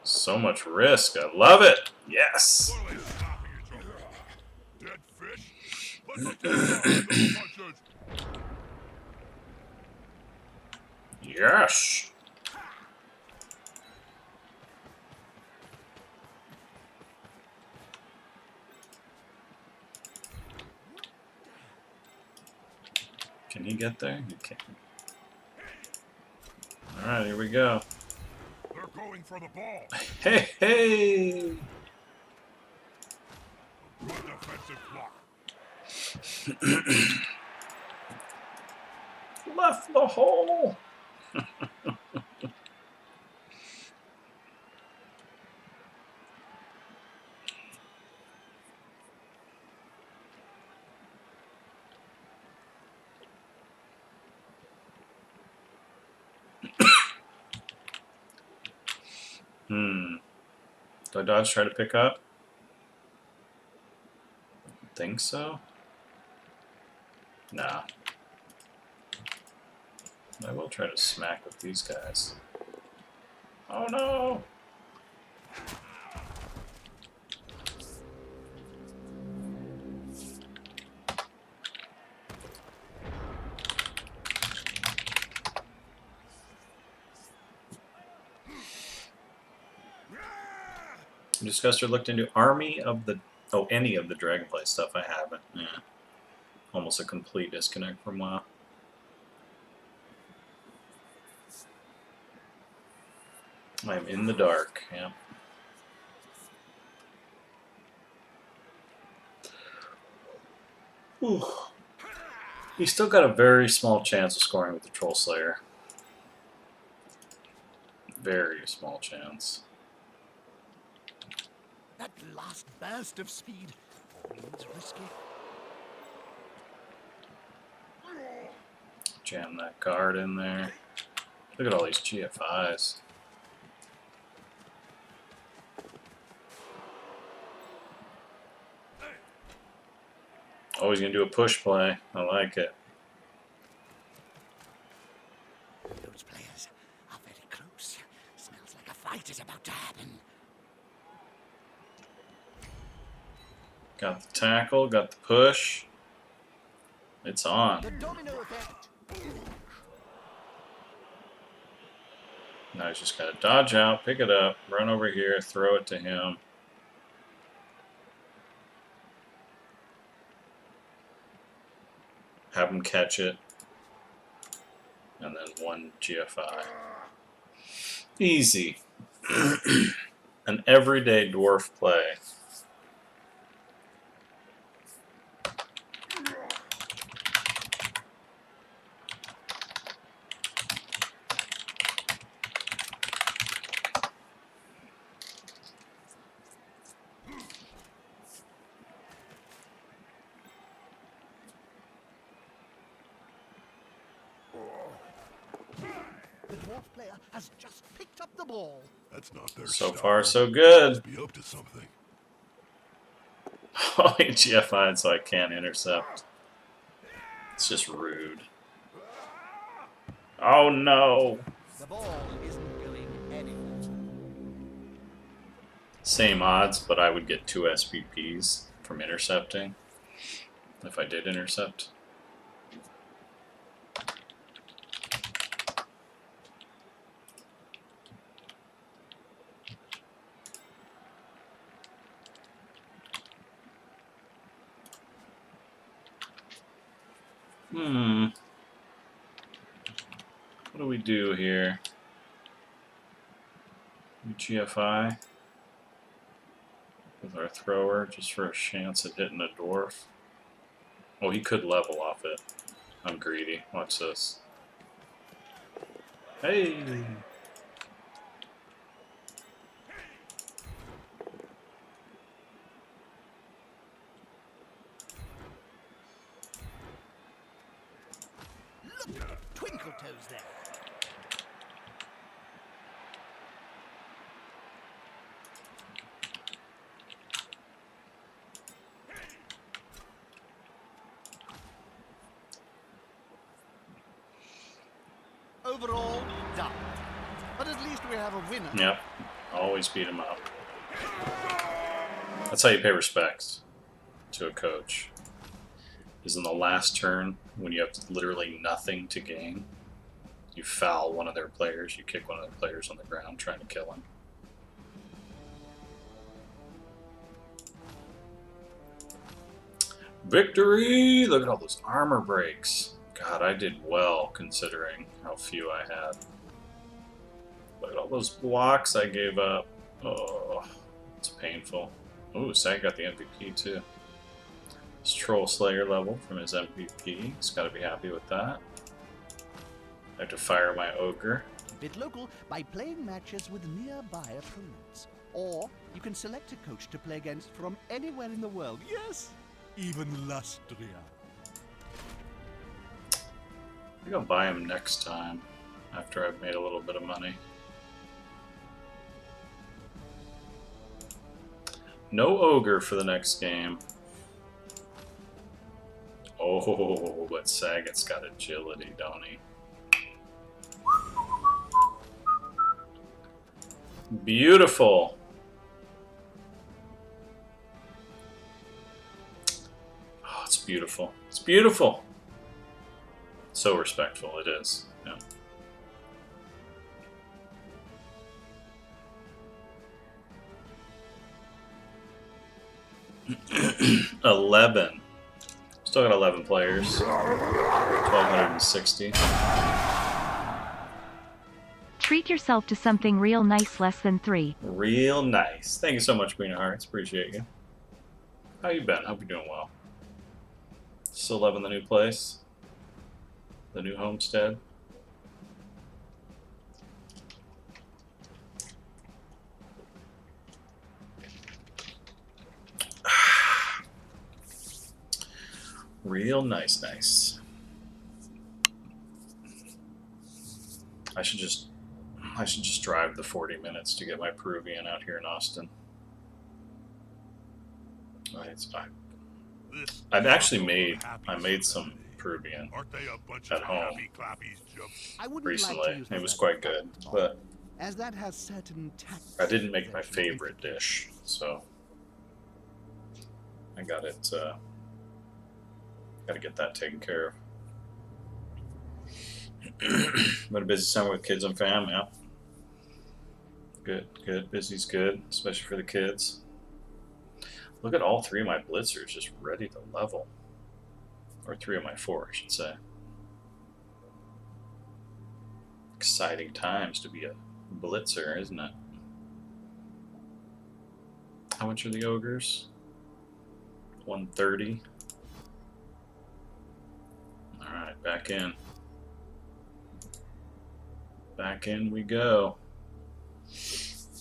So much risk. I love it. Yes. What are they stopping each other? Dead fish? Let's take those punches. Yes. Can he get there? He can. Alright, here we go. They're going for the ball. Hey, hey! Good defensive block. Left the hole! Do I dodge, try to pick up? Think so? Nah. I will try to smack with these guys. Oh no! Discussed or looked into any of the Dragonflight stuff. I haven't. Yeah. Almost a complete disconnect from WoW. I'm in the dark. Yeah. Ooh. He's still got a very small chance of scoring with the Troll Slayer. Very small chance. That last burst of speed always risky. Jam that guard in there. Look at all these GFIs. Oh, he's going to do a push play. I like it. Those players are very close. Smells like a fight is about to happen. Got the tackle, got the push. It's on. The domino effect. Now he's just got to dodge out, pick it up, run over here, throw it to him. Have him catch it. And then one GFI. Easy. An everyday dwarf play. The dwarf player has just picked up the ball. That's not their So style. far, so good. Must be up to something. Oh, he GFI'd so I can't intercept. It's just rude. Oh no! The ball isn't going anywhere. Same odds, but I would get 2 SPPs from intercepting. If I did intercept. What do we do here? GFI with our thrower just for a chance at hitting a dwarf. Oh, he could level off it. I'm greedy. Watch this. Hey! Look at the twinkle toes there. Overall, done. But at least we have a winner. Yep. Always beat him up. That's how you pay respects to a coach. Is in the last turn, when you have literally nothing to gain, you foul one of their players, you kick one of their players on the ground trying to kill him. Victory! Look at all those armor breaks. God, I did well considering how few I had. Look at all those blocks I gave up. Oh, it's painful. Ooh, Sag got the MVP too. His Troll Slayer level from his MVP. He's got to be happy with that. I have to fire my Ogre. Bit local by playing matches with nearby opponents. Or you can select a coach to play against from anywhere in the world. Yes, even Lustria. I think I'll buy him next time after I've made a little bit of money. No Ogre for the next game. Oh, but Saget's got agility, don't he? Beautiful. Oh, it's beautiful. It's beautiful. So respectful it is. Yeah. 11. Still got 11 players. 1,260. Treat yourself to something real nice, less than 3. Real nice. Thank you so much, Queen of Hearts. Appreciate you. How you been? Hope you're doing well. Still loving the new place? The new homestead? Real nice. I should just drive the 40 minutes to get my Peruvian out here in Austin. I've actually made some Peruvian at home recently. It was quite good, but as that has certain tax. I didn't make my favorite dish, so I got it. Got to get that taken care of. Been a busy summer with kids and fam, yeah. Good. Busy's good, especially for the kids. Look at all 3 of my blitzers just ready to level. Or 3 of my 4, I should say. Exciting times to be a blitzer, isn't it? How much are the ogres? 130. Alright, back in. Back in we go. Is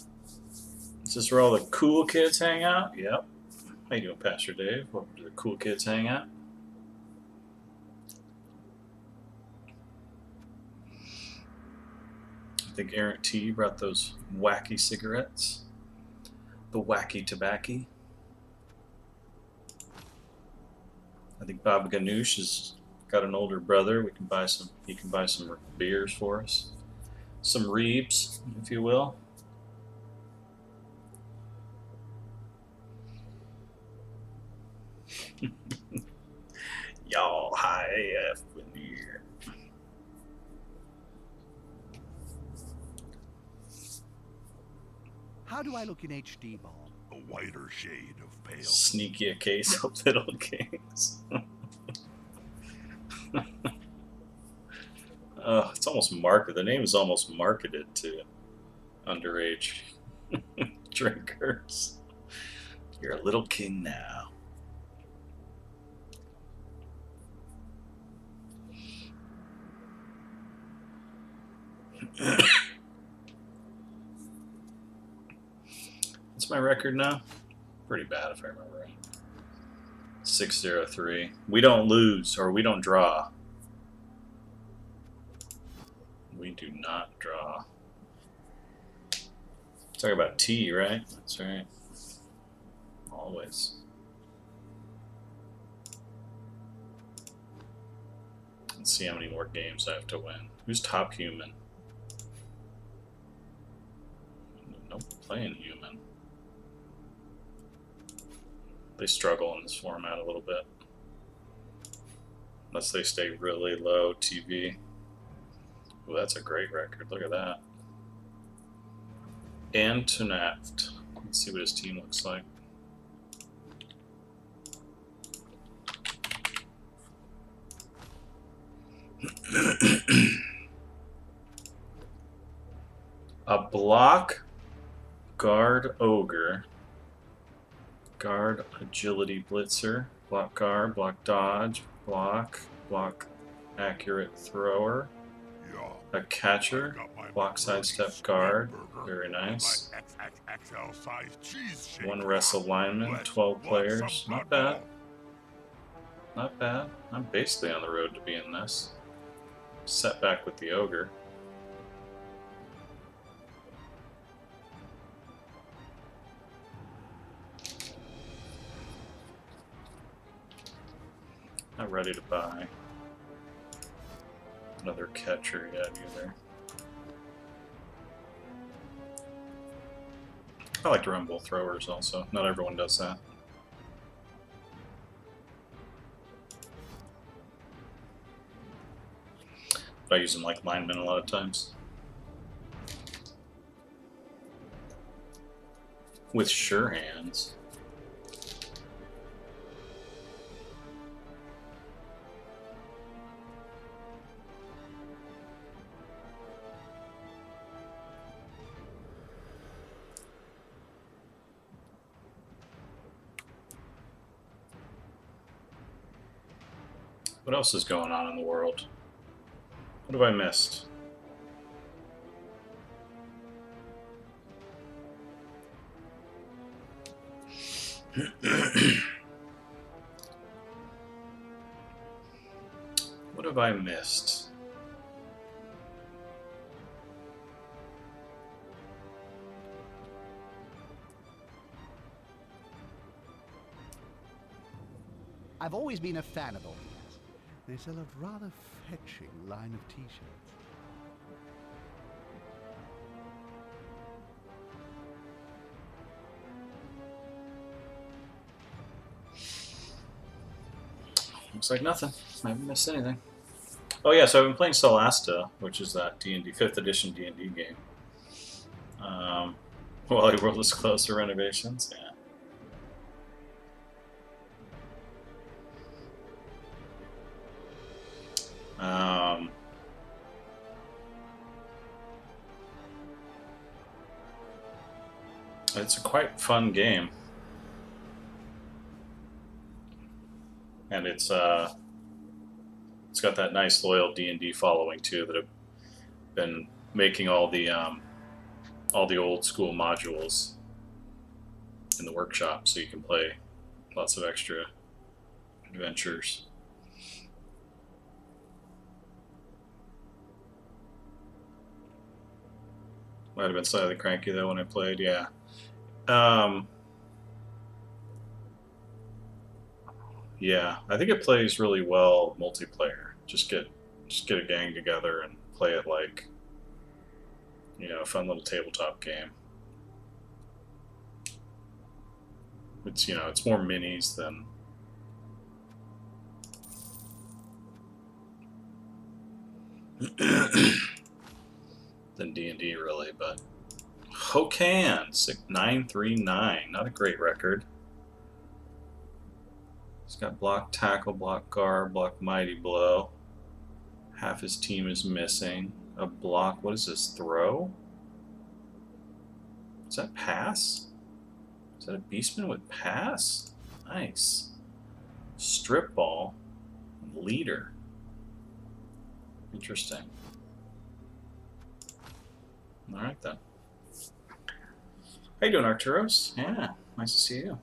this where all the cool kids hang out? Yep. How you doing, Pastor Dave? Welcome to the cool kids hangout. I think Errant T brought those wacky cigarettes. The wacky tobacco. I think Bob Ganoush has got an older brother. He can buy some beers for us. Some reebs, if you will. Y'all high AF in here. How do I look in HD, Bob? A whiter shade of pale. Sneaky a case of little kings. It's almost marketed. The name is almost marketed to underage drinkers. You're a little king now. my record now? Pretty bad if I remember right. 6-0-3. We don't lose, or we don't draw. We do not draw. Talk about tea, right? That's right. Always. Let's see how many more games I have to win. Who's top human? Nope, playing human. They struggle in this format a little bit. Unless they stay really low TV. Ooh, that's a great record. Look at that. Antonaft. Let's see what his team looks like. A block guard ogre, guard agility blitzer, block guard, block dodge, block accurate thrower, a catcher, block sidestep guard, very nice. One wrestle lineman, 12 players, not bad. Not bad. I'm basically on the road to being this. Setback with the ogre. Not ready to buy another catcher yet either. I like to run both throwers also. Not everyone does that. But I use them like linemen a lot of times. With sure hands. What else is going on in the world? What have I missed? What have I missed? I've always been a fan of all these. They sell a rather fetching line of t-shirts. Looks like nothing. I haven't missed anything. Oh yeah, so I've been playing Solasta, which is that D&D 5th edition D&D game. While the world is closed for renovations, yeah. It's a quite fun game, and it's got that nice loyal D&D following too that have been making all the old school modules in the workshop, so you can play lots of extra adventures. Might have been slightly cranky though when I played, yeah. Yeah, I think it plays really well multiplayer. Just get a gang together and play it like, you know, a fun little tabletop game. It's, you know, it's more minis than than D&D really, but Hokan 939, not a great record. He's got block tackle, block guard, block mighty blow. Half his team is missing. A block, what is this, throw? Is that pass? Is that a beastman with pass? Nice. Strip ball. Leader. Interesting. Alright then. How you doing, Arturos? Yeah, nice to see you.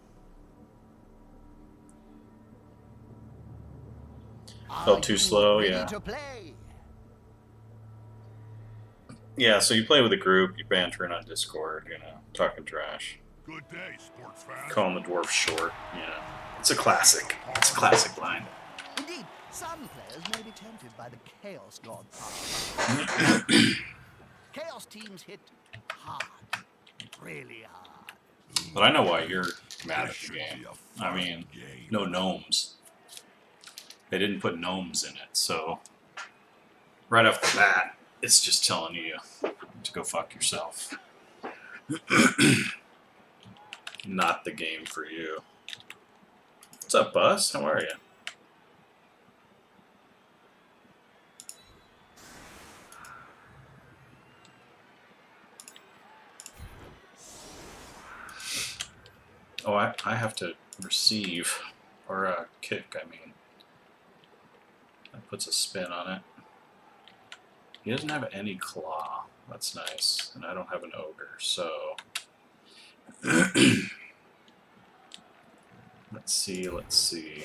Felt too slow, yeah. To play? Yeah, so you play with a group, you bantering on Discord, you know, talking trash. Good day, sports fans. Calling the dwarf short, yeah. It's a classic. It's a classic line. Indeed, some players may be tempted by the Chaos God power. Chaos teams hit hard. Really hard. But I know why you're mad at the game. I mean, no gnomes. They didn't put gnomes in it, so right off the bat, it's just telling you to go fuck yourself. Not the game for you. What's up, Buzz? How are you? Oh, I have to receive, or kick, I mean. That puts a spin on it. He doesn't have any claw. That's nice. And I don't have an ogre, so... Let's see, let's see.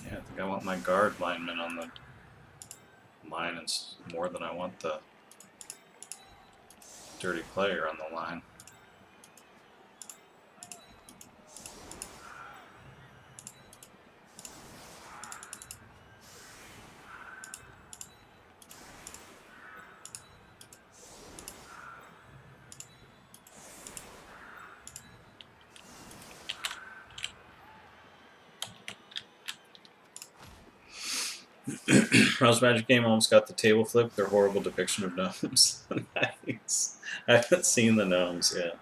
Yeah, I think I want my guard lineman on the line. It's more than I want the dirty player on the line. Rouse Magic Game almost got the table flip. Their horrible depiction of gnomes. Nice. I haven't seen the gnomes yet.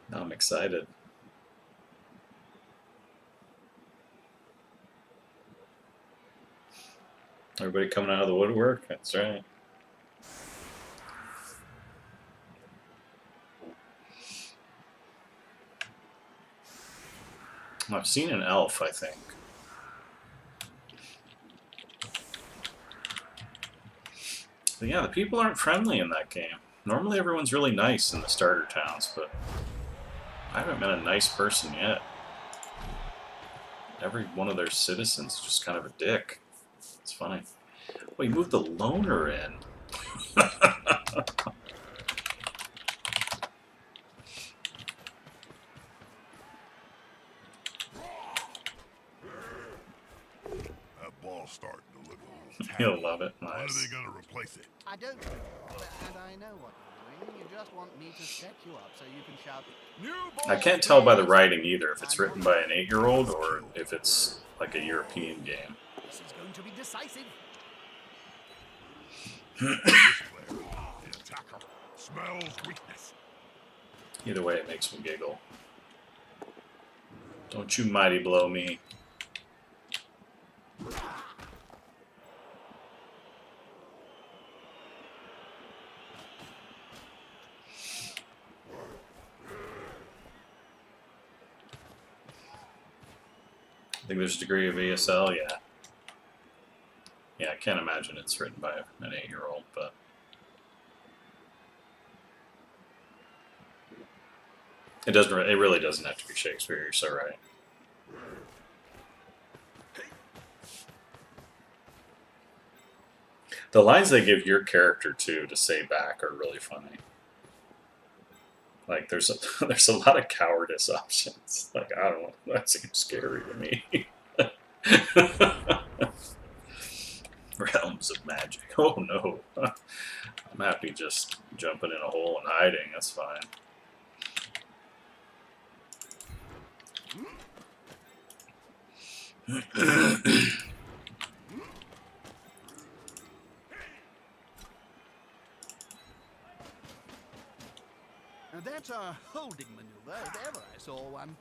Now I'm excited. Everybody coming out of the woodwork? That's right. I've seen an elf, I think. But yeah, the people aren't friendly in that game. Normally everyone's really nice in the starter towns, but I haven't met a nice person yet. Every one of their citizens is just kind of a dick. It's funny. Well, you moved the loner in. That ball's starting to look a little You'll love it. When are Nice. they gonna replace it? I don't know, and I know what you're doing. You just want me to set you up so you can shout, "New ball, I can't tell by the please." writing either if it's written by an 8-year-old or if it's like a European game. This is going to be decisive. This player, the attacker, smells weakness. Either way, it makes me giggle. Don't you mighty blow me. I think there's a degree of ESL, yeah. Yeah, I can't imagine it's written by an 8-year-old, but... It doesn't. It really doesn't have to be Shakespeare. You're so right. The lines they give your character to say back are really funny. Like there's a lot of cowardice options. Like I don't know, that seems scary to me. Realms of magic. Oh no, I'm happy just jumping in a hole and hiding. That's fine. Now that's a holding maneuver if ever I saw one.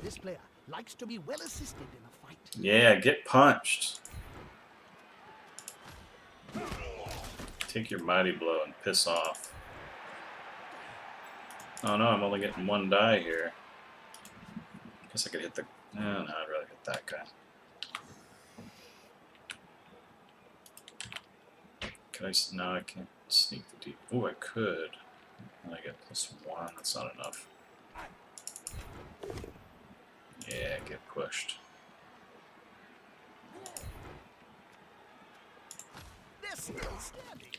This player likes to be well assisted in a fight. Yeah, get punched. Take your mighty blow and piss off. Oh no, I'm only getting one die here. Guess I could hit the... No, I'd rather hit that guy. Can I... No, I can't sneak the deep... Oh, I could. And I get +1. That's not enough. Yeah, get pushed. They're still standing.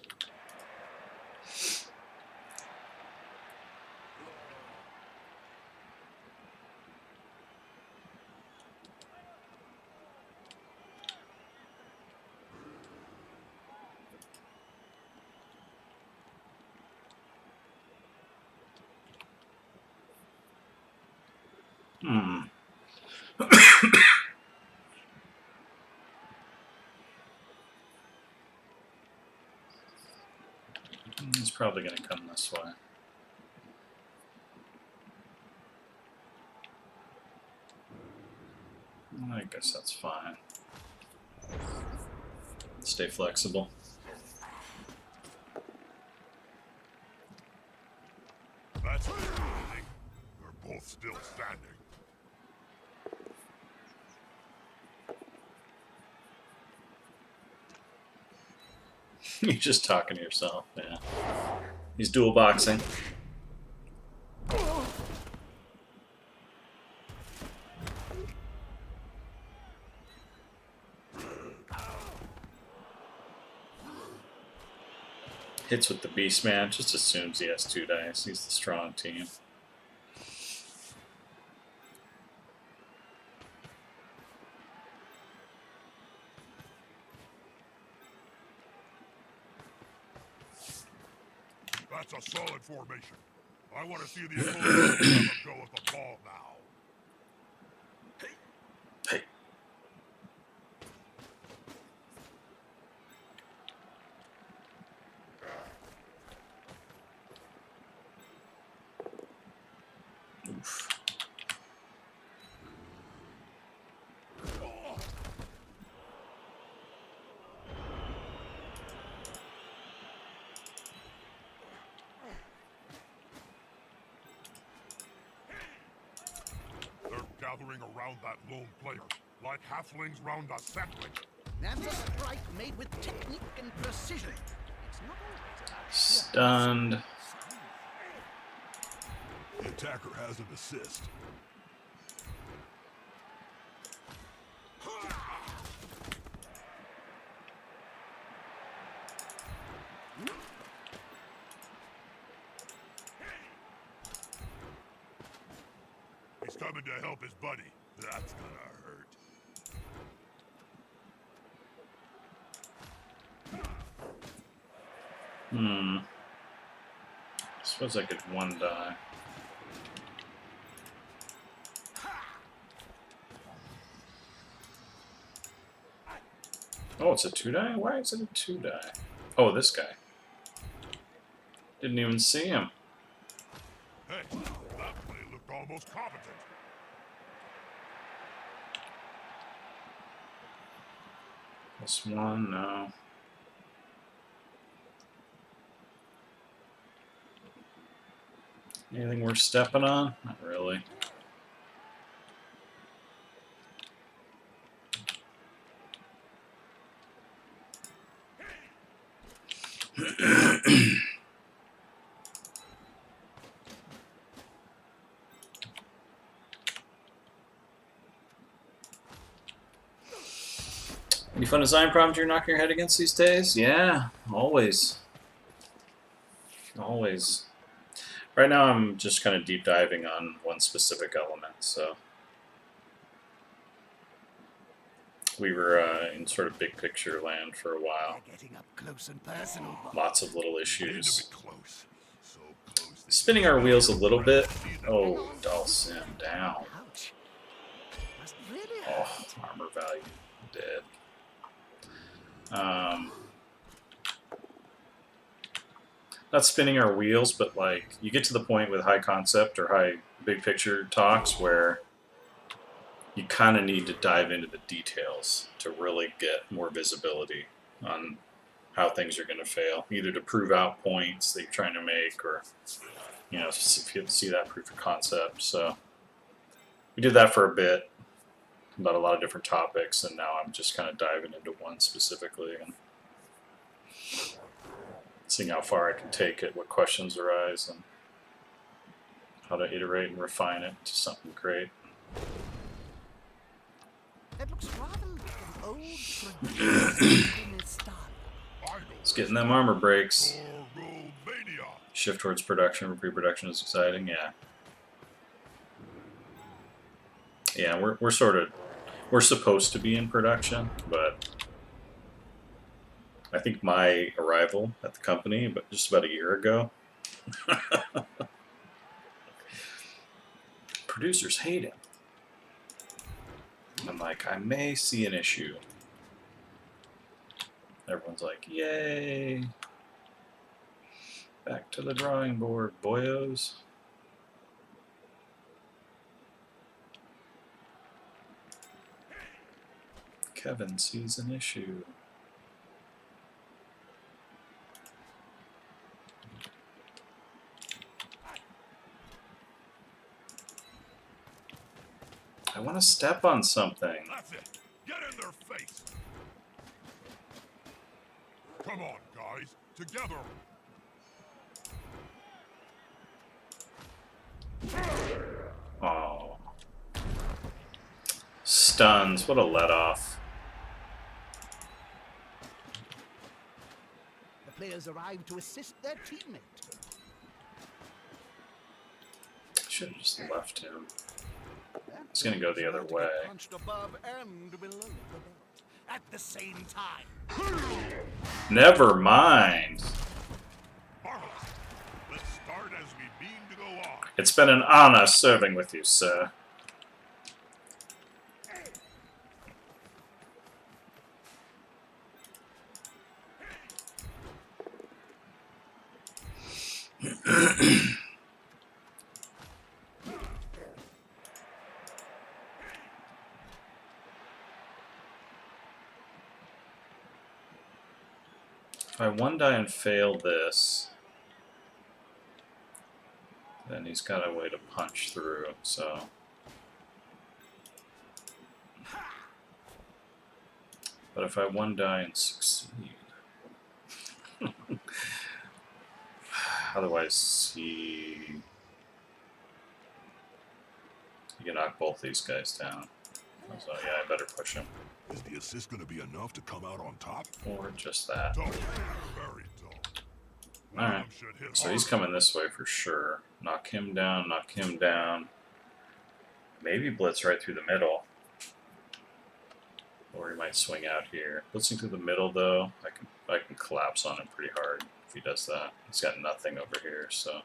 He's probably going to come this way. I guess that's fine. Stay flexible. That's it. They're both still standing. You're just talking to yourself, yeah. He's dual boxing. Hits with the beast man, just assumes he has 2 dice. He's the strong team. That's a solid formation. I want to see the opponent have a go at the ball now. Hey. Oof. They're gathering around that lone player, like halflings round a sandwich. That's a strike made with technique and precision. It's not always about Stunned. The attacker has an assist. He's coming to help his buddy. That's gonna hurt. Suppose I could 1 die. Oh, it's a 2 die? Why is it a 2 die? Oh, this guy. Didn't even see him. Hey, that play looked almost competent. +1, no. Anything worth stepping on? Not really. Any fun design problems you're knocking your head against these days? Yeah, always. Always. Right now I'm just kind of deep diving on one specific element, so. We were in sort of big picture land for a while. getting up close and personal. Lots of little Need to issues. be close. So close. that Spinning our wheels a little bit. Oh, Dulcim down. Ouch. Must really Oh, hurt. armor value dead. Not spinning our wheels, but like you get to the point with high concept or high big picture talks where you kind of need to dive into the details to really get more visibility on how things are going to fail, either to prove out points that you're trying to make or you know, if you see that proof of concept. So we did that for a bit about a lot of different topics, and now I'm just kind of diving into one specifically and seeing how far I can take it, what questions arise, and how to iterate and refine it to something great. It looks rather like an old traditional style. It's getting them armor breaks. For Romania. Shift towards production. Pre-production is exciting. Yeah. Yeah, we're supposed to be in production, but I think my arrival at the company, but just about a year ago, producers hate him. I'm like, I may see an issue. Everyone's like, yay! Back to the drawing board, boyos. Kevin sees an issue. I want to step on something. That's it. Get in their face. Come on, guys. Together. Oh. Stuns. What a let-off. The players arrive to assist their teammate. Should have just left him. It's going to go the other way. Punched above and below the belt at the same time. Never mind. Marvelous. Let's start as we mean to go on. It's been an honor serving with you, sir. If I one die and fail this, then he's got a way to punch through, so. But if I one die and succeed, otherwise he can knock both these guys down. So yeah, I better push him. Is the assist going to be enough to come out on top? Or just that. Don't. Very dull. Alright, Should hit so he's coming this way for sure. Knock him down, knock him down. Maybe blitz right through the middle. Or he might swing out here. Blitzing through the middle though, I can collapse on him pretty hard if he does that. He's got nothing over here, so.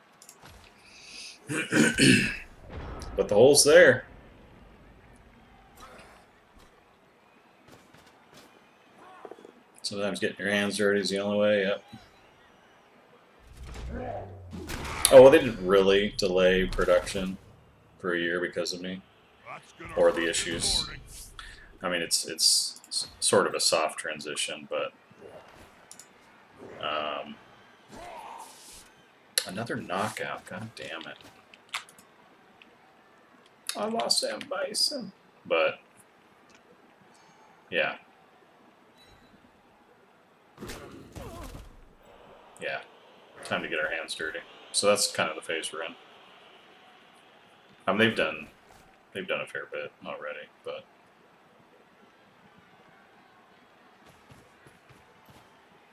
But the hole's there. Sometimes getting your hands dirty is the only way, yep. Oh, well, they didn't really delay production for a year because of me. Or the issues. I mean, it's sort of a soft transition, but... another knockout, god damn it. I lost Sam Bison. But... yeah. Yeah, time to get our hands dirty. So that's kind of the phase we're in. They've done a fair bit already, but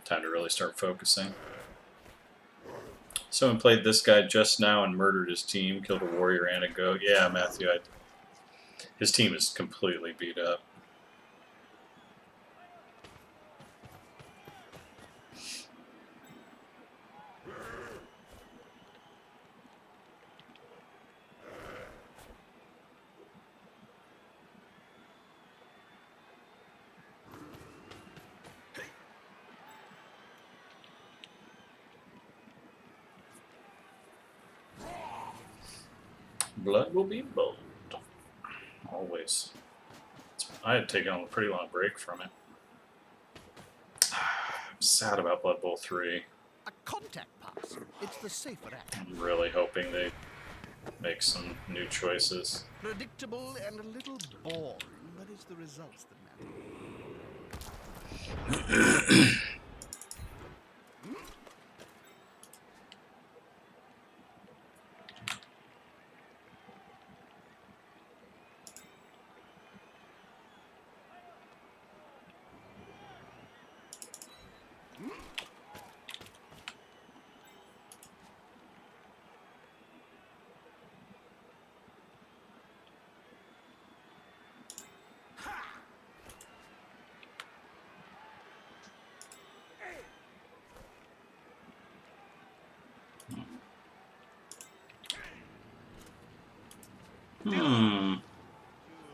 time to really start focusing. Someone played this guy just now and murdered his team, killed a warrior and a goat. Yeah, Matthew, his team is completely beat up. Blood will be bold. Always. I had taken a pretty long break from it. I'm sad about Blood Bowl 3. A contact pass. It's the safer act. I'm really hoping they make some new choices. Predictable and a little boring, but it's the results that matter. Hmm. You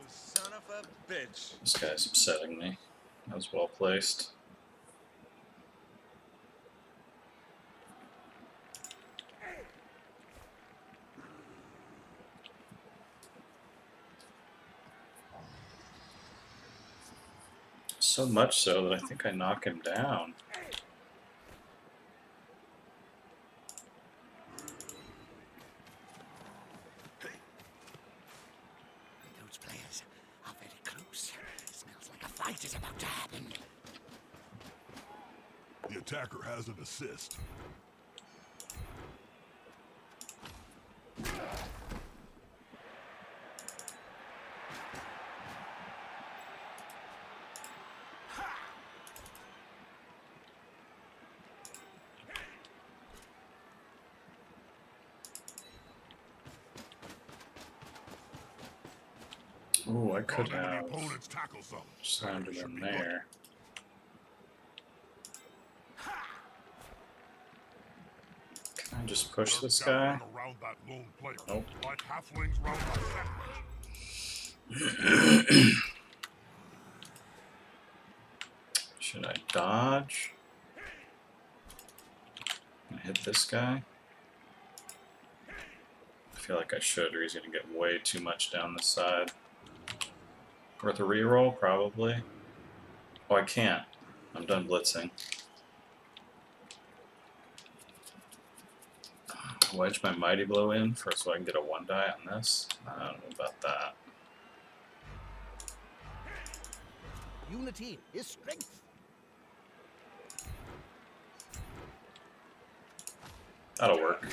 son of a bitch. This guy's upsetting me. That was well placed. So much so that I think I knock him down. Those players are very close. It smells like a fight is about to happen. The attacker has an assist. Ooh, I could How many have opponents tackle some? slammed him Should in be there. Can I just push They're this gathering guy? around that lone player, Nope. like halflings round a sandwich. Should I dodge? Can I hit this guy? I feel like I should, or he's going to get way too much down the side. Worth a reroll? Probably. Oh, I can't. I'm done blitzing. Wedge my Mighty Blow in so I can get a 1 die on this. I don't know about that. Unity is strength. That'll work.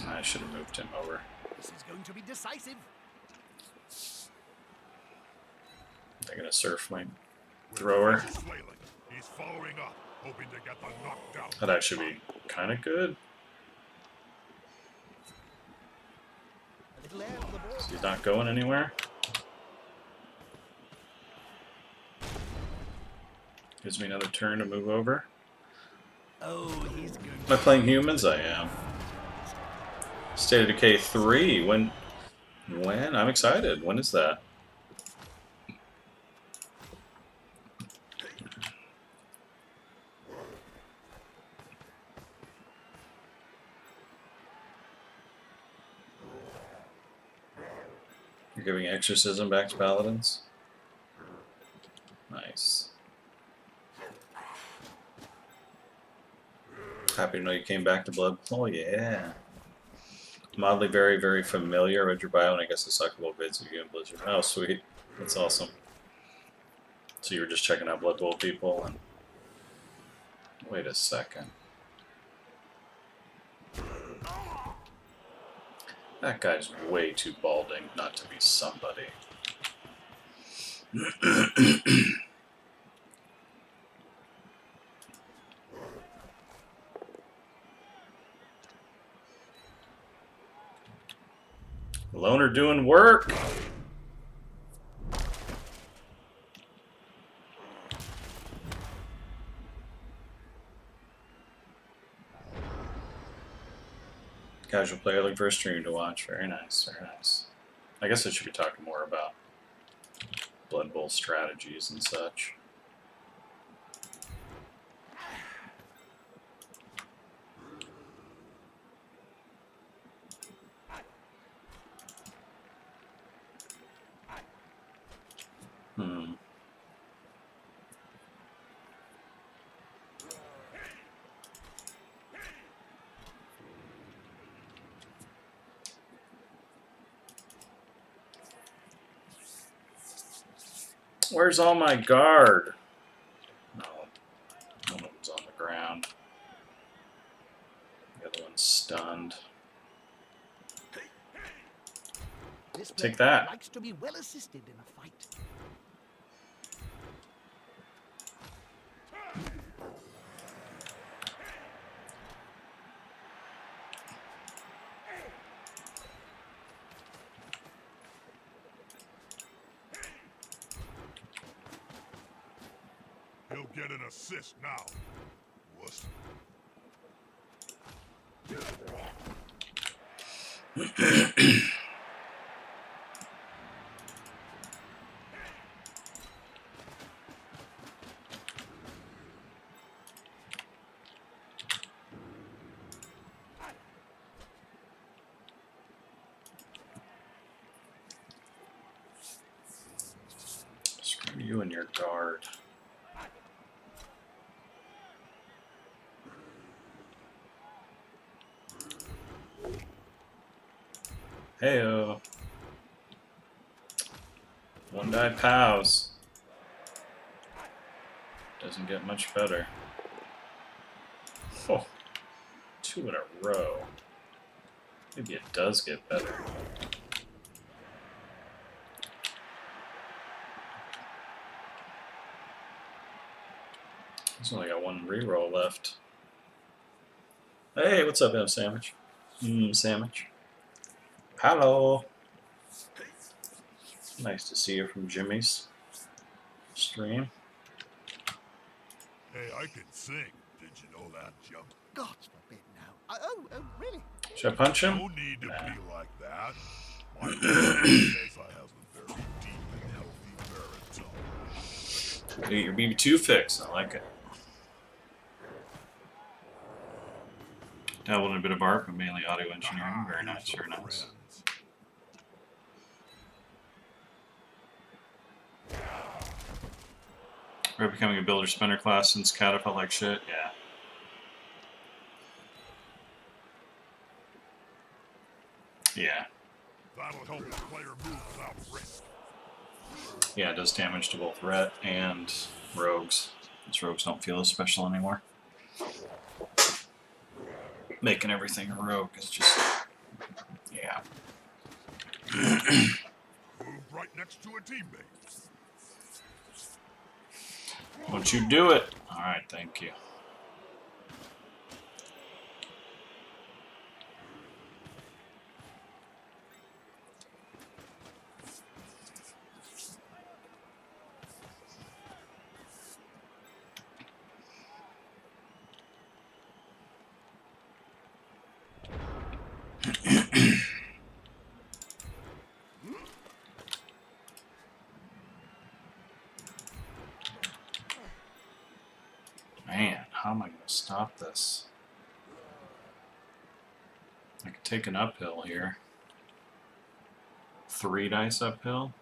I should have moved him over. This is going to be decisive. They're going to surf my thrower. He's flailing. He's following up, hoping to get the knockdown. That'd actually be kind of good. A little air to the ball. He's not going anywhere. Gives me another turn to move over. Oh, he's going Am I playing humans? I am. State of Decay 3. When? I'm excited. When is that? You're giving exorcism back to paladins? Nice. Happy to know you came back to Blood. Oh yeah. Mildly very, very familiar. Read your bio and I guess I suck about vids of you and Blizzard. Oh sweet. That's awesome. So you were just checking out Blood Bowl people and wait a second. That guy's way too balding not to be somebody. Loner doing work. Casual player looking for a stream to watch. Very nice, very nice. I guess I should be talking more about Blood Bowl strategies and such. Where's all my guard? No. One of them's on the ground. The other one's stunned. This Take player that. likes to be well assisted in a fight. He'll get an assist now. Wuss. Screw you and your guard. Heyo. One die pows. Doesn't get much better. Oh, 2 in a row. Maybe it does get better. He's only got 1 reroll left. Hey, what's up, M Sandwich? Sandwich. Hello. Nice to see you from Jimmy's stream. Hey, I can sing. Did you know that, Jim? God forbid now. Oh, really? Should I punch him? No need to be like that. My brother says I have a very deep and healthy baritone. Get your BB2 fix. I like it. Dabbled in a bit of art, but mainly audio engineering. Very nice, very nice. We're becoming a builder spinner class since Kata felt like shit. Yeah. Yeah. That'll help the player move without risk. Yeah, it does damage to both Ret and Rogues. These Rogues don't feel as special anymore. Making everything a Rogue is just... yeah. Move right next to a teammate. Won't you do it? Alright, thank you. Man, how am I going to stop this? I could take an uphill here. 3 dice uphill.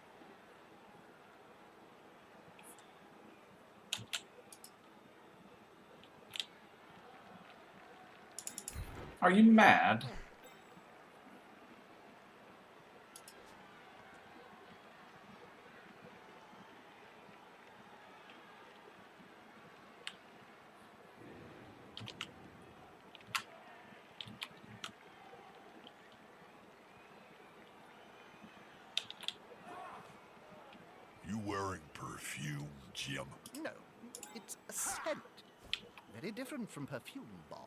Are you mad? You wearing perfume, Jim? No, it's a scent. Very different from perfume, Bob.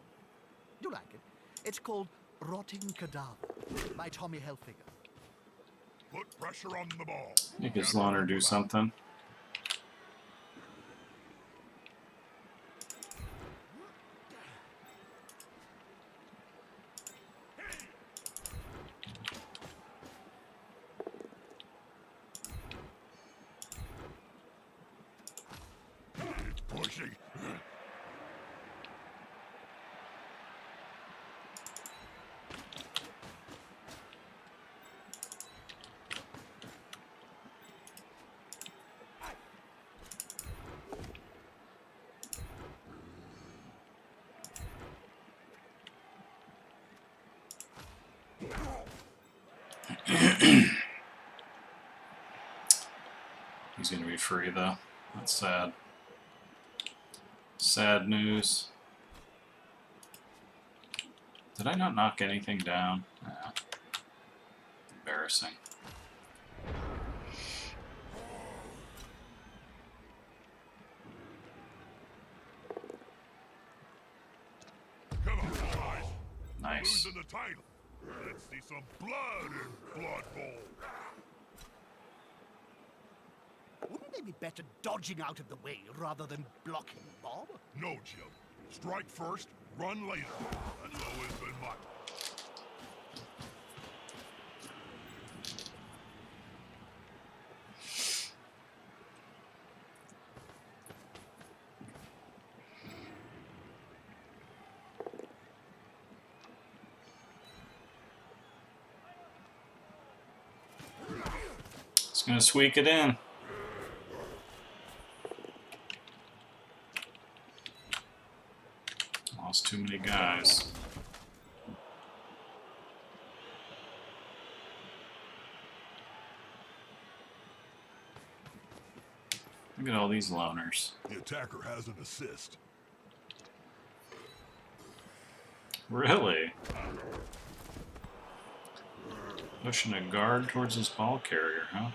You like it? It's called Rotting Cadaver by Tommy Hilfiger. Put pressure on the ball. Make his Slaughter do something. Pushing. These Everything's gonna be free though. That's sad. Sad news. Did I not knock anything down? Nah. Embarrassing. Come on, guys. Nice. Losing the title. Let's see some blood in Blood Bowl. Wouldn't they be better dodging out of the way rather than blocking, Bob? No, Jim. Strike first, run later. That's always been my... It's gonna squeak it in. Lost too many guys. Look at all these loners. The attacker has an assist. Really? Pushing a guard towards his ball carrier, huh?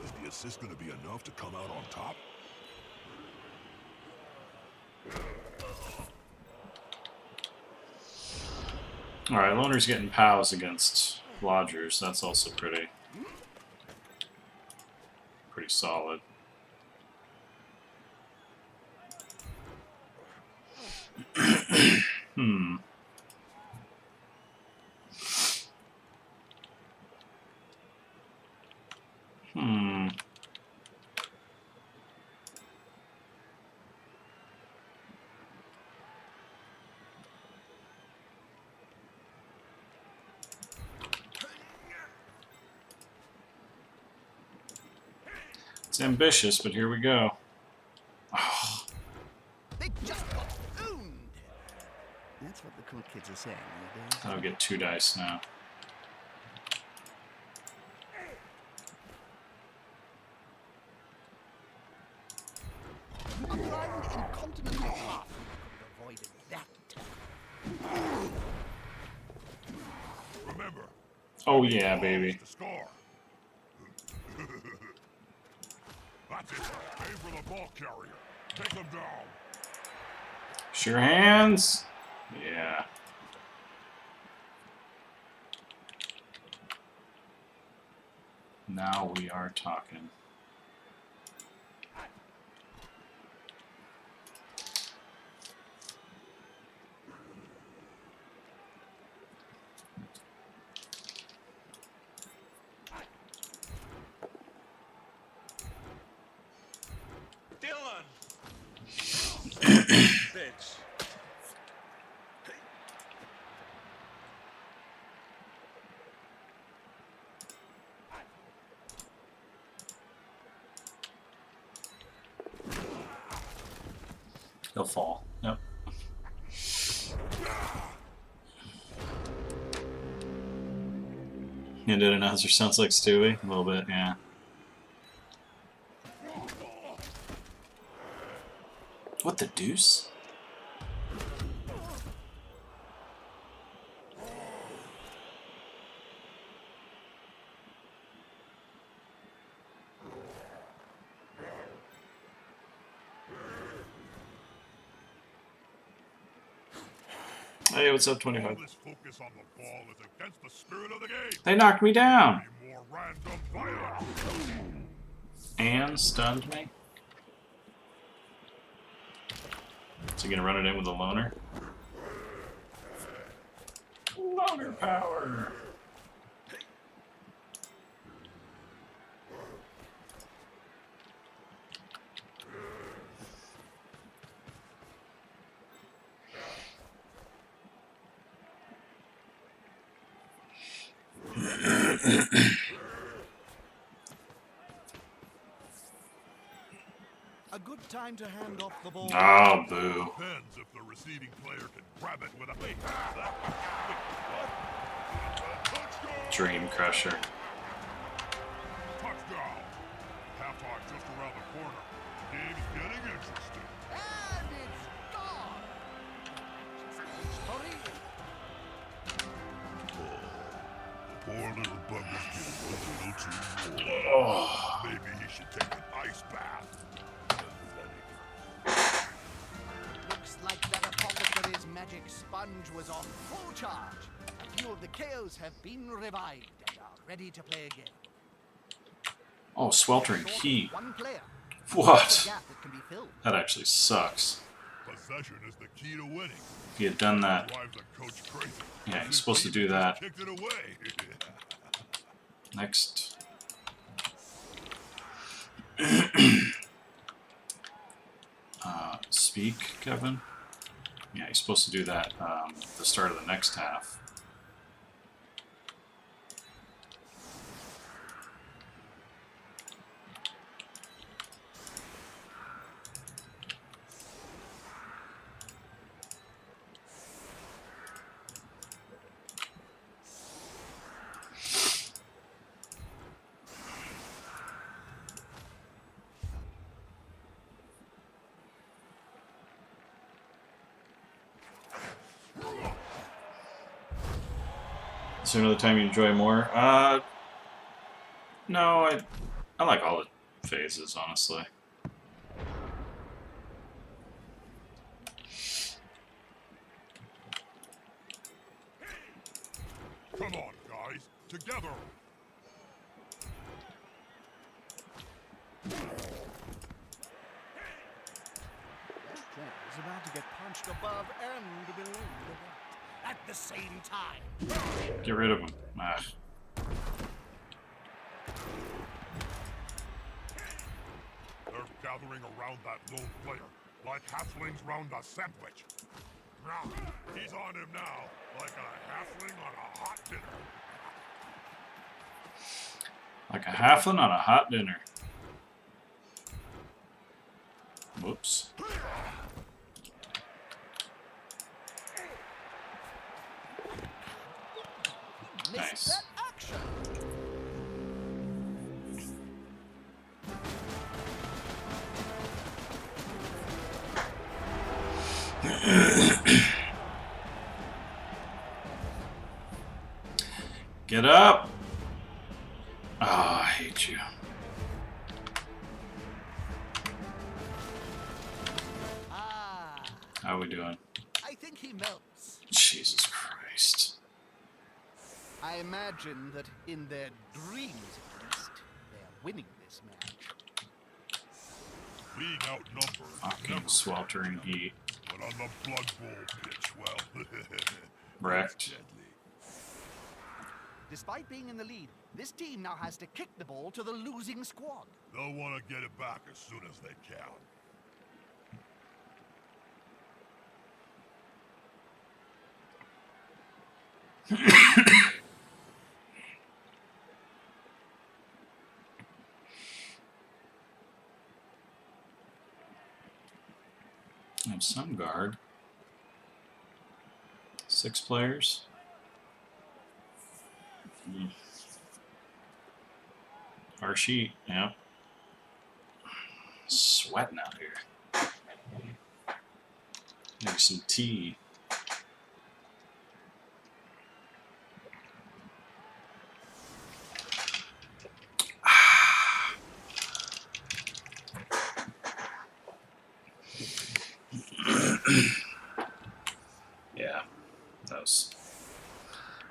Is the assist going to be enough to come out on top? Alright, Loner's getting POWs against Lodgers. That's also pretty solid. Hmm. It's ambitious, but here we go. Oh. They just got owned. That's what the cool kids are saying these days. I'll get 2 dice now. A blind, incontinent half could have avoided that. Remember. Oh yeah, baby. The score. That's it. Aim for the ball carrier. Take them down. Sure hands. Yeah. Now we are talking. Dylan! Bitch. He'll fall. Yep. Indian announcer sounds like Stewie. A little bit, yeah. What the deuce? Hey, what's up, 25? All this focus on the ball is against the spirit of the game. They knocked me down! Be more random violence. And stunned me. Is he gonna run it in with a loner? Loner power! A good time to hand off the ball. Oh, boo. Depends if the receiving player can grab it with a fake. Dream Crusher. Touchdown. Half-time just around the corner. Game's getting interesting. And it's gone. Sorry. The poor little bugger's getting a little too warm. Oh, Maybe he should take an ice bath. Looks like that apothecary's magic sponge was on full charge. A few of the KOs have been revived and are ready to play again. oh, sweltering Short of heat. one player. What? There's a gap that can be filled. That actually sucks. Possession is the key to winning. If he had done that, Drives a coach crazy. yeah, he's supposed to do that Kicked it away. next. Speak, Kevin. Yeah, he's supposed to do that at the start of the next half. Is there another time you enjoy more? No, I like all the phases, honestly. Come on, guys. Together. Trent is about to get punched above and below the belt at the same time. Get rid of him. Ah. They're gathering around that lone player, like halflings round a sandwich. Now, he's on him now, like a halfling on a hot dinner. Like a halfling on a hot dinner. Whoops. Nice. That action. Get up! Oh, I hate you. Ah, How are we doing? I think he melts. Jesus Christ. I imagine that in their dreams, at least, they're winning this match. Being outnumbered, Fucking never sweltering heat. but on the Blood Bowl pitch, well, Wrecked. deadly. Despite being in the lead, this team now has to kick the ball to the losing squad. They'll want to get it back as soon as they can. I have some guard. 6 players. Our sheet, yeah. Sweating out here. Make some tea. Yeah, that was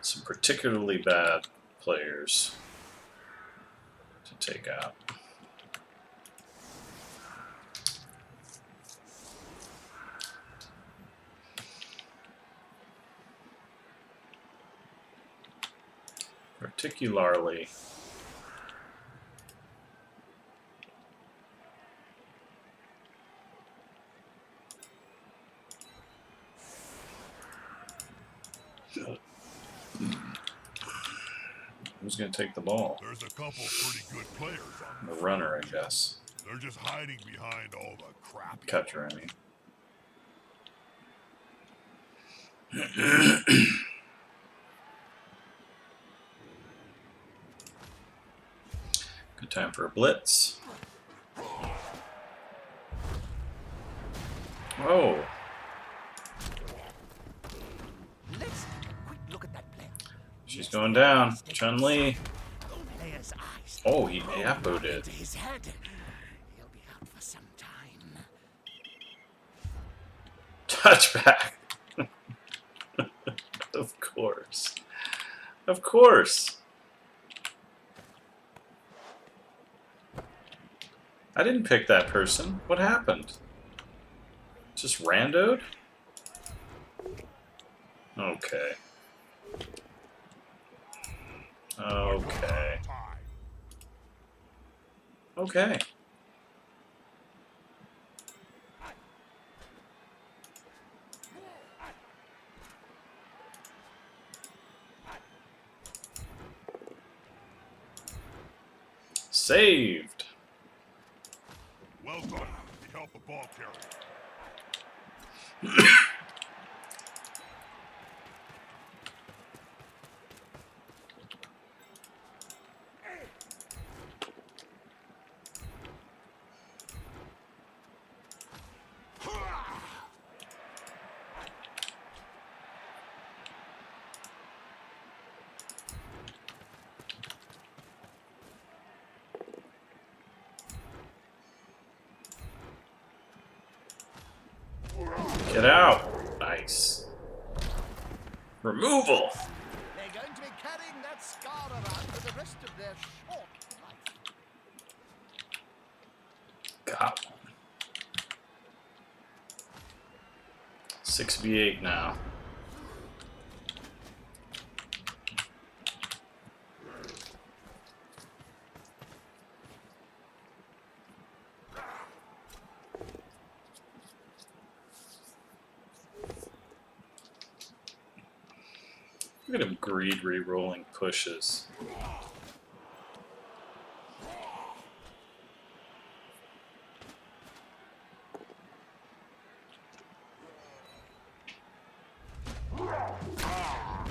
some particularly bad players to take out. Particularly who's going to take the ball? There's a couple pretty good players on The runner, I guess. They're just hiding behind all the crap. Catcher, I mean. Time for a blitz. Oh. Let's take a quick look at that plan. She's going down. Chun-Li. Player's eyes. Oh, he Apo did. Into his head. He'll be out for some time. Touchback. Of course. Of course. I didn't pick that person. What happened? Just randoed? Okay. Okay. Okay. Saved. Well done. You helped the ball carrier. Get out. Nice. Removal. They're going to be carrying that scar around for the rest of their short life. Got one. 6v8 now. Look at him greed re-rolling pushes.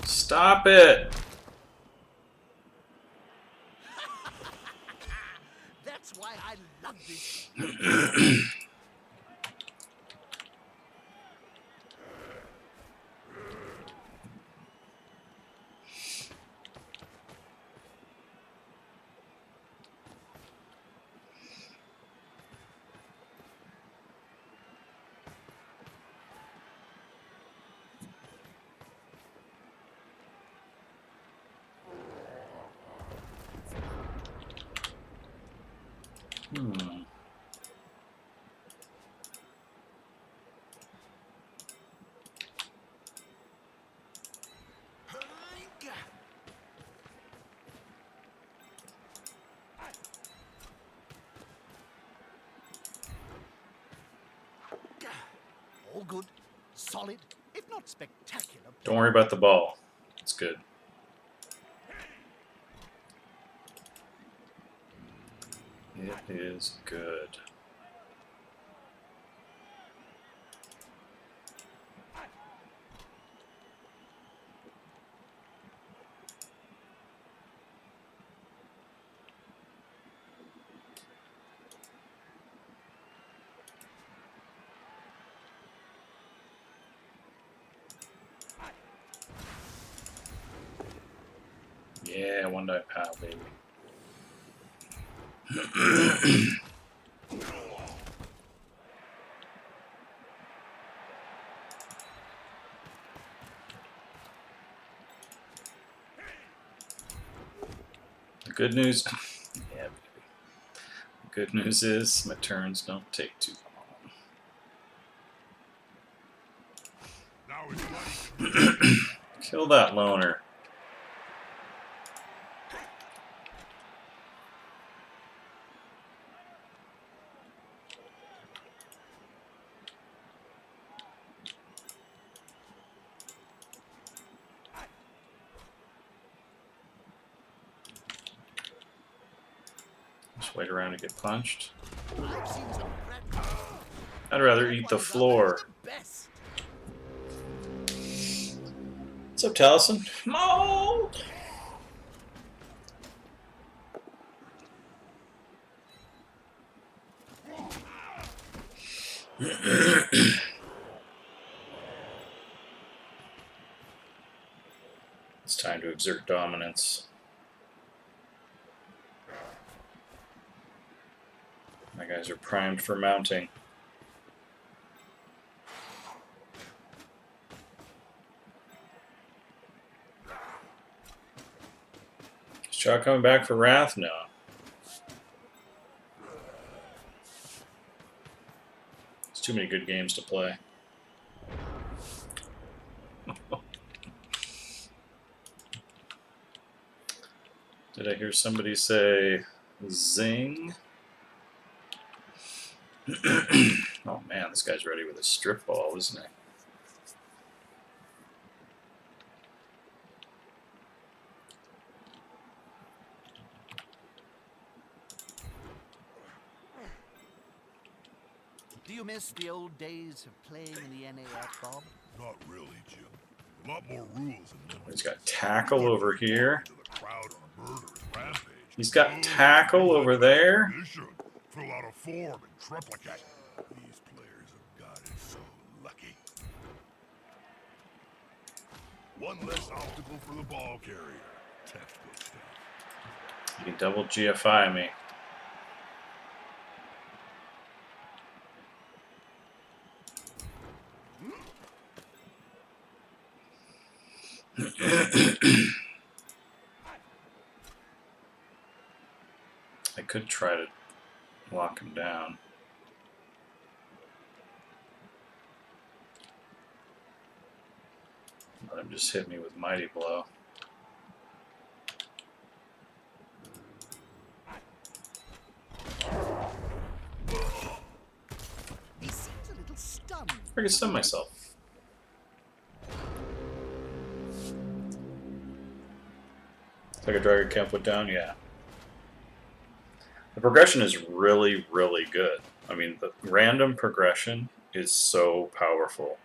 Stop it! That's why I love this. Hmm. All good, solid, if not spectacular. Don't worry about the ball. It's good. It is good. Yeah, one die pow, baby. The good news, yeah, baby. The good news is my turns don't take too long. Now it's Kill that loner. Just wait around to get punched. I've seen some crap. I'd rather eat the floor. The best. What's up, Taliesin? Mold! It's time to exert dominance. My guys are primed for mounting. Is Shaw coming back for Wrath? No. There's too many good games to play. Did I hear somebody say zing? Oh man, this guy's ready with a strip ball, isn't he? Do you miss the old days of playing in the NAF, Bob? Not really, Jim. A lot more rules and limits. He's got tackle over here. To the crowd on a murderous rampage. He's got tackle over there. Mission. Fill out a form and triplicate. These players have got it so lucky. One less obstacle for the ball carrier. Textbook stuff. You can double GFI me. I could try to lock him down. Let him just hit me with Mighty Blow. He seems a little stunned. I can stun myself. Like a Dragon Camp went down, yeah. The progression is really, really good. I mean, the random progression is so powerful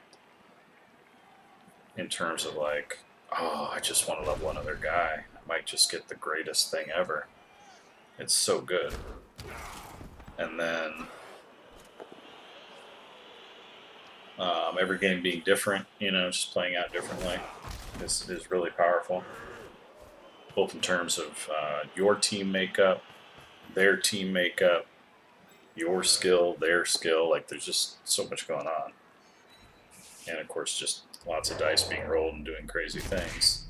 in terms of like, oh, I just want to level another guy. I might just get the greatest thing ever. It's so good. And then every game being different, you know, just playing out differently is really powerful. Both in terms of your team makeup, their team makeup, your skill, their skill. Like, there's just so much going on. And, of course, just lots of dice being rolled and doing crazy things.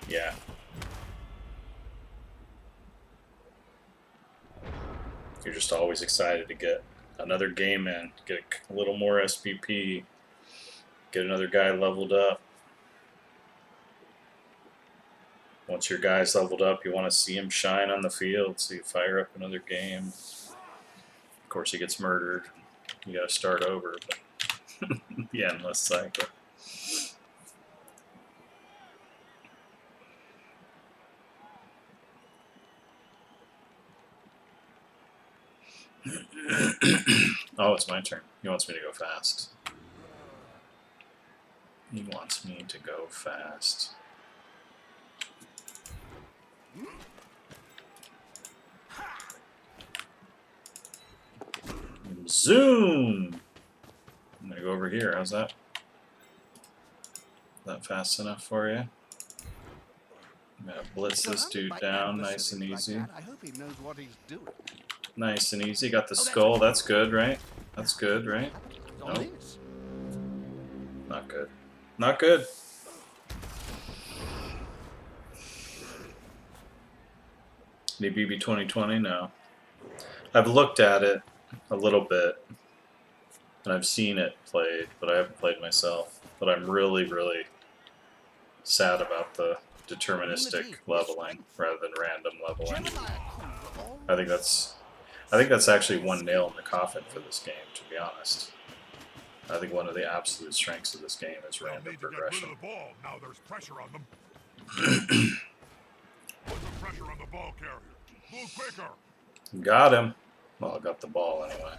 Yeah. You're just always excited to get another game in, get a little more SPP, get another guy leveled up. Once your guy's leveled up, you want to see him shine on the field, so you fire up another game. Of course, he gets murdered. You got to start over, but the endless cycle. Oh, it's my turn. He wants me to go fast. He wants me to go fast. Zoom! I'm gonna go over here. How's that? Is that fast enough for you? I'm gonna blitz this dude down nice and easy. I hope he knows what he's doing. Nice and easy. Got the skull. That's good, right? That's good, right? Nope. Not good. Not good. Any BB 2020? No. I've looked at it a little bit, and I've seen it played, but I haven't played myself. But I'm really, really sad about the deterministic leveling rather than random leveling. I think that's actually one nail in the coffin for this game, to be honest. I think one of the absolute strengths of this game is random progression. Get rid of the ball. Now there's pressure on them. Put the pressure on the ball carrier. Move quicker. Got him. Well, I got the ball anyway.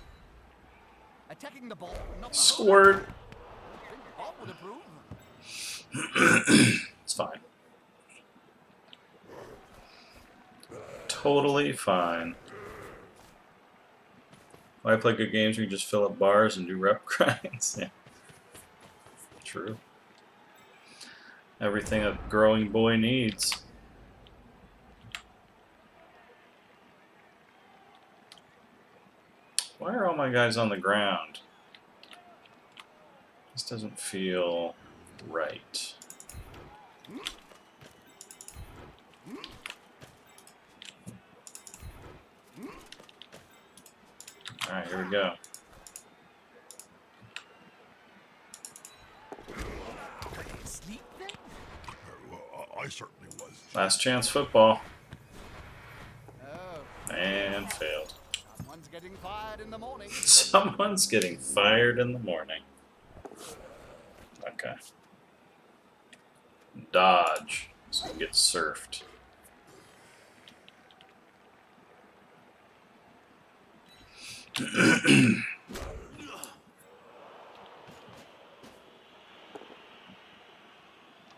Attacking the ball, not Squirt. Bob would approve. It's fine. Totally fine. Why play good games? We can just fill up bars and do rep grinds. Yeah. True. Everything a growing boy needs. Why are all my guys on the ground? This doesn't feel right. Alright, here we go. Sleep then? Well, I certainly was. Last chance football. Oh, And failed. someone's getting fired in the morning. Someone's getting fired in the morning. Okay. Dodge. So you get surfed.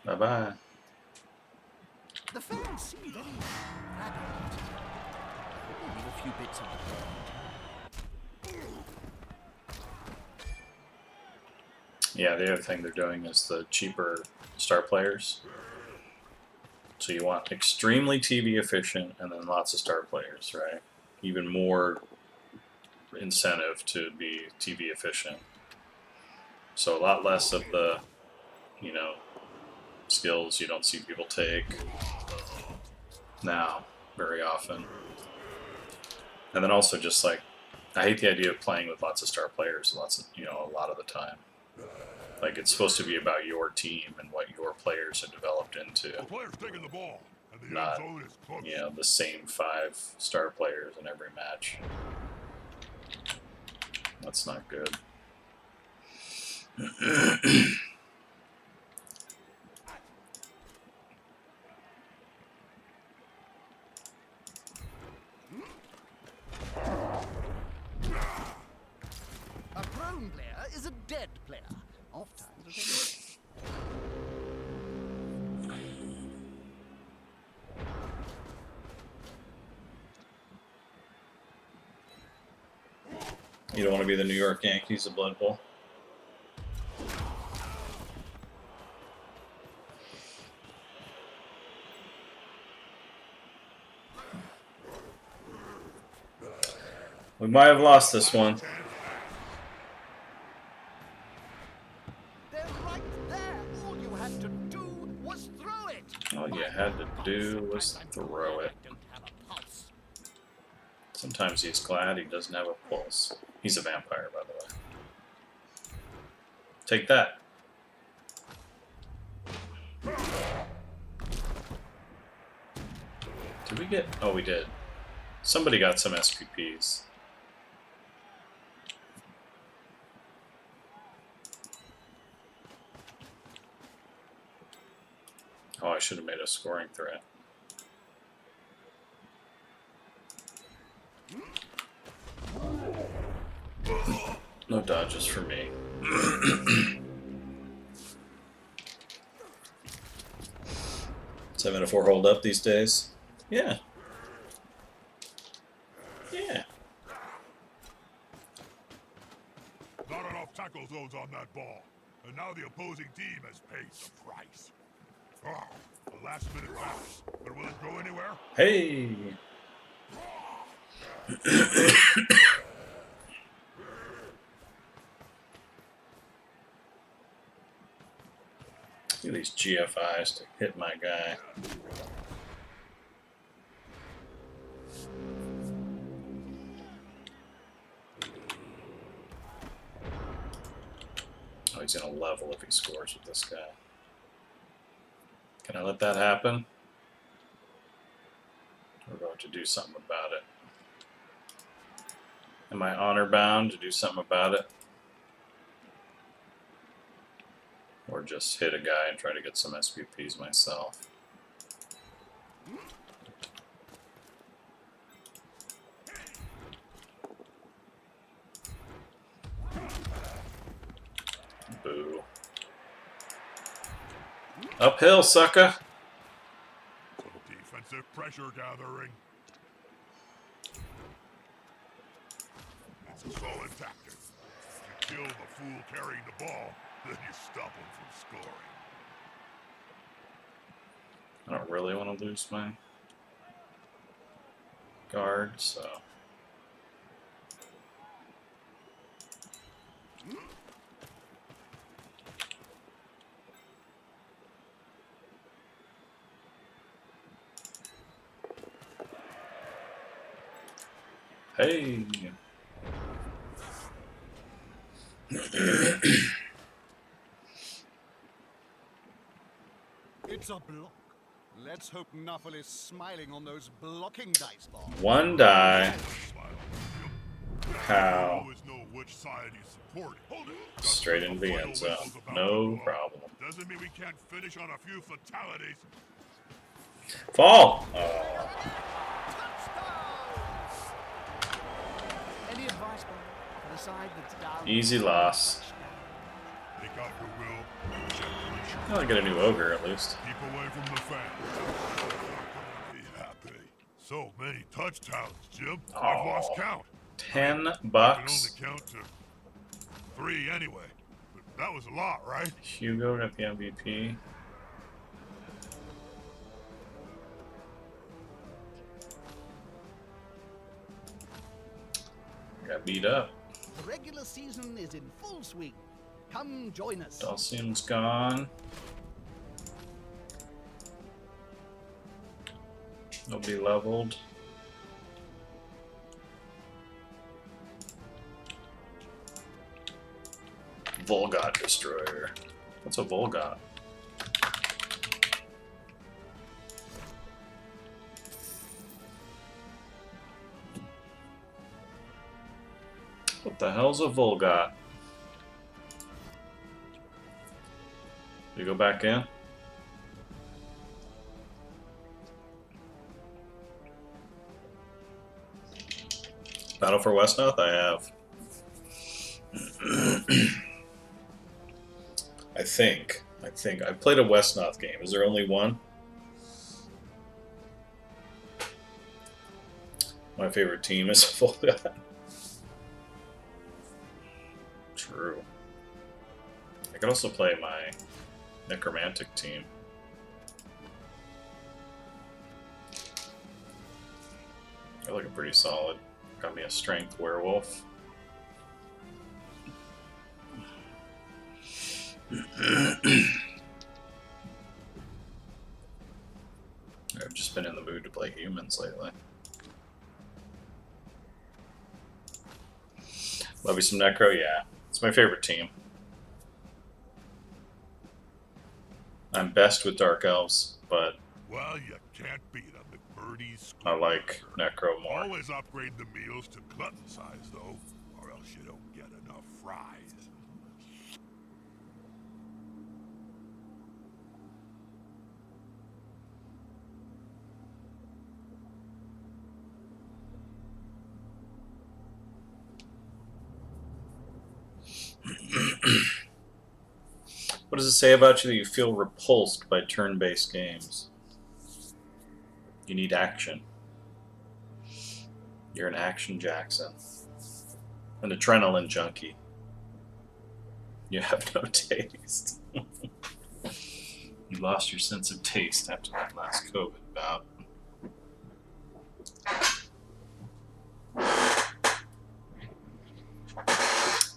Bye-bye. The fans seem very radiant. Only a few bits of Yeah, the other thing they're doing is the cheaper star players. So you want extremely TV efficient and then lots of star players, right? Even more incentive to be TV efficient. So a lot less of the, you know, skills you don't see people take now very often. And then also just like, I hate the idea of playing with lots of star players, lots of, you know, a lot of the time. Like, it's supposed to be about your team and what your players have developed into. The player's taking the ball, and the Not, end zone is close. you know, the same 5 star players in every match. That's not good. a prone player is a dead player. Oft-times, You don't want to be the New York Yankees of Blood Bowl. We might have lost this one. they're right there. All you had to do was throw it. All you had to do was throw it. Don't have a pulse. Sometimes he's glad he doesn't have a pulse. He's a vampire, by the way. Take that. Did we get... Oh, we did. Somebody got some SPPs. Oh, I should have made a scoring threat. No dodges for me. 7-4 hold up these days. Yeah. Yeah. Not enough tackle zones on that ball, and now the opposing team has paid the price. Ah, a last-minute pass, but will it go anywhere? Hey. Look at these GFIs to hit my guy. Oh, he's gonna level if he scores with this guy. Can I let that happen? We're going to do something about it. Am I honor bound to do something about it? Or just hit a guy and try to get some SPPs myself? Boo. Uphill, sucker! Defensive pressure gathering. It's a solid tactic. You kill the fool carrying the ball, then you stop him from scoring. I don't really want to lose my guard, so. Hey! It's a block. Let's hope Nuffle is smiling on those blocking dice balls. One die. You How? always know which side you support. Hold it. Straight into the end zone. No problem. Doesn't mean we can't finish on a few fatalities. Fall! Any advice, Bob, for the side that's down? Easy loss. Take out your will. Gently shoot. I'll get a new ogre at least. Keep away from the fan. Be happy. So many touchdowns, Jim. I've lost count. $10. I can only count to 3 anyway. But that was a lot, right? Hugo got the MVP. Got beat up. The regular season is in full swing. Come join us. Dulcian's gone. Nobody leveled. Volgot Destroyer. What's a Volgot? What the hell's a Volgot? You go back in? Battle for Westnoth? I have. I think. I've played a Westnoth game. Is there only one? My favorite team is Volgot. True. I could also play my necromantic team. They're looking pretty solid. Got me a strength werewolf. I've just been in the mood to play humans lately. Love you some Necro? Yeah. It's my favorite team. I'm best with Dark Elves, but Well, you can't beat them at Birdie's I like Necro more. Always upgrade the meals to glutton size, though, or else you don't get enough fries. What does it say about you that you feel repulsed by turn-based games? You need action. You're an action Jackson. An adrenaline junkie. You have no taste. You lost your sense of taste after that last COVID bout.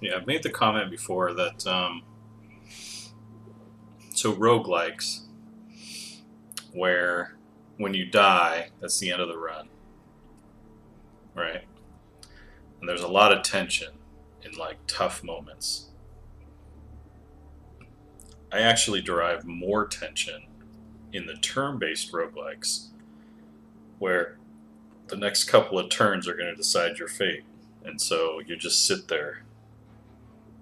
Yeah, I've made the comment before that so roguelikes, where when you die, that's the end of the run, right? And there's a lot of tension in like tough moments. I actually derive more tension in the turn-based roguelikes, where the next couple of turns are going to decide your fate, and so you just sit there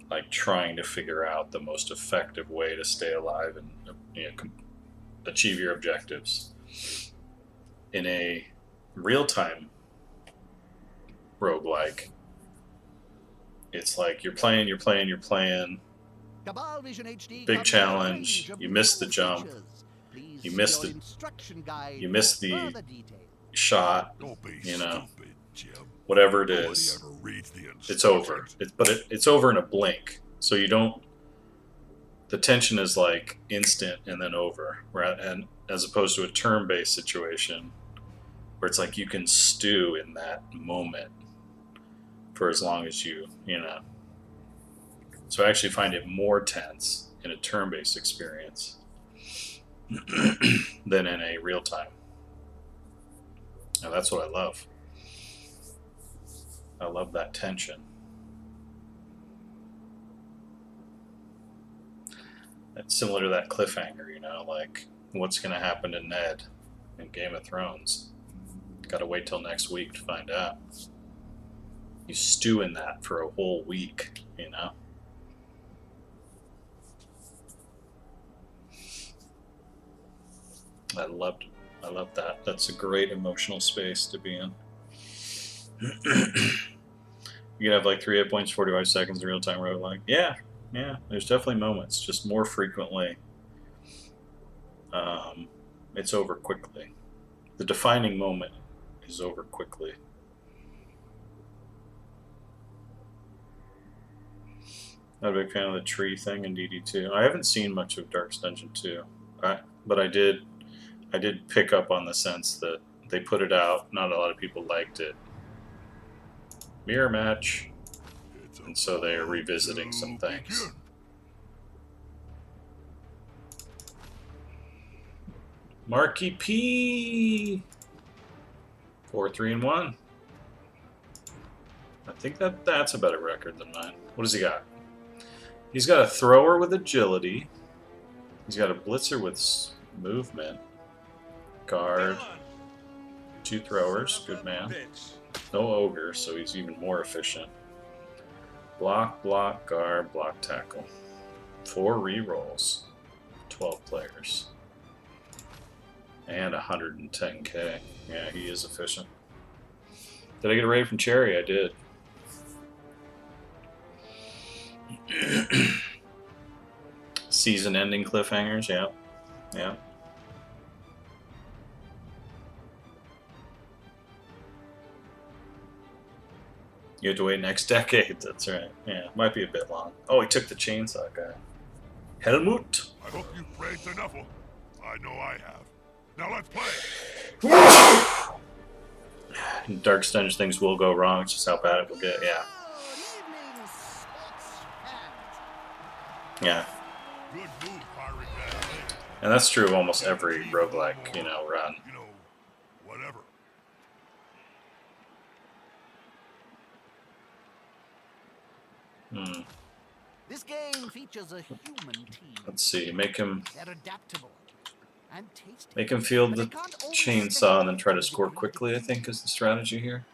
like trying to figure out the most effective way to stay alive and achieve your objectives. In a real-time roguelike, it's like you're playing, Cabal Vision HD big comes challenge, with a range of you miss the new jump, features. Please you see miss your the- instruction guide you miss for the further details. shot, Don't be you know, stupid, Jim. whatever it Nobody is, ever reads the it's over. instructions. It's over in a blink. So you don't the tension is like instant and then over, right? And as opposed to a turn-based situation where it's like you can stew in that moment for as long as you know. So I actually find it more tense in a turn-based experience than in a real-time. And that's what I love. I love that tension. It's similar to that cliffhanger, you know, like what's going to happen to Ned in Game of Thrones. Got to wait till next week to find out. You stew in that for a whole week, you know. I love that. That's a great emotional space to be in. You can have like 3 hit points, 45 seconds in real-time roguelike. Yeah, there's definitely moments, just more frequently. It's over quickly. The defining moment is over quickly. Not a big fan of the tree thing in DD2. I haven't seen much of Darkest Dungeon 2, but I did pick up on the sense that they put it out. Not a lot of people liked it. Mirror match, and so they are revisiting some things. Marky P. 4-3-1. I think that's a better record than mine. What does he got? He's got a thrower with agility. He's got a blitzer with movement. Guard. 2 throwers. Good man. No ogre, so he's even more efficient. Block, guard, block, tackle. 4 rerolls. 12 players. And 110k. Yeah, he is efficient. Did I get a raid from Cherry? I did. Season-ending cliffhangers, yeah. You have to wait next decade, that's right. Yeah, might be a bit long. Oh, he took the chainsaw guy. Helmut! I hope you've praised enough. I know I have. Now let's play! Darkest Dungeon things will go wrong, it's just how bad it will get, yeah. Yeah. Good move, firing that thing. And that's true of almost every roguelike, run. You know, whatever. This game features a human team. Let's see, make him They're adaptable and tasty. Make him feel But the they can't always chainsaw stay and then try to with the score degree quickly, I think, is the strategy here.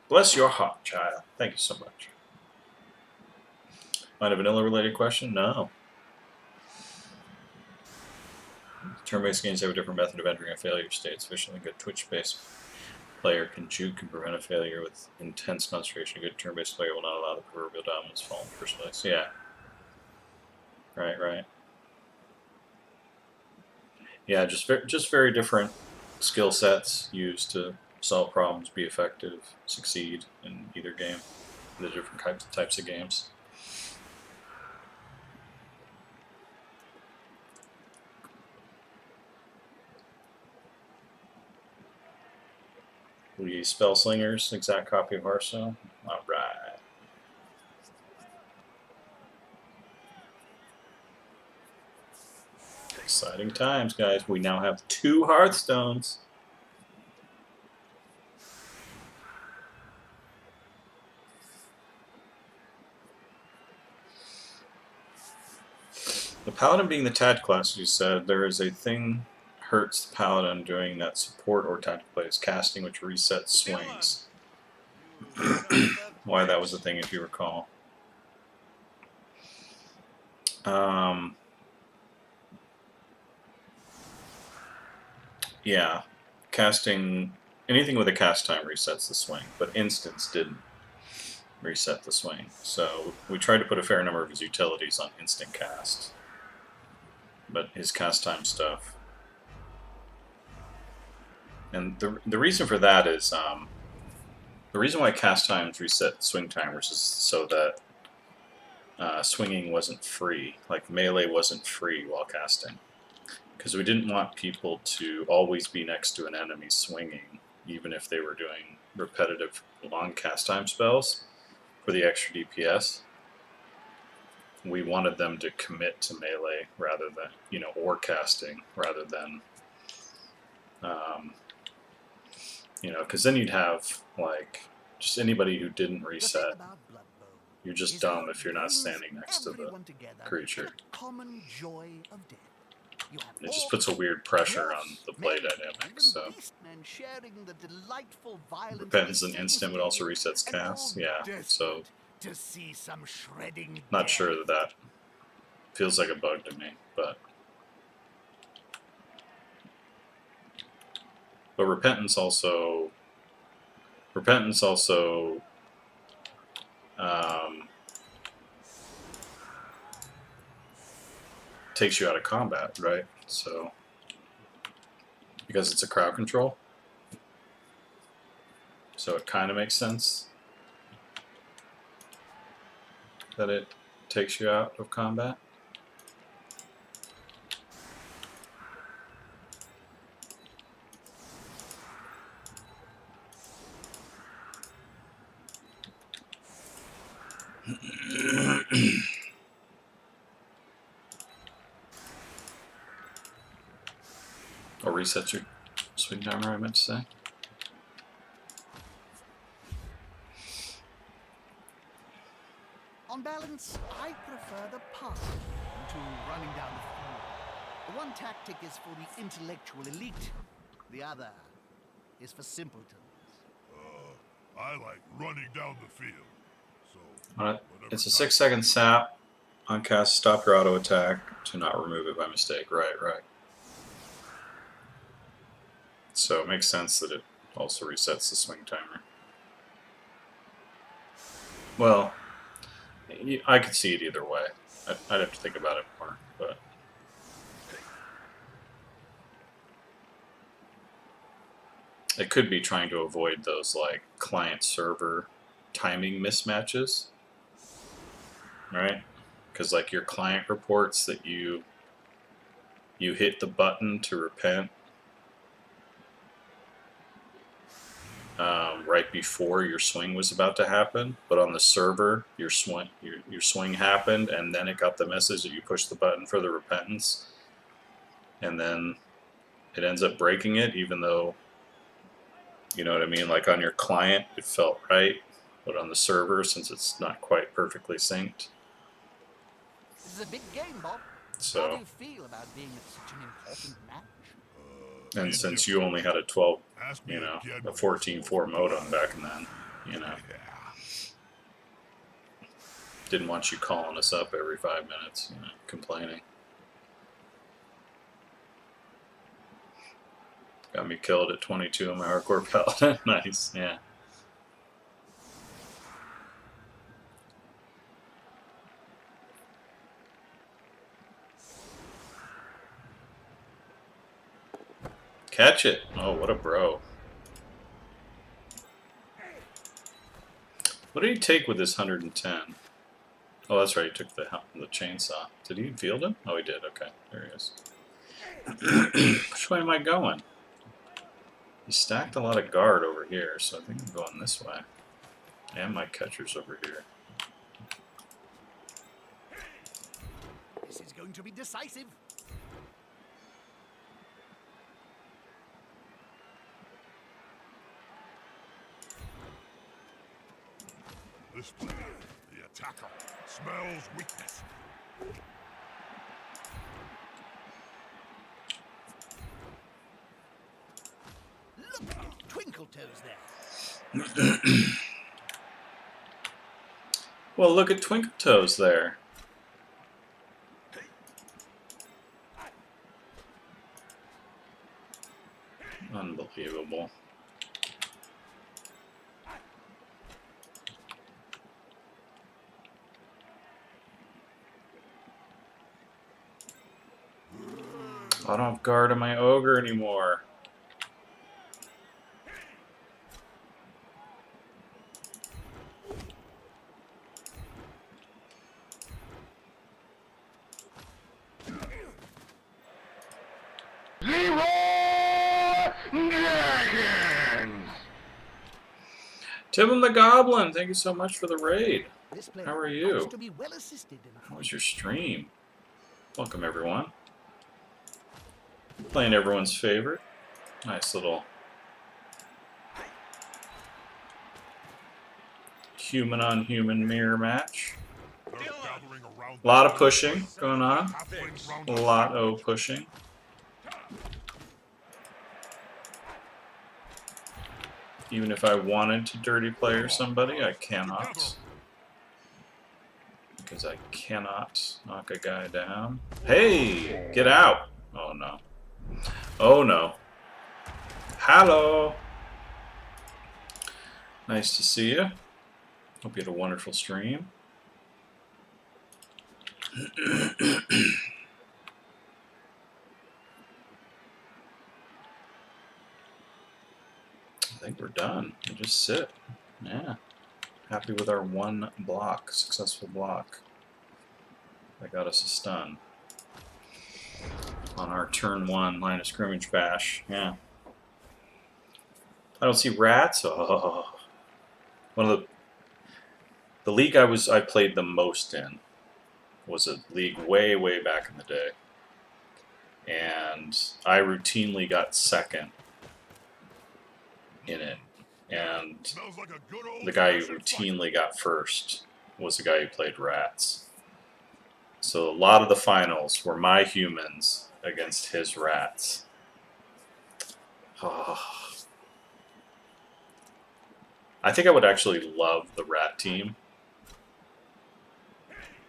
Bless your heart, child. Thank you so much. Mind a vanilla-related question? No. Turn-based games have a different method of entering a failure state. Sufficiently good Twitch-based player can juke and prevent a failure with intense concentration. A good turn-based player will not allow the proverbial dominance to fall in the first place. Yeah. Right. Yeah, just very different skill sets used to solve problems, be effective, succeed in either game. The different types of games. We Spell Slingers, exact copy of Hearthstone. All right. Exciting times, guys. We now have 2 Hearthstones. The Paladin being the tactical class, you said, there is a thing hurts the Paladin doing that support or tactical plays, casting which resets swings. Why that was a thing, if you recall. Yeah, casting anything with a cast time resets the swing, but instants didn't reset the swing. So we tried to put a fair number of his utilities on instant cast, but his cast time stuff. And the reason for that is The reason why cast times reset swing timers is so that swinging wasn't free, like melee wasn't free while casting. Because we didn't want people to always be next to an enemy swinging, even if they were doing repetitive long cast time spells for the extra DPS. We wanted them to commit to melee rather than, you know, or casting rather than, you know, because then you'd have, like, just anybody who didn't reset. You're just dumb if you're not standing next to the creature. It just puts a weird pressure on the play dynamics. So Repentance and instant, but also resets cast. Yeah, so not sure that that feels like a bug to me, but repentance also takes you out of combat, right? So because it's a crowd control, so it kind of makes sense that it takes you out of combat. Or resets your swing timer, I meant to say. On balance, I prefer the passive to running down the field. The one tactic is for the intellectual elite. The other is for simpletons. I like running down the field. So Alright, it's a 6-second sap on cast. Stop your auto attack to not remove it by mistake. Right. So it makes sense that it also resets the swing timer. Well, I could see it either way. I'd have to think about it more, but it could be trying to avoid those like client-server timing mismatches, right? Because like your client reports that you hit the button to repent right before your swing was about to happen, but on the server your swing happened, and then it got the message that you pushed the button for the repentance, and then it ends up breaking it, even though, you know what I mean, like on your client it felt right, but on the server, since it's not quite perfectly synced. This is a big game, Bob. So, how do you feel about being at such an important match? And since you only had a 12, you know, a 14.4 modem back then, you know, didn't want you calling us up every 5 minutes, you know, complaining. Got me killed at 22 on my hardcore paladin. Nice, yeah. Catch it! Oh, what a bro. What did he take with his 110? Oh, that's right, he took the chainsaw. Did he field him? Oh, he did, okay. There he is. Which way am I going? He stacked a lot of guard over here, so I think I'm going this way. And my catcher's over here. This is going to be decisive. this player, the attacker, smells weakness. Look, Twinkle Toes there. Well, look at Twinkle Toes there. Unbelievable. I don't have guard on my ogre anymore. Dragons! Tim and the Goblin, thank you so much for the raid. This player How are you? likes to be well assisted in How was your stream? Welcome, everyone. Playing everyone's favorite. Nice little human on human mirror match. They're gathering around A lot of pushing going on. halflings round A the lot of pushing. Even if I wanted to dirty player somebody, I cannot. Because I cannot knock a guy down. Hey! Get out! Oh no. Oh no. Hello! Nice to see you. Hope you had a wonderful stream. I think we're done. We just sit. Yeah. Happy with our one block, successful block. That got us a stun. On our turn 1 line of scrimmage bash. Yeah. I don't see rats. Oh. One of the league I played the most in was a league way back in the day. And I routinely got second in it. And Smells like a good old the guy who fashioned routinely got first was the guy who played rats. So a lot of the finals were my humans against his rats. Oh. I think I would actually love the rat team.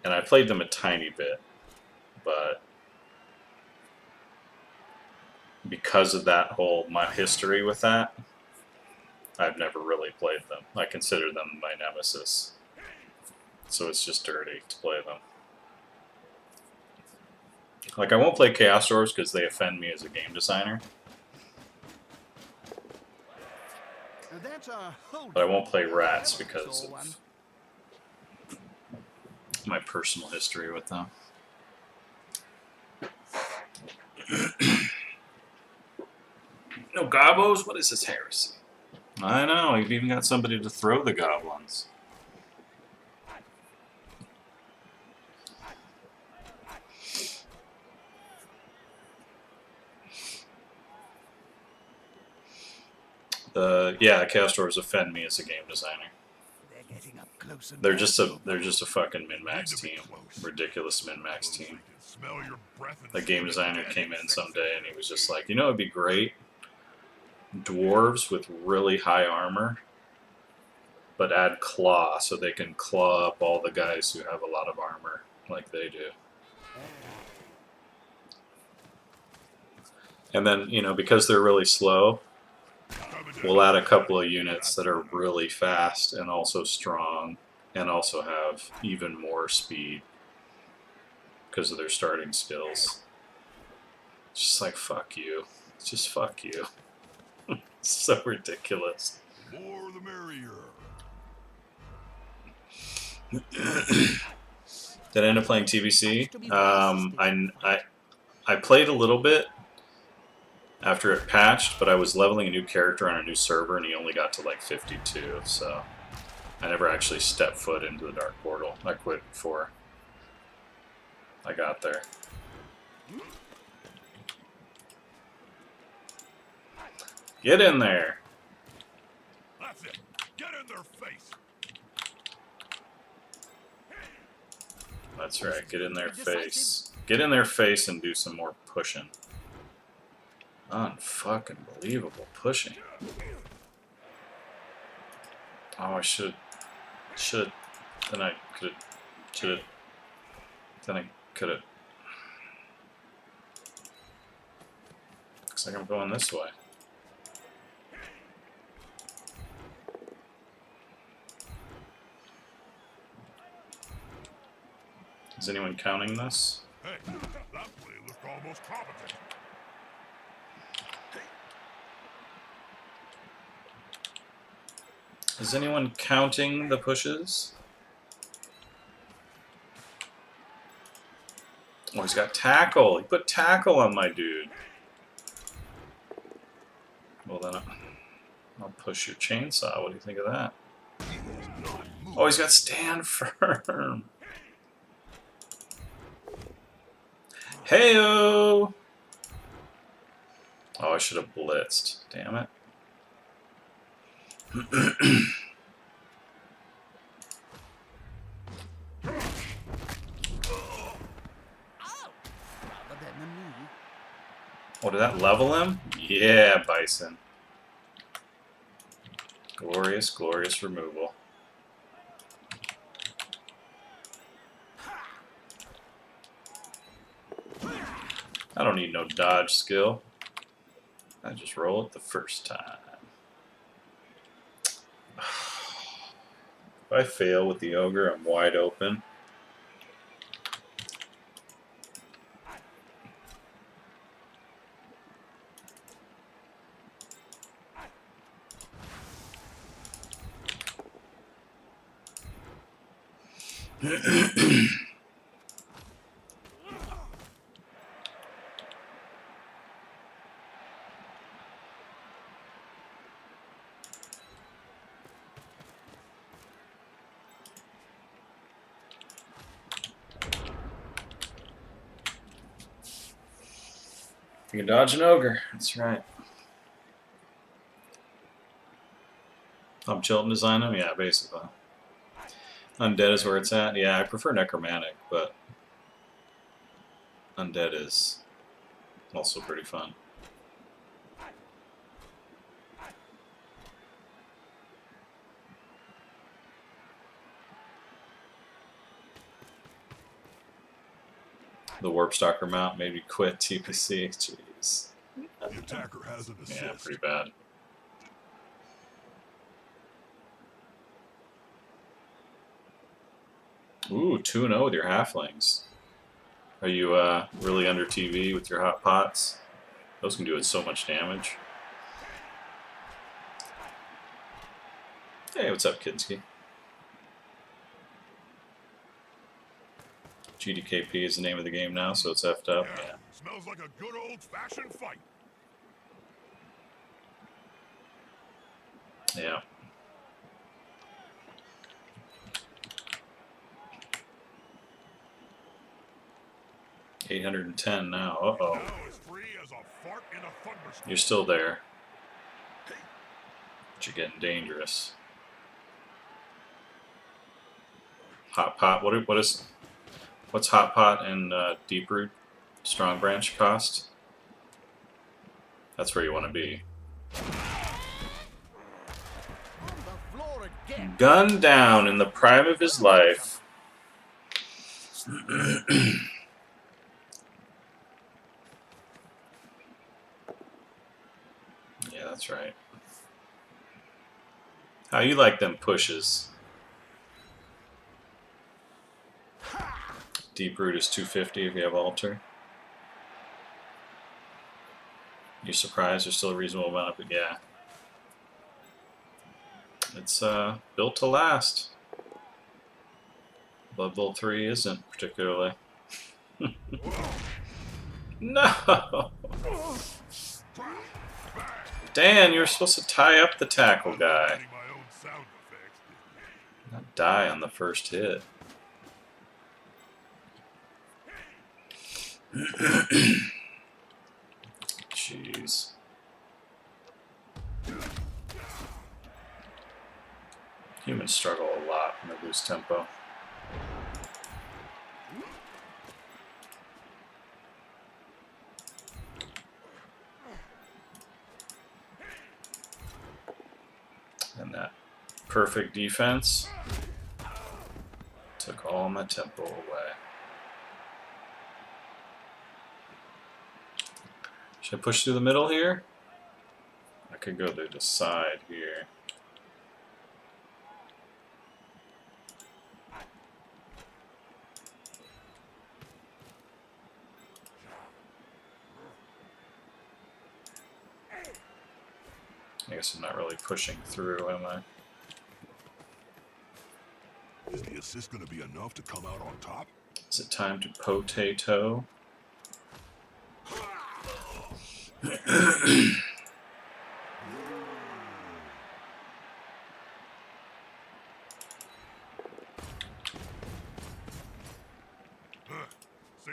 And I played them a tiny bit, but because of that whole, my history with that, I've never really played them. I consider them my nemesis. So it's just dirty to play them. Like, I won't play Chaos Dwarves because they offend me as a game designer. But I won't play rats because of my personal history with them. No gobos? What is this heresy? I know, you've even got somebody to throw the goblins. Yeah, Chaos Dwarves offend me as a game designer. They're getting up close and They're just a fucking min-max team. Ridiculous min-max team. Smell your breath and The game designer came in someday and he was just like, you know, it'd be great. Dwarves with really high armor, but add claw so they can claw up all the guys who have a lot of armor like they do. And then, you know, because they're really slow, we'll add a couple of units that are really fast and also strong and also have even more speed because of their starting skills. It's just like, fuck you. It's just fuck you. It's so ridiculous. The more the merrier. Did I end up playing TBC? I played a little bit after it patched, but I was leveling a new character on a new server and he only got to like 52, so I never actually stepped foot into the Dark Portal. I quit before I got there. Get in there! That's it. Get in their face. That's right, get in their face. Get in their face and do some more pushing. Unfucking believable pushing. Oh, I should. Then I could've. Then I could've. Looks like I'm going this way. Is anyone counting this? Hey, that play looked almost competent. Is anyone counting the pushes? Oh, he's got tackle. He put tackle on my dude. Well then, I'll push your chainsaw. What do you think of that? Oh, he's got stand firm. Heyo! Oh, I should have blitzed. Damn it. Oh, did that level him? Yeah, Bison. Glorious, glorious removal. I don't need no dodge skill. I just roll it the first time. If I fail with the ogre, I'm wide open. You can dodge an ogre. That's right. I'm Chilton design them? Yeah, basically. Undead is where it's at. Yeah, I prefer necromantic, but undead is also pretty fun. The Warp Stalker mount made me quit TPC. Jeez. The attacker has an assist. Yeah, pretty bad. Ooh, 2-0 with your halflings. Are you really under TV with your hot pots? Those can do so much damage. Hey, what's up, Kidsky? GDKP is the name of the game now, so it's effed up. Yeah. Smells like a good old-fashioned fight. Yeah. $810 now. Uh-oh. Now as free as a fart in a thunderstorm. You're still there. But you're getting dangerous. Hot pot. What's hot pot and deep root strong branch cost? That's where you want to be. Gunned down in the prime of his life. Yeah, that's right. How you like them pushes? Deep root is 250 if you have altar. You surprised there's still a reasonable amount of it? Yeah. It's built to last. Blood Bowl 3 isn't particularly. No! Dan, you were supposed to tie up the tackle guy. Not die on the first hit. Jeez. Humans struggle a lot when they lose tempo. And that perfect defense took all my tempo away. Should I push through the middle here? I could go to the side here. I guess I'm not really pushing through, am I? Is the assist going to be enough to come out on top? Is it time to potato?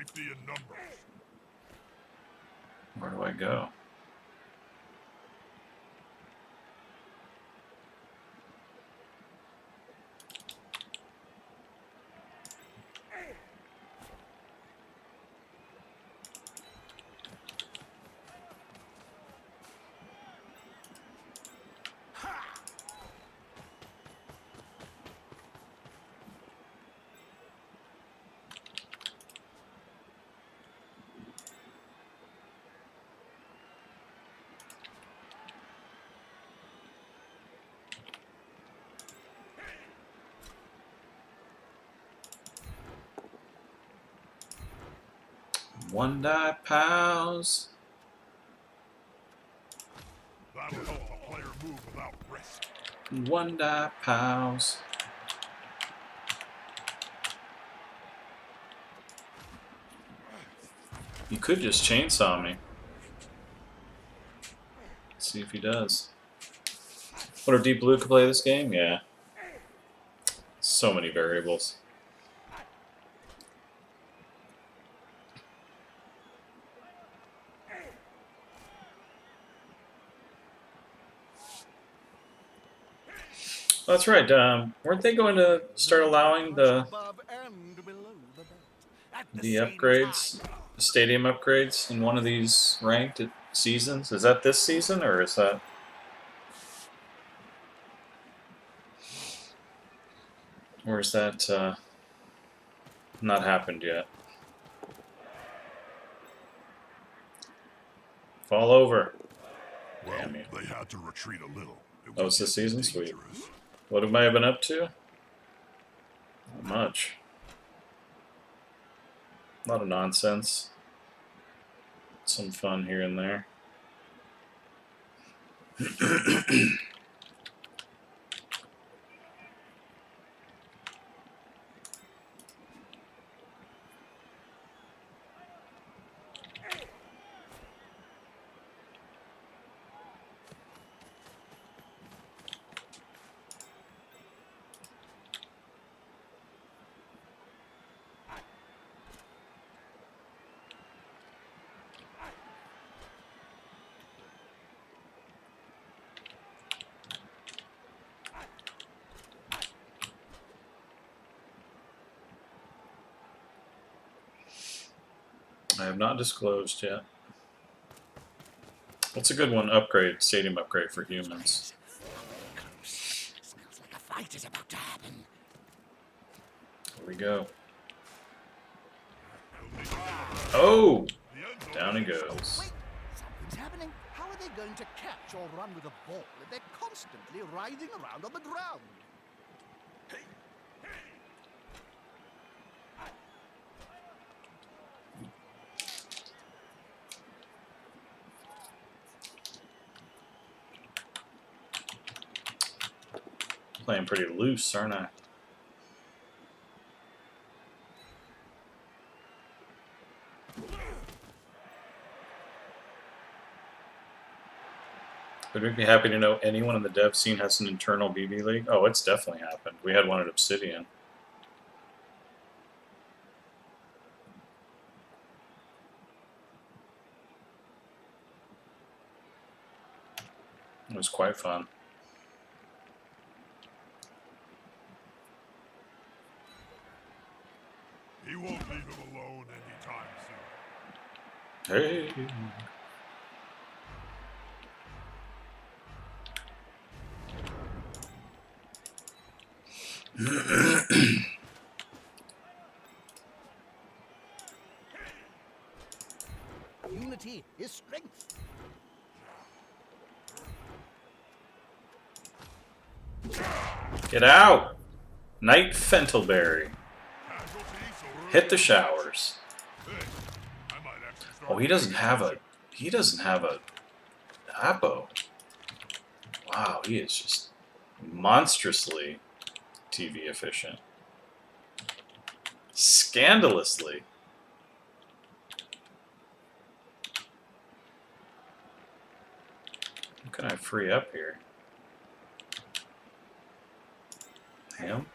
safety in numbers. Where do I go? One die pals. That'll help a player move without risk. One die pals. You could just chainsaw me. Let's see if he does. Wonder if Deep Blue could play this game? Yeah. So many variables. That's right. Weren't they going to start allowing the upgrades, the stadium upgrades, in one of these ranked seasons? Is that this season, or is that? Or is that not happened yet? Fall over. Well, Damn you. they had to retreat a little. Oh, it's this season? Sweet. Dangerous. What have I been up to? Not much. A lot of nonsense. Some fun here and there. I have not disclosed yet. What's a good one? Upgrade, stadium upgrade for humans. Smells like a fight is about to happen. Here we go. Oh! Down he goes. Wait, something's happening. How are they going to catch or run with a ball if they're constantly writhing around on the ground? Playing pretty loose, aren't I? Would we be happy to know anyone in the dev scene has an internal BB League? Oh, it's definitely happened. We had one at Obsidian. It was quite fun. He won't leave him alone anytime soon. Hey! Unity is strength. Get out! Knight Fentleberry. Hit the showers. Oh, he doesn't have a Apo. Wow, he is just monstrously TV efficient. Scandalously. What can I free up here? Him?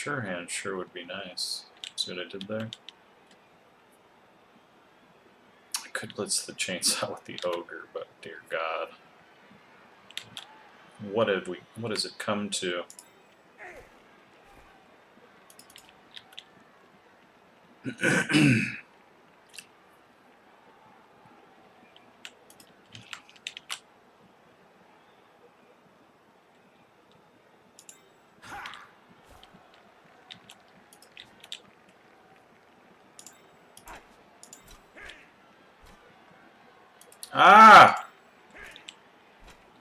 Sure hand sure would be nice. See what I did there? I could blitz the chainsaw with the ogre, but dear God. What has it come to? Ah!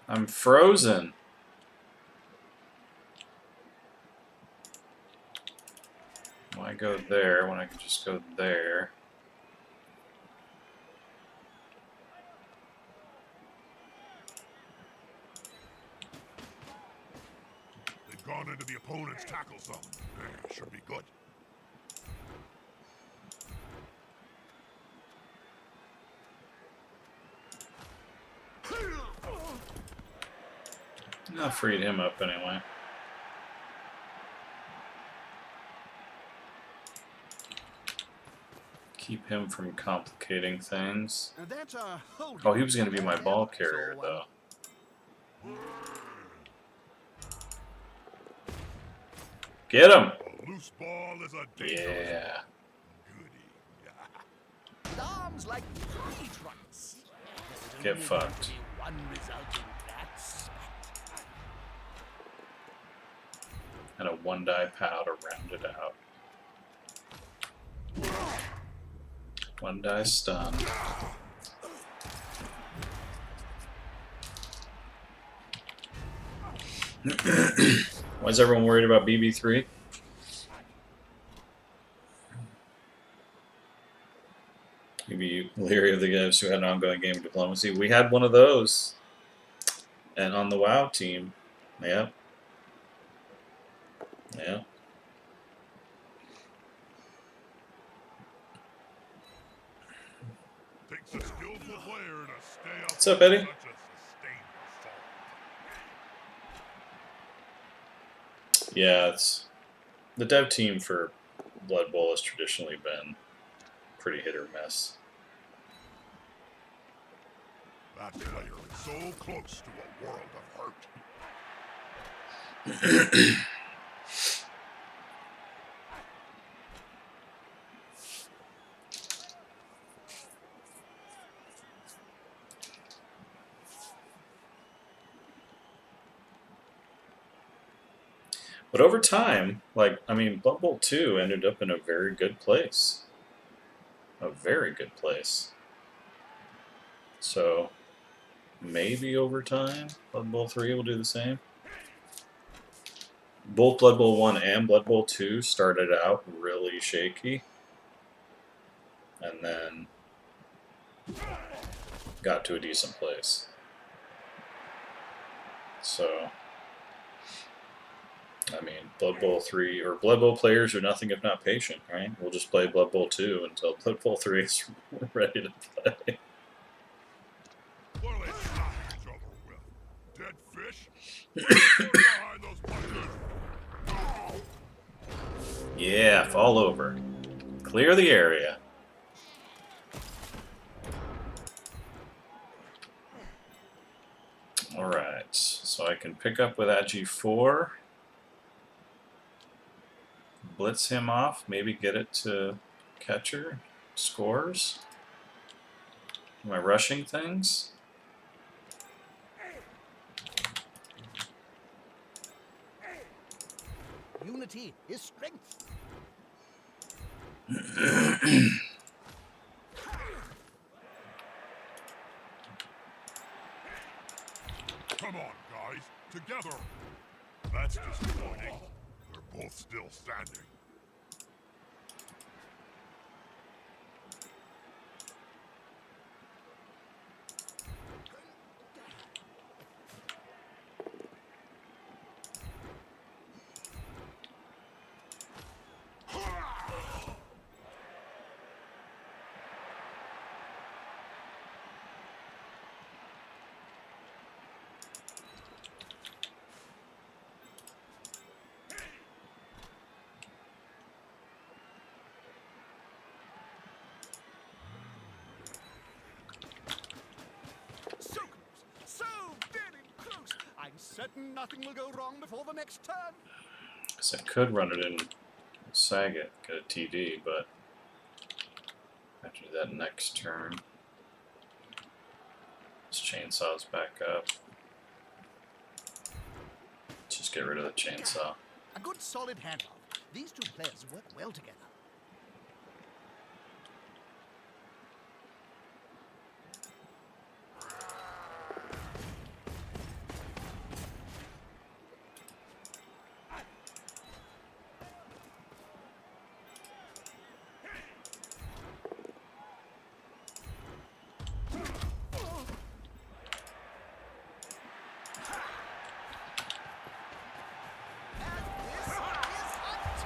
I'm frozen. Why go there when I can just go there? They've gone into the opponent's tackle zone. Should be good. I freed him up anyway. Keep him from complicating things. That's a whole Oh, he was going to be my ball carrier, So, though. Get him! A loose ball is a dangerous Yeah. goodie. with arms like tree trunks. Get fucked. One result in that spat. And a 1-die pow to round it out. 1-die stun. Why is everyone worried about BB3? Maybe leery of the guys who had an ongoing game of diplomacy. We had one of those. And on the WoW team. Yep. Yeah. Takes a skillful player to stay up. What's up, Eddie? Such a sustained assault. Yeah, it's the dev team for Blood Bowl has traditionally been pretty hit or miss. That player is so close to a world of hurt. But over time, like, I mean, Blood Bowl 2 ended up in a very good place. A very good place. So, maybe over time, Blood Bowl 3 will do the same. Both Blood Bowl 1 and Blood Bowl 2 started out really shaky. And then got to a decent place. So, I mean, Blood Bowl 3, or Blood Bowl players are nothing if not patient, right? We'll just play Blood Bowl 2 until Blood Bowl 3 is ready to play. What are they shooting each other with? Dead fish? Behind those punches. Yeah, fall over. Clear the area. Alright, so I can pick up with that G4. Blitz him off, maybe get it to catcher. Scores. Am I rushing things? Unity is strength. Come on, guys. Together. That's disappointing. They're both still standing. Nothing will go wrong before the next turn. Because I could run it in Saget, get a TD, but I have to do that next turn. This chainsaw's back up. Let's just get rid of the chainsaw. A good solid handoff. These two players work well together.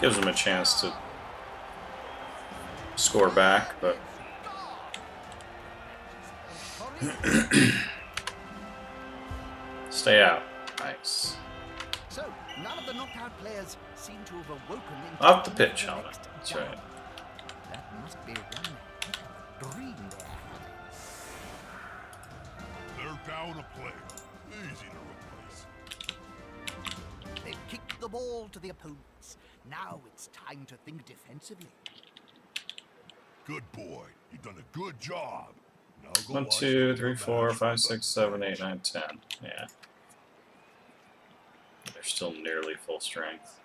Gives them a chance to score back, but stay out. Nice. So, none of the knockout players seem to have awoken into Off the pitch, the Helmet. next That's down. right. That must be one dream they're having. They're down a player. Easy to replace. They've kicked the ball to the opponents. Now it's time to think defensively. Good boy. You've done a good job. Now go 1, watch 2, the 3, match 4, from 5, the 6, 7, 8, bench. 9, 10. Yeah. They're still nearly full strength.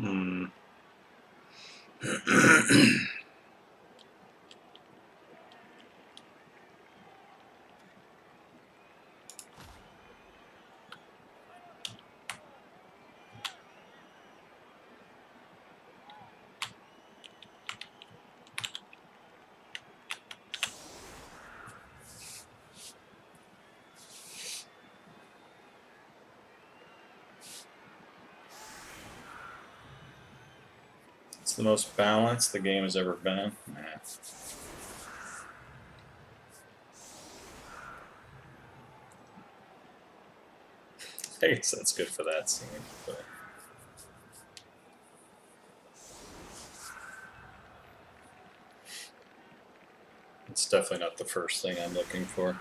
Hmm. It's the most balanced the game has ever been. Nah. I guess that's good for that scene, but it's definitely not the first thing I'm looking for.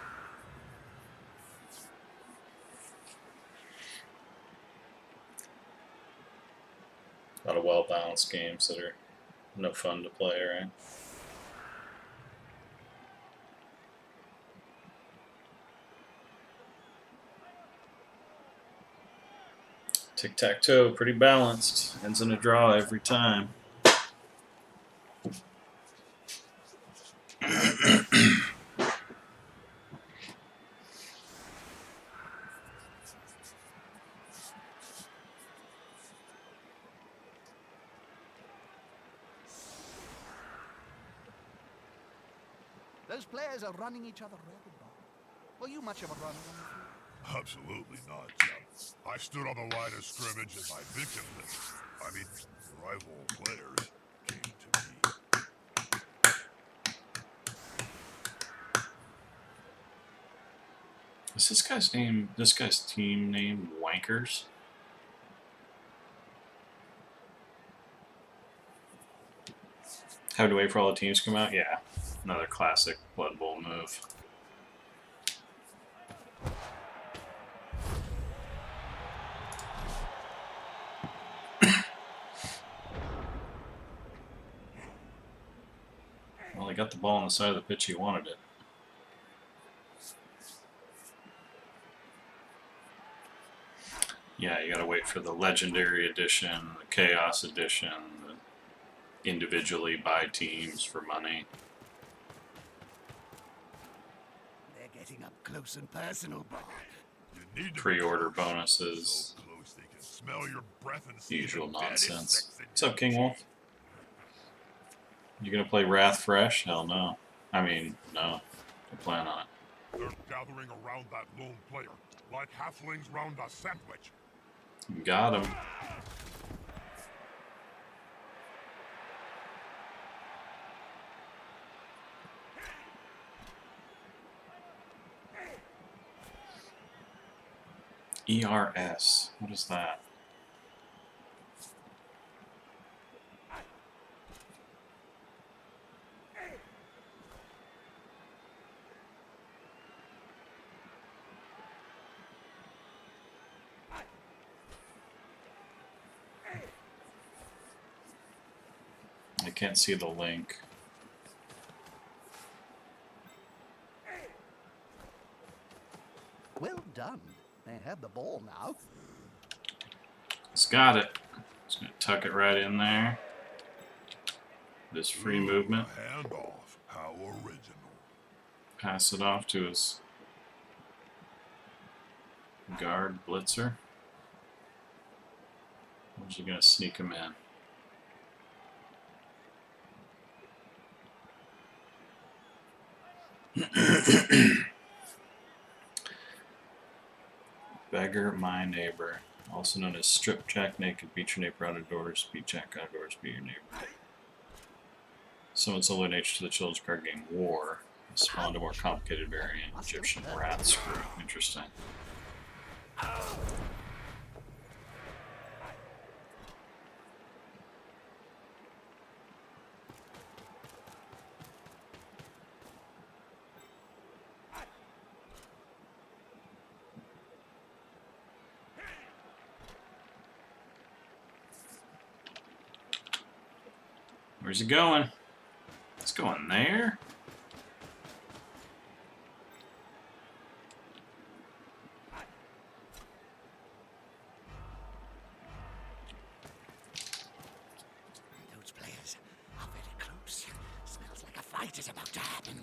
A lot of well-balanced games that are no fun to play, right? Tic-tac-toe, pretty balanced. Ends in a draw every time. Those players are running each other ragged, Bob. Were you much of a runner on the field? Absolutely not, Jeff. I stood on the line of scrimmage and my victim list, rival players, came to me. Is this guy's team named Wankers? Have to wait for all the teams to come out? Yeah. Another classic Blood Bowl move. Well, he got the ball on the side of the pitch he wanted it. Yeah, you gotta wait for the Legendary Edition, the Chaos Edition, the individually buy teams for money. They're getting up close and personal, Bob. You Need to be pre-order close. bonuses, So close they can smell your breath and see usual the dead nonsense. insects in What's up, your King Wolf? You gonna play Wrath Fresh? Hell no. I mean, no. Don't plan on it. They're gathering around that lone player, like halflings round a sandwich. Got him. ERS. What is that? I can't see the link. Well done. They have the ball now. It's got it. Just gonna tuck it right in there. This free movement. Hand off. How original. Pass it off to his guard blitzer. Where's he gonna sneak him in? Beggar my neighbor. Also known as strip jack, naked, beat your neighbor out of doors, beat jack out of doors, beat your neighbor. Summon similar nature to the children's card game War. Spawned a more complicated variant, Egyptian Wrath Screw. Interesting. Where's he going? It's going there? Those players are very close. Smells like a fight is about to happen.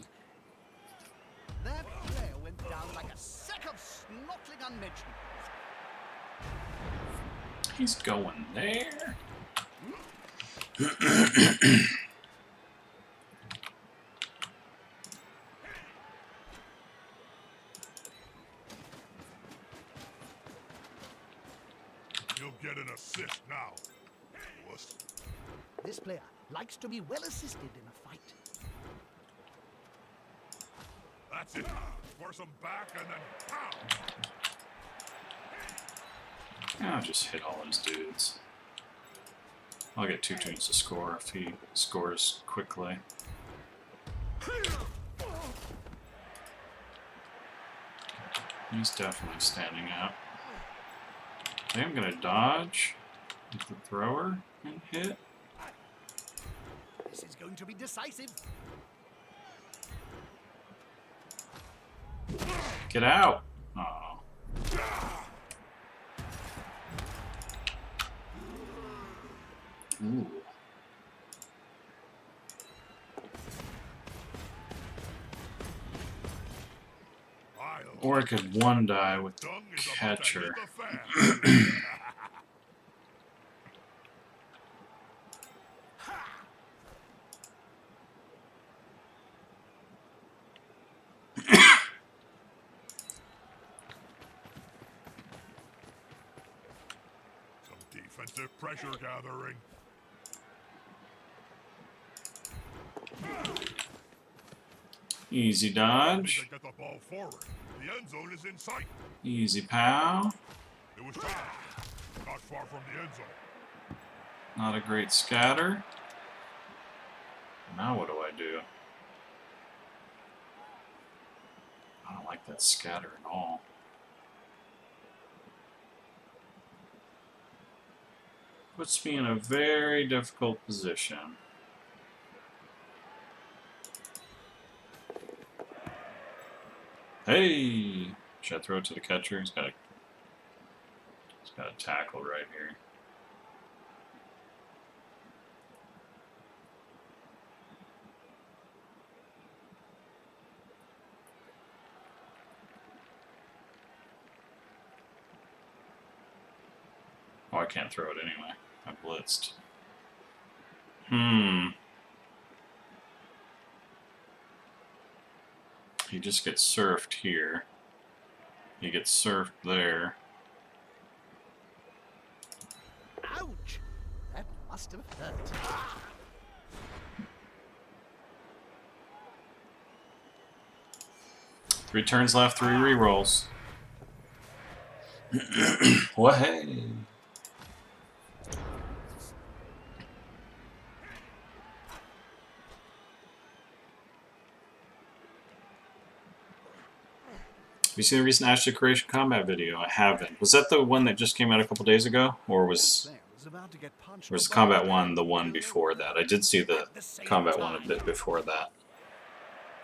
That player went down like a sack of snortling unmentionables. He's going there? You'll get an assist now. Wuss. This player likes to be well assisted in a fight. That's it. Force him back and then pow. I'll just hit all his dudes. I'll get 2 tunes to score if he scores quickly. He's definitely standing out. I think I'm gonna dodge with the thrower and hit. This is going to be decisive. Get out! Oh. Ooh. Or I could one die with the Dung is about to catcher. hit the fan. Some defensive pressure gathering. Easy They dodge. get the ball forward. The end zone is in sight. Easy pow. It was time. Not far from the end zone. Not a great scatter. Now what do I do? I don't like that scatter at all. Puts me in a very difficult position. Hey! Should I throw it to the catcher? He's got a tackle right here. I can't throw it anyway. I blitzed. He just gets surfed here. He gets surfed there. Ouch! That must have hurt. 3 turns left, 3 rerolls. Well, hey. Have you seen the recent Ash Decoration combat video? I haven't. Was that the one that just came out a couple days ago? Or was Combat 1 the one before that? I did see the Combat 1 a bit before that.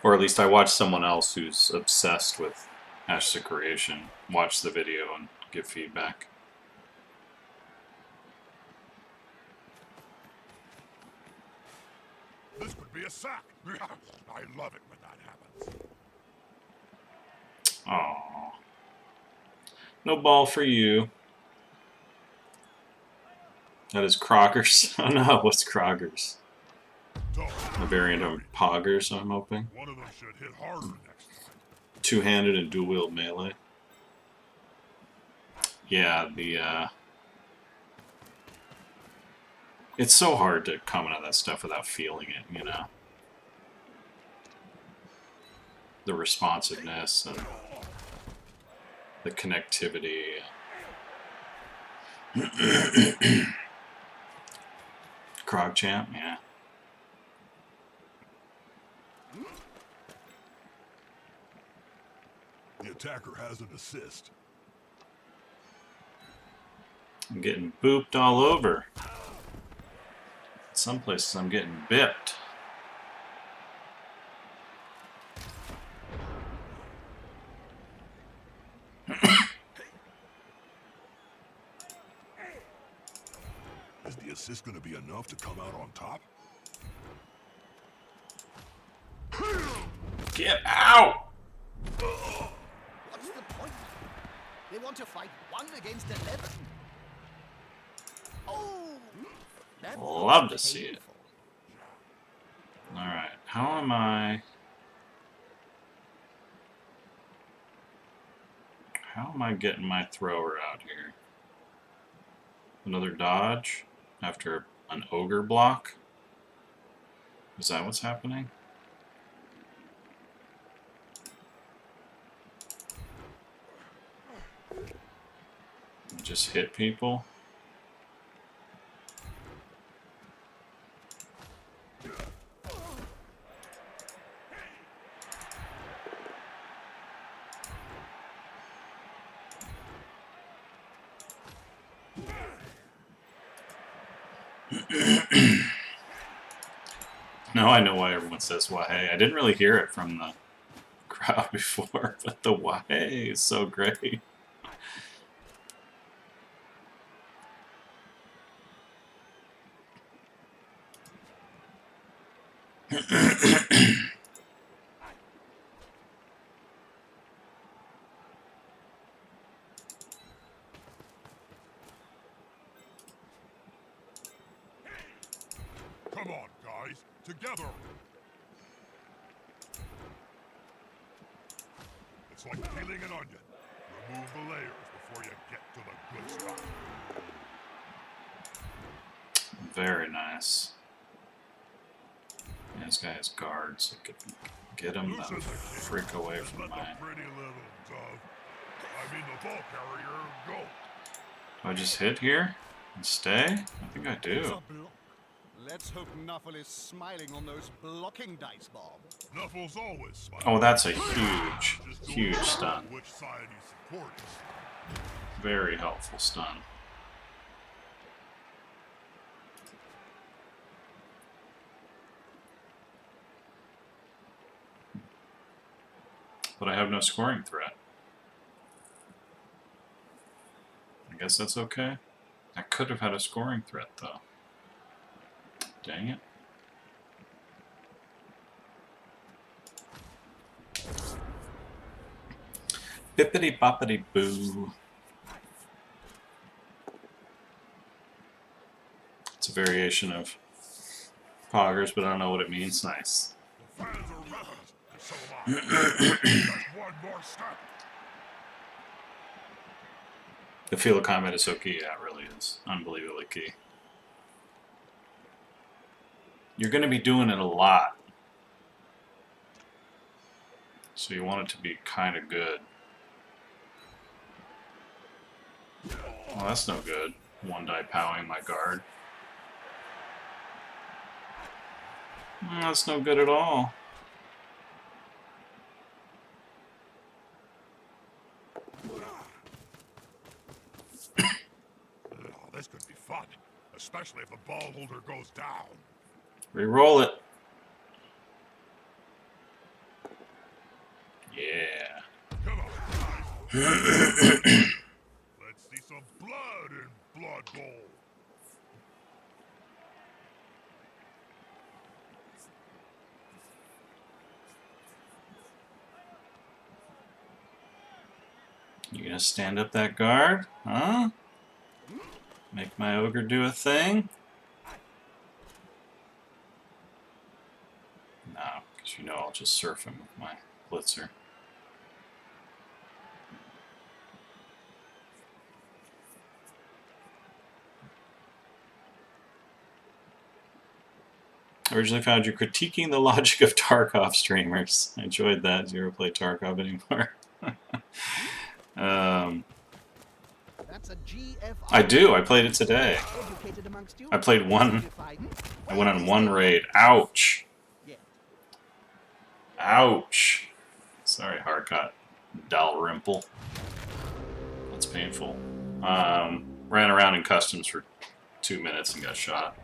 Or at least I watched someone else who's obsessed with Ash Decoration watch the video and give feedback. This could be a sack. I love it when that happens. Aww. No ball for you. That is Kroggers. Oh no, what's Kroggers? A variant of Poggers, I'm hoping. One of them should hit harder next time. Two-handed and dual-wield melee. Yeah, it's so hard to comment on that stuff without feeling it, you know? The responsiveness and the connectivity. Krogchamp, yeah. The attacker has an assist. I'm getting booped all over. Some places I'm getting bipped. Is the assist going to be enough to come out on top? Get out! What's the point? They want to fight 1 against 11. Oh! Love to see it. Alright, how am I getting my thrower out here? Another dodge after an ogre block? Is that what's happening? Just hit people? Now I know why everyone says "why." I didn't really hear it from the crowd before, but the "why" is so great. Come on, guys. Together. It's like peeling an onion. Remove the layers before you get to the good stuff. Very nice. Yeah, this guy has guards. So get him the frick away from mine. Pretty little dove. I mean the ball carrier. Go. Do I just hit here and stay? I think I do. Let's hope Nuffle is smiling on those blocking dice, Bob. Nuffle's always smiling. Oh, that's a huge, huge stun. Which side he supports. Very helpful stun. But I have no scoring threat. I guess that's okay. I could have had a scoring threat, though. Dang it. Bippity boppity boo. a variation of poggers, but I don't know what it means. Nice. The fans are rebels, and so am I. Just one more step. The feel of combat is so key. Yeah, it really is. Unbelievably key. You're going to be doing it a lot. So you want it to be kind of good. Well, that's no good. One die powing my guard. That's no good at all. Oh, this could be fun, especially if the ball holder goes down. Reroll it. Yeah. Come on, guys. Let's see some blood in Blood Bowl. You gonna stand up that guard? Huh? Make my ogre do a thing? No, because you know I'll just surf him with my blitzer. I originally found you critiquing the logic of Tarkov streamers. I enjoyed that. Do you ever play Tarkov anymore? I do. I played it today. I played one. I went on one raid. Ouch. Ouch. Sorry, Harkot. Dalrymple. That's painful. Ran around in customs for 2 minutes and got shot.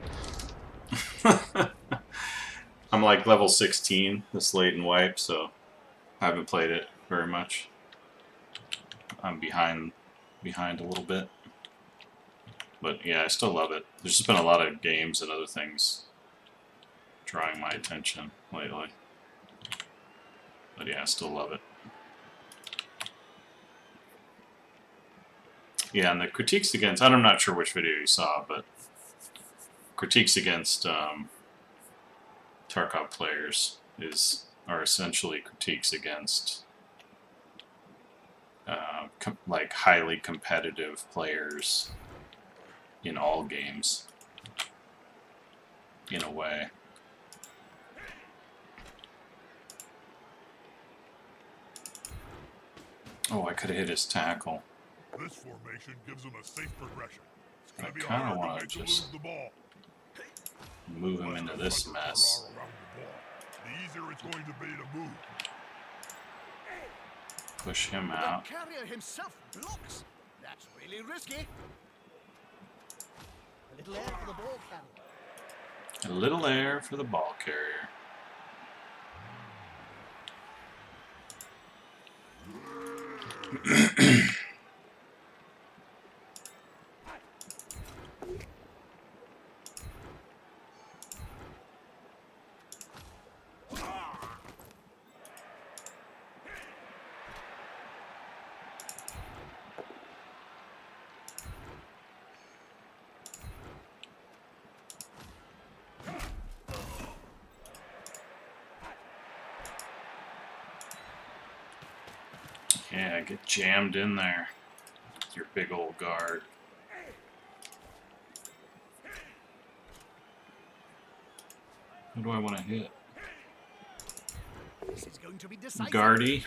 I'm like level 16 this late in wipe, so I haven't played it very much. I'm behind a little bit. But yeah, I still love it. There's just been a lot of games and other things drawing my attention lately. But yeah, I still love it. Yeah, and the critiques against, I'm not sure which video you saw, but critiques against Tarkov players are essentially critiques against like highly competitive players in all games, in a way. Oh, I could have hit his tackle. This formation gives them a safe progression. It's I gonna be kind of hard want to to lose just the ball. move him into this mess. The easier it's going to be to move. Push him out. The carrier himself blocks. That's really risky. A little air for the ball carrier. A little air for the ball carrier. Yeah, get jammed in there with your big old guard. Who do I want to hit? This is going to be decisive. Guardy.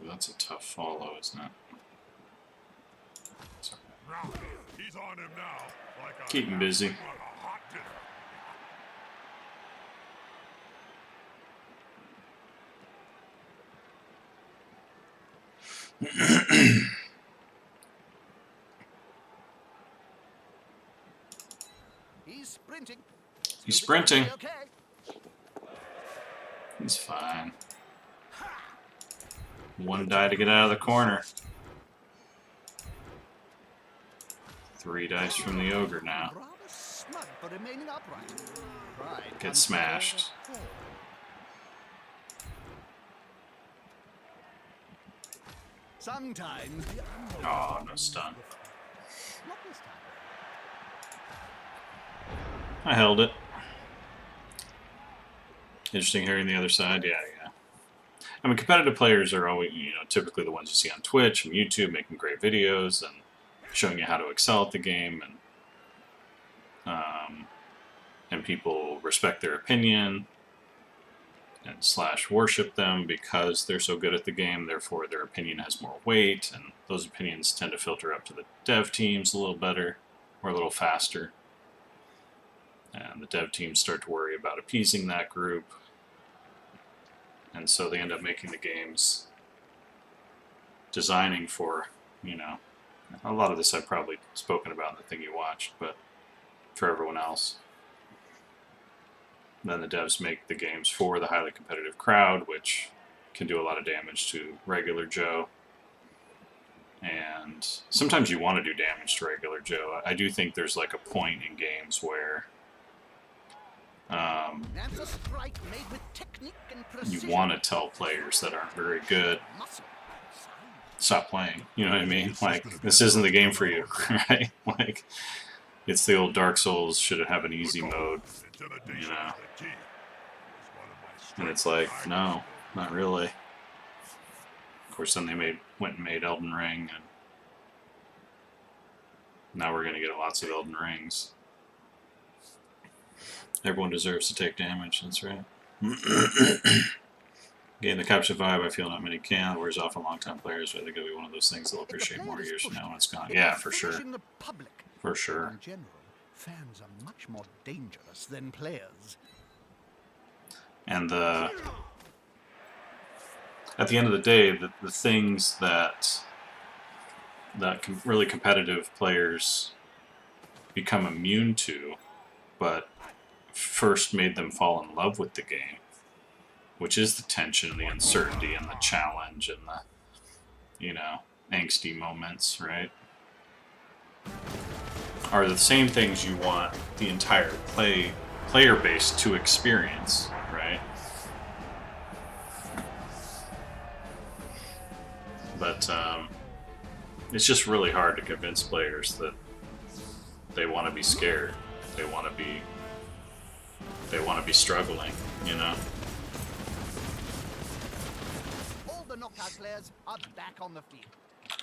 Ooh, that's a tough follow, isn't it? Sorry. He's on him now. Like a Keep him busy. on a hot dinner. He's sprinting. He's sprinting. Okay. He's fine. One die to get out of the corner. 3 dice from the ogre now. Rather smug for remaining upright. Right. Get smashed. Sometimes. Oh, no stun. Not this time. I held it. Interesting hearing the other side. Yeah. I mean, competitive players are always, typically the ones you see on Twitch and YouTube making great videos and showing you how to excel at the game, and people respect their opinion and / worship them because they're so good at the game. Therefore, their opinion has more weight, and those opinions tend to filter up to the dev teams a little better or a little faster. And the dev teams start to worry about appeasing that group. And so they end up making the games designing for, a lot of this I've probably spoken about in the thing you watched, but for everyone else. Then the devs make the games for the highly competitive crowd, which can do a lot of damage to regular Joe. And sometimes you want to do damage to regular Joe. I do think there's like a point in games where you want to tell players that aren't very good, stop playing. You know what I mean? Like, this isn't the game for you, right? Like, it's the old Dark Souls, should it have an easy mode, And it's like, no, not really. Of course, then they went and made Elden Ring, and now we're going to get lots of Elden Rings. Everyone deserves to take damage, that's right. Gain the capture vibe, I feel not many can. It wears off on long-time players. I think it'll be one of those things they'll appreciate more years from now when it's gone. Yeah, for sure. For sure. In general, fans are much more dangerous than players. And at the end of the day, the things that really competitive players become immune to, but first made them fall in love with the game, which is the tension and the uncertainty and the challenge and the, angsty moments, right? Are the same things you want the entire player base to experience, right? But it's just really hard to convince players that they want to be scared. They want to be struggling, All the knockout players are back on the field.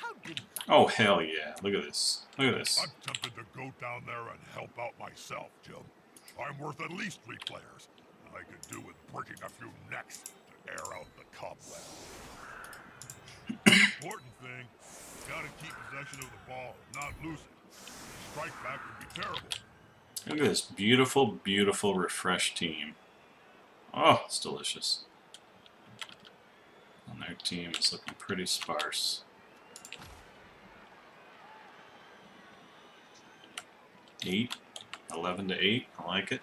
How did that? Oh, hell yeah. Look at this. Look at this. I'm tempted to go down there and help out myself, Jim. I'm worth at least 3 players, and I could do with breaking a few necks to air out the cobweb. Important thing, gotta keep possession of the ball and not lose it. Strike back would be terrible. Look at this beautiful, beautiful, refreshed team. Oh, it's delicious. And their team is looking pretty sparse. 8, 11 to 8. I like it.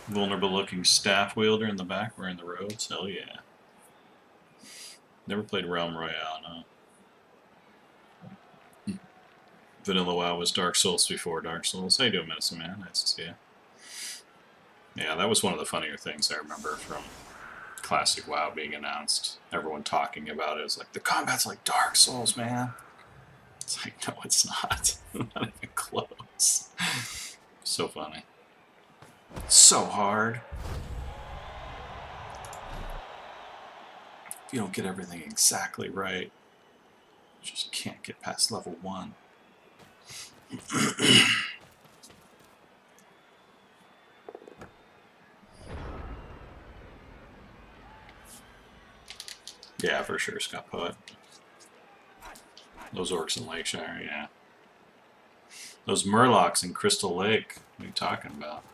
Vulnerable looking staff wielder in the back wearing the robes. Hell yeah. Never played Realm Royale, no. Vanilla WoW was Dark Souls before Dark Souls. How you doing, Medicine Man? Nice to see you. Yeah, that was one of the funnier things I remember from Classic WoW being announced. Everyone talking about it. It was like, the combat's like Dark Souls, man. It's like, no, it's not. Not even close. So funny. So hard. If you don't get everything exactly right, you just can't get past level 1. Yeah, for sure, Scott Poet. Those orcs in Lakeshire, yeah. Those murlocs in Crystal Lake, what are you talking about?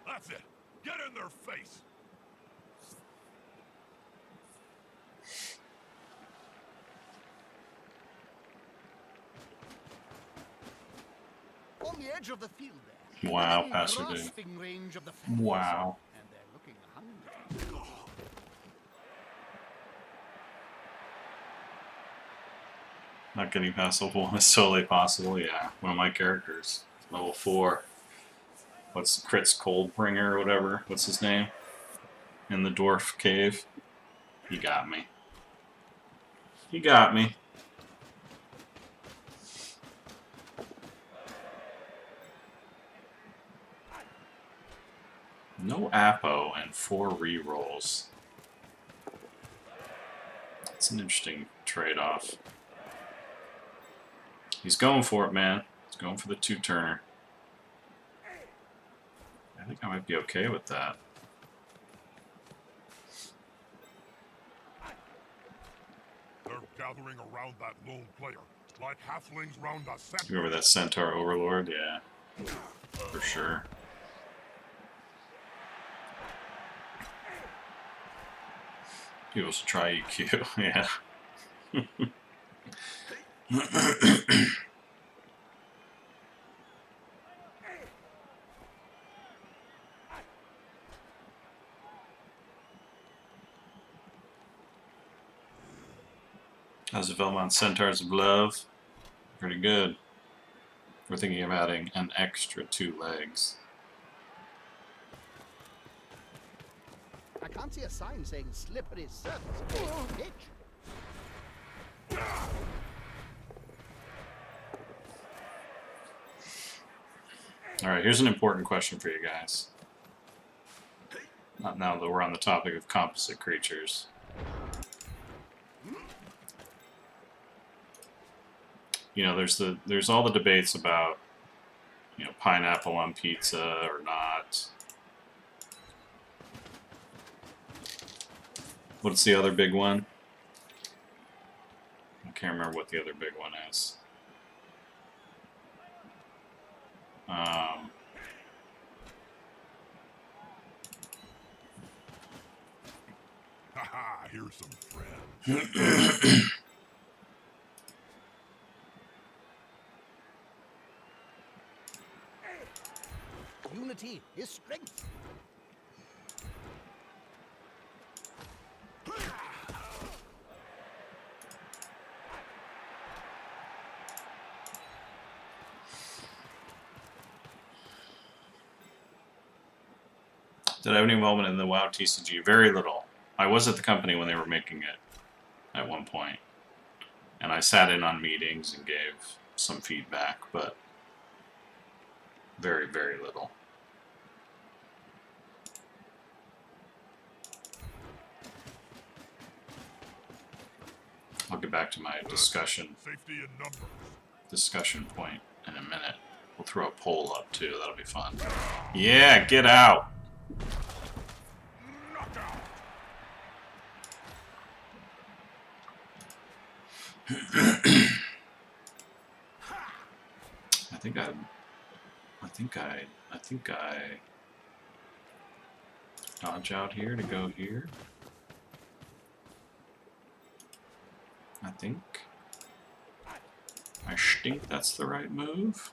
That's it. Get in their face. On the edge of the field there. Wow, within Pastor Dude. grasping range of the fence. Wow. And they're looking hungry. Not getting past level 1 is totally possible, yeah. One of my characters, level 4. What's Crit's Coldbringer or whatever? What's his name? In the dwarf cave. He got me. He got me. No Apo and 4 rerolls. That's an interesting trade-off. He's going for it, man. He's going for the 2-turner. I think I might be okay with that. They're gathering around that lone player, like halflings round a centaur. You remember that Centaur Overlord? Yeah, for sure. People should try EQ, yeah. How's the Velmont Centaurs of Love? Pretty good. We're thinking of adding an extra 2 legs. I can't see a sign saying slippery surface. Oh, pitch. Alright, here's an important question for you guys. Not now that we're on the topic of composite creatures. You know, there's all the debates about, you know, pineapple on pizza or not. What's the other big one? I can't remember what the other big one is. Haha, here's some friends. Unity is strength. Did I have any involvement in the WoW TCG? Very little. I was at the company when they were making it at one point. And I sat in on meetings and gave some feedback, but very, very little. I'll get back to my discussion point in a minute. We'll throw a poll up too, that'll be fun. Yeah, get out! I think I dodge out here to go here. I think that's the right move.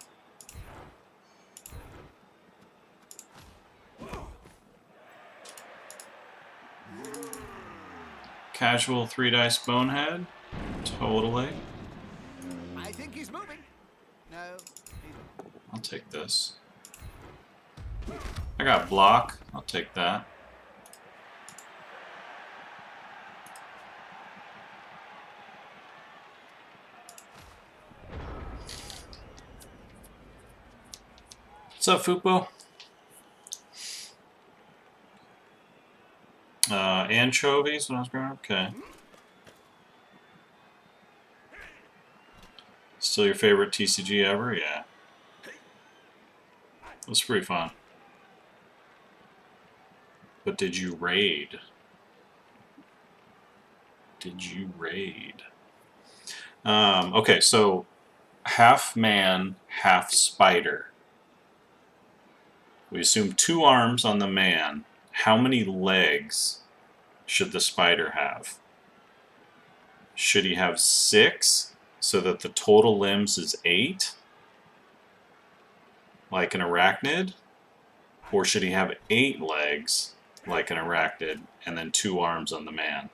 Casual 3-dice bonehead. Totally. I think he's moving. No. I'll take this. I got block. I'll take that. What's up, Fupo? Anchovies when I was growing up? Okay. Still your favorite TCG ever? Yeah. It was pretty fun. But did you raid? Did you raid? Okay, so half man, half spider. We assume 2 arms on the man. How many legs should the spider have? Should he have 6 so that the total limbs is 8? Like an arachnid? Or should he have 8 legs like an arachnid and then 2 arms on the man?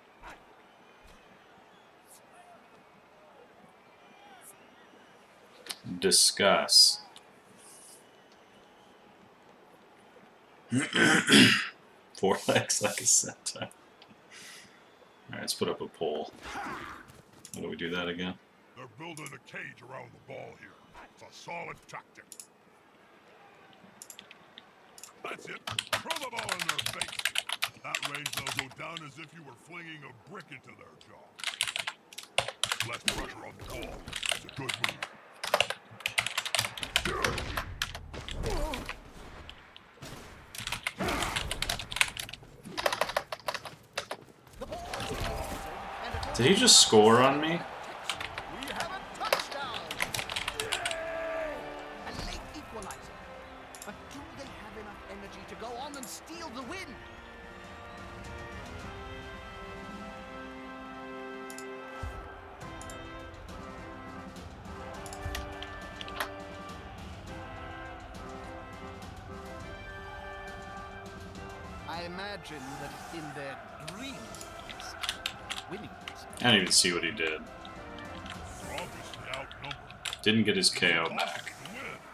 Discuss. 4 legs like a centaur. Alright, let's put up a pole. How do we do that again? They're building a cage around the ball here. It's a solid tactic. That's it. Throw the ball in their face. That range, they'll go down as if you were flinging a brick into their jaw. Less pressure on the ball. It's a good move. Did he just score on me? We have a touchdown! A late equalizer. But do they have enough energy to go on and steal the win? I imagine that in their dreams, winning is I didn't even see what he did. Obviously outnumbered. Didn't get his KO back.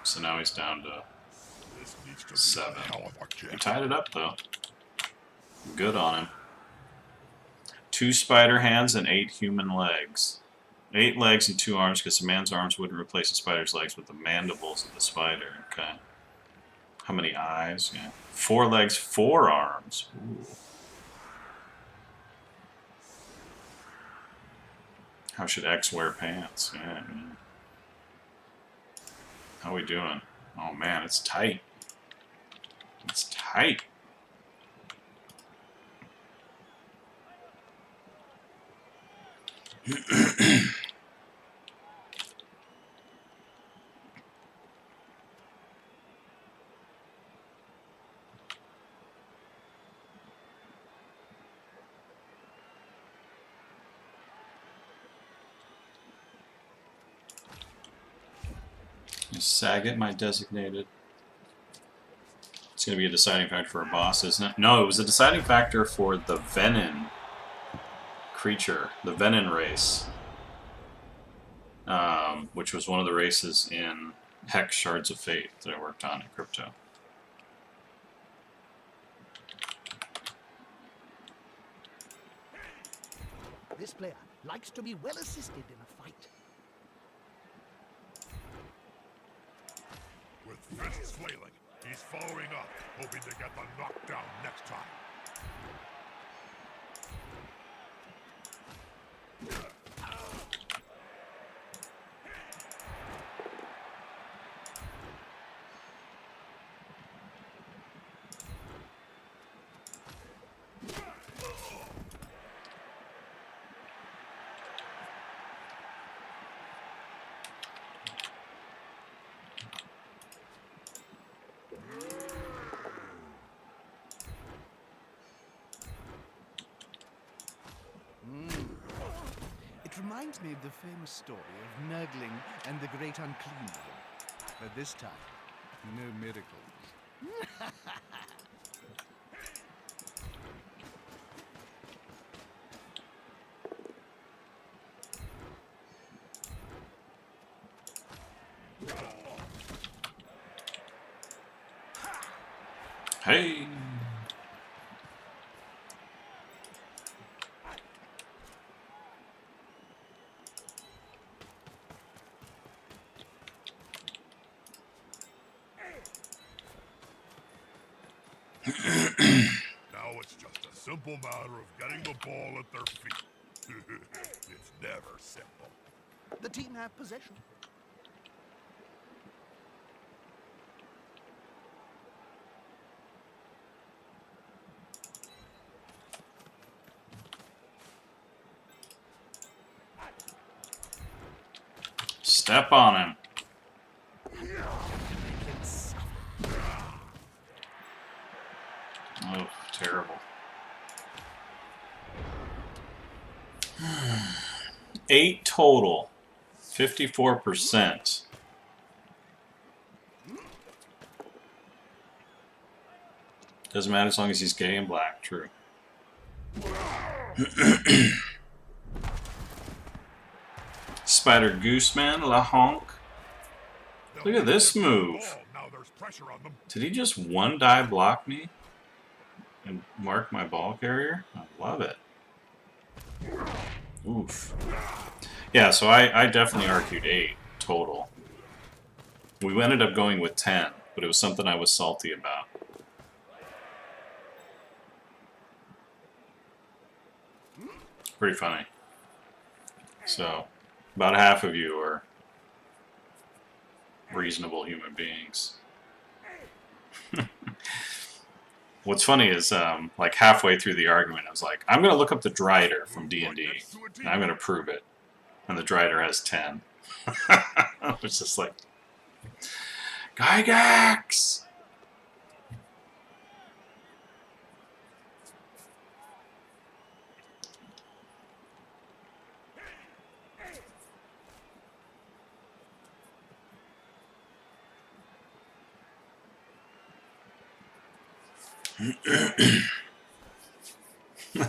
So now he's down to This needs to be 7. a hell of a He kick. tied it up though. Good on him. 2 spider hands and 8 human legs. 8 legs and 2 arms because a man's arms wouldn't replace a spider's legs with the mandibles of the spider. Okay. How many eyes? Yeah. 4 legs, 4 arms. Ooh. How should X wear pants? Yeah. How we doing? Oh man, it's tight. It's tight. Is Saget my designated? It's going to be a deciding factor for a boss, isn't it? No, it was a deciding factor for the Venom creature, the Venom race, which was one of the races in Hex Shards of Fate that I worked on in Crypto. This player likes to be well assisted in a fight. With fists flailing, he's following up, hoping to get the knockdown next time. It reminds me of the famous story of Nurgling and the Great Unclean One. But this time, no miracles. Hey! Now it's just a simple matter of getting the ball at their feet. It's never simple. The team have possession. Step on him. Oh, terrible. 8 total. 54%. Doesn't matter as long as he's gay and black. True. Spider Gooseman, La Honk. Look at this move. Now there's pressure on them. Did he just 1-die block me? And mark my ball carrier? I love it. Oof. Yeah, so I definitely argued 8 total. We ended up going with 10, but it was something I was salty about. Pretty funny. So, about half of you are reasonable human beings. What's funny is, like halfway through the argument, I was like, I'm going to look up the Drider from D&D, and I'm going to prove it. And the Drider has 10. I was just like, Gygax!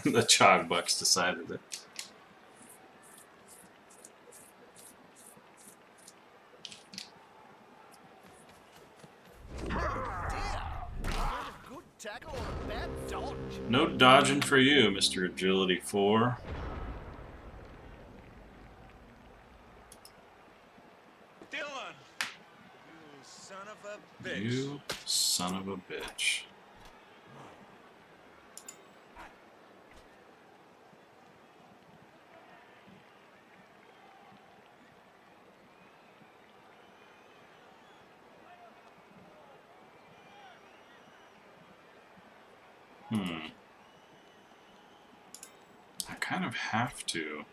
The Chog Bucks decided it. Good tackle or a bad dodge. No dodging for you, Mr. Agility 4. Dylan! You son of a bitch. You son of a bitch. I kind of have to.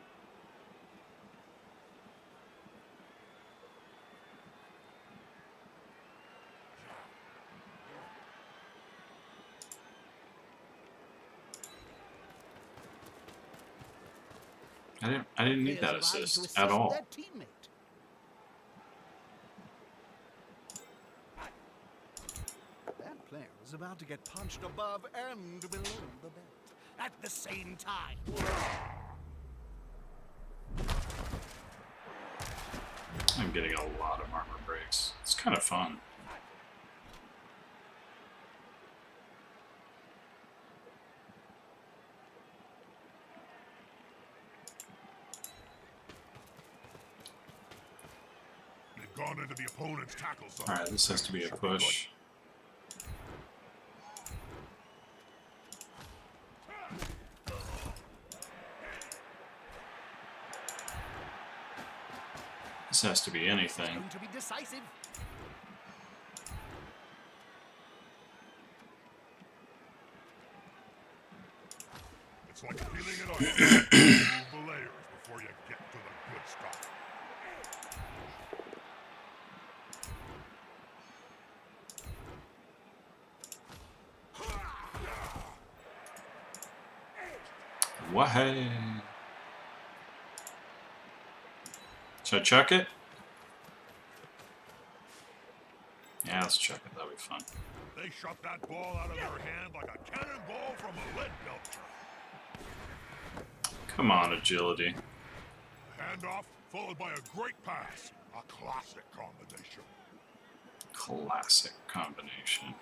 I didn't need that assist at all. Their teammate. That player is about to get punched above and below the belt at the same time. I'm getting a lot of armor breaks. It's kind of fun. They've gone into the opponent's tackle zone. Alright, this has to be a push. This has to be anything. Going to be decisive. It's like peeling it off. Remove the layers before you get to the good stuff. Wahey! Should I chuck it? Yeah, let's chuck it. That'll be fun. They shot that ball out of their hand like a cannonball from a lead belcher. Come on, agility. Handoff followed by a great pass. A classic combination. Classic combination.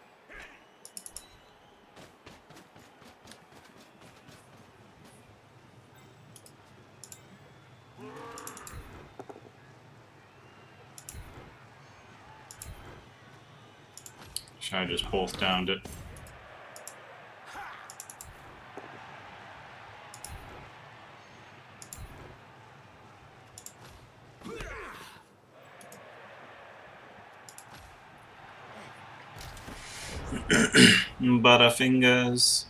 Should I just both downed it? Butterfingers.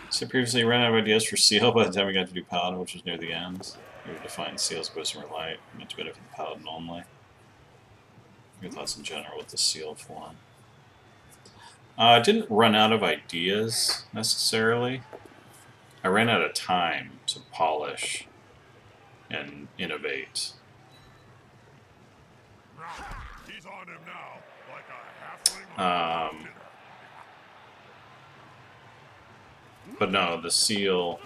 So previously ran out of ideas for Seal by the time we got to do Paladin, which was near the end. We would define Seal's Bosom or Light, meant to benefit the Paladin only. Your thoughts in general with the Seal form. I didn't run out of ideas, necessarily. I ran out of time to polish and innovate. He's on him now. Like a halfling on dinner. But no, the seal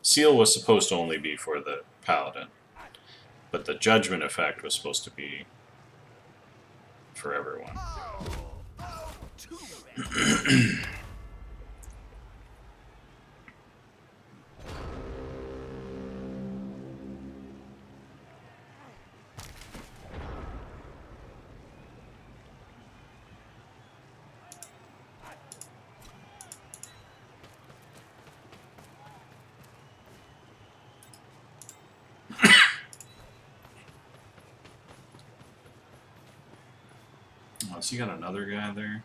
was supposed to only be for the paladin, but the judgment effect was supposed to be for everyone. Oh, so you got another guy there?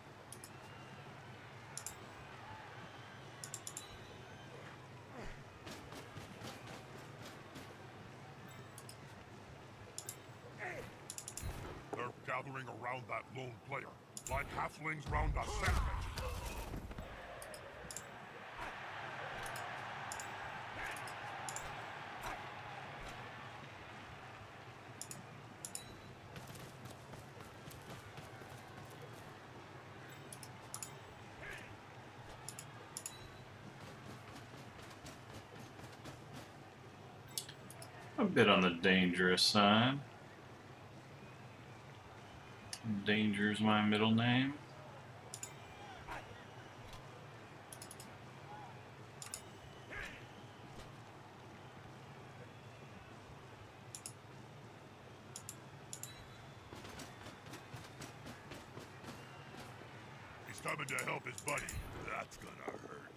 They're gathering around that lone player, like halflings round a sandwich. A bit on the dangerous side. Danger's my middle name. He's coming to help his buddy. That's gonna hurt.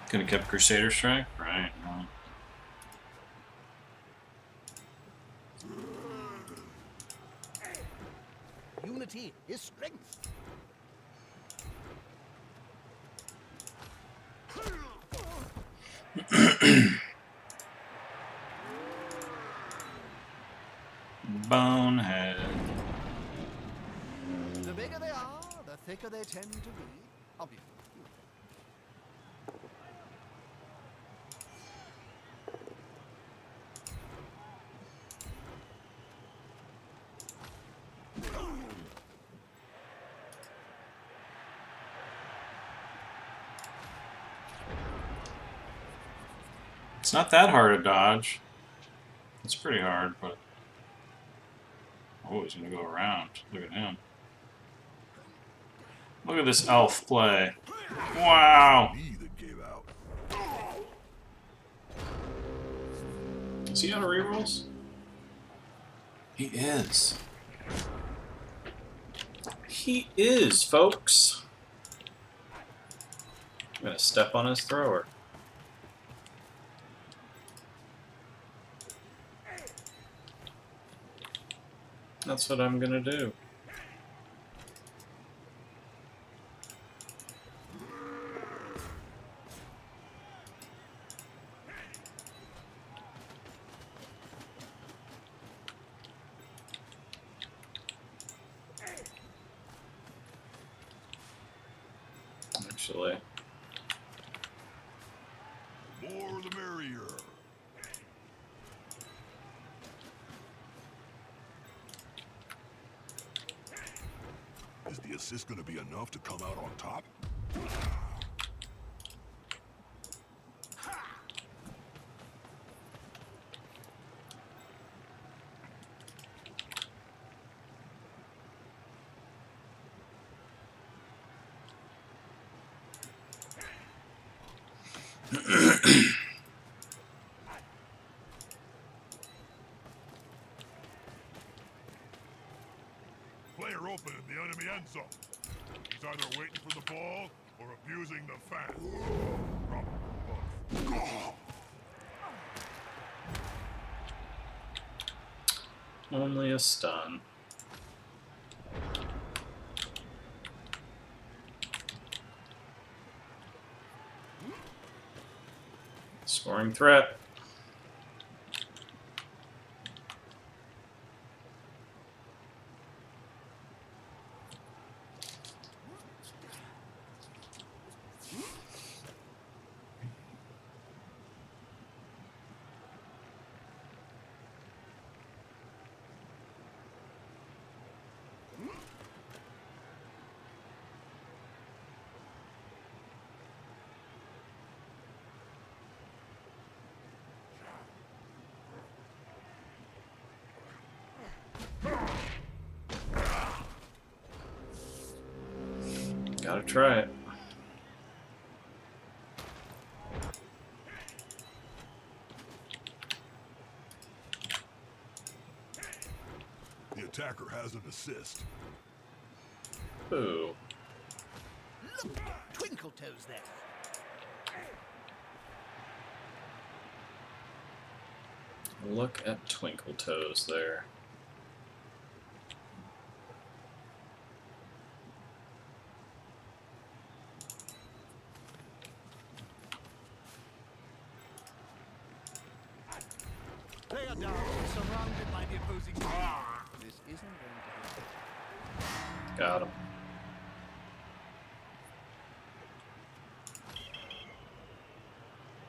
Could have kept Crusader Strike? Right. No. Unity is strength. Bonehead. The bigger they are, the thicker they tend to be. Obviously. It's not that hard to dodge. It's pretty hard, but... Oh, he's gonna go around. Look at him. Look at this elf play. Wow! Me that gave out. Is he out of rerolls? He is. He is, folks. I'm gonna step on his thrower. That's what I'm gonna do. Actually, More the merrier. Is the assist gonna be enough to come out on top? Player open in the enemy end zone. He's either waiting for the ball or abusing the fan. Probably both. only a stun. Scoring threat. Gotta try it. The attacker has an assist. Ooh. Look, Twinkle Toes there. Look at Twinkle Toes there. They are down, surrounded by the opposing team. This isn't going to be. Got him.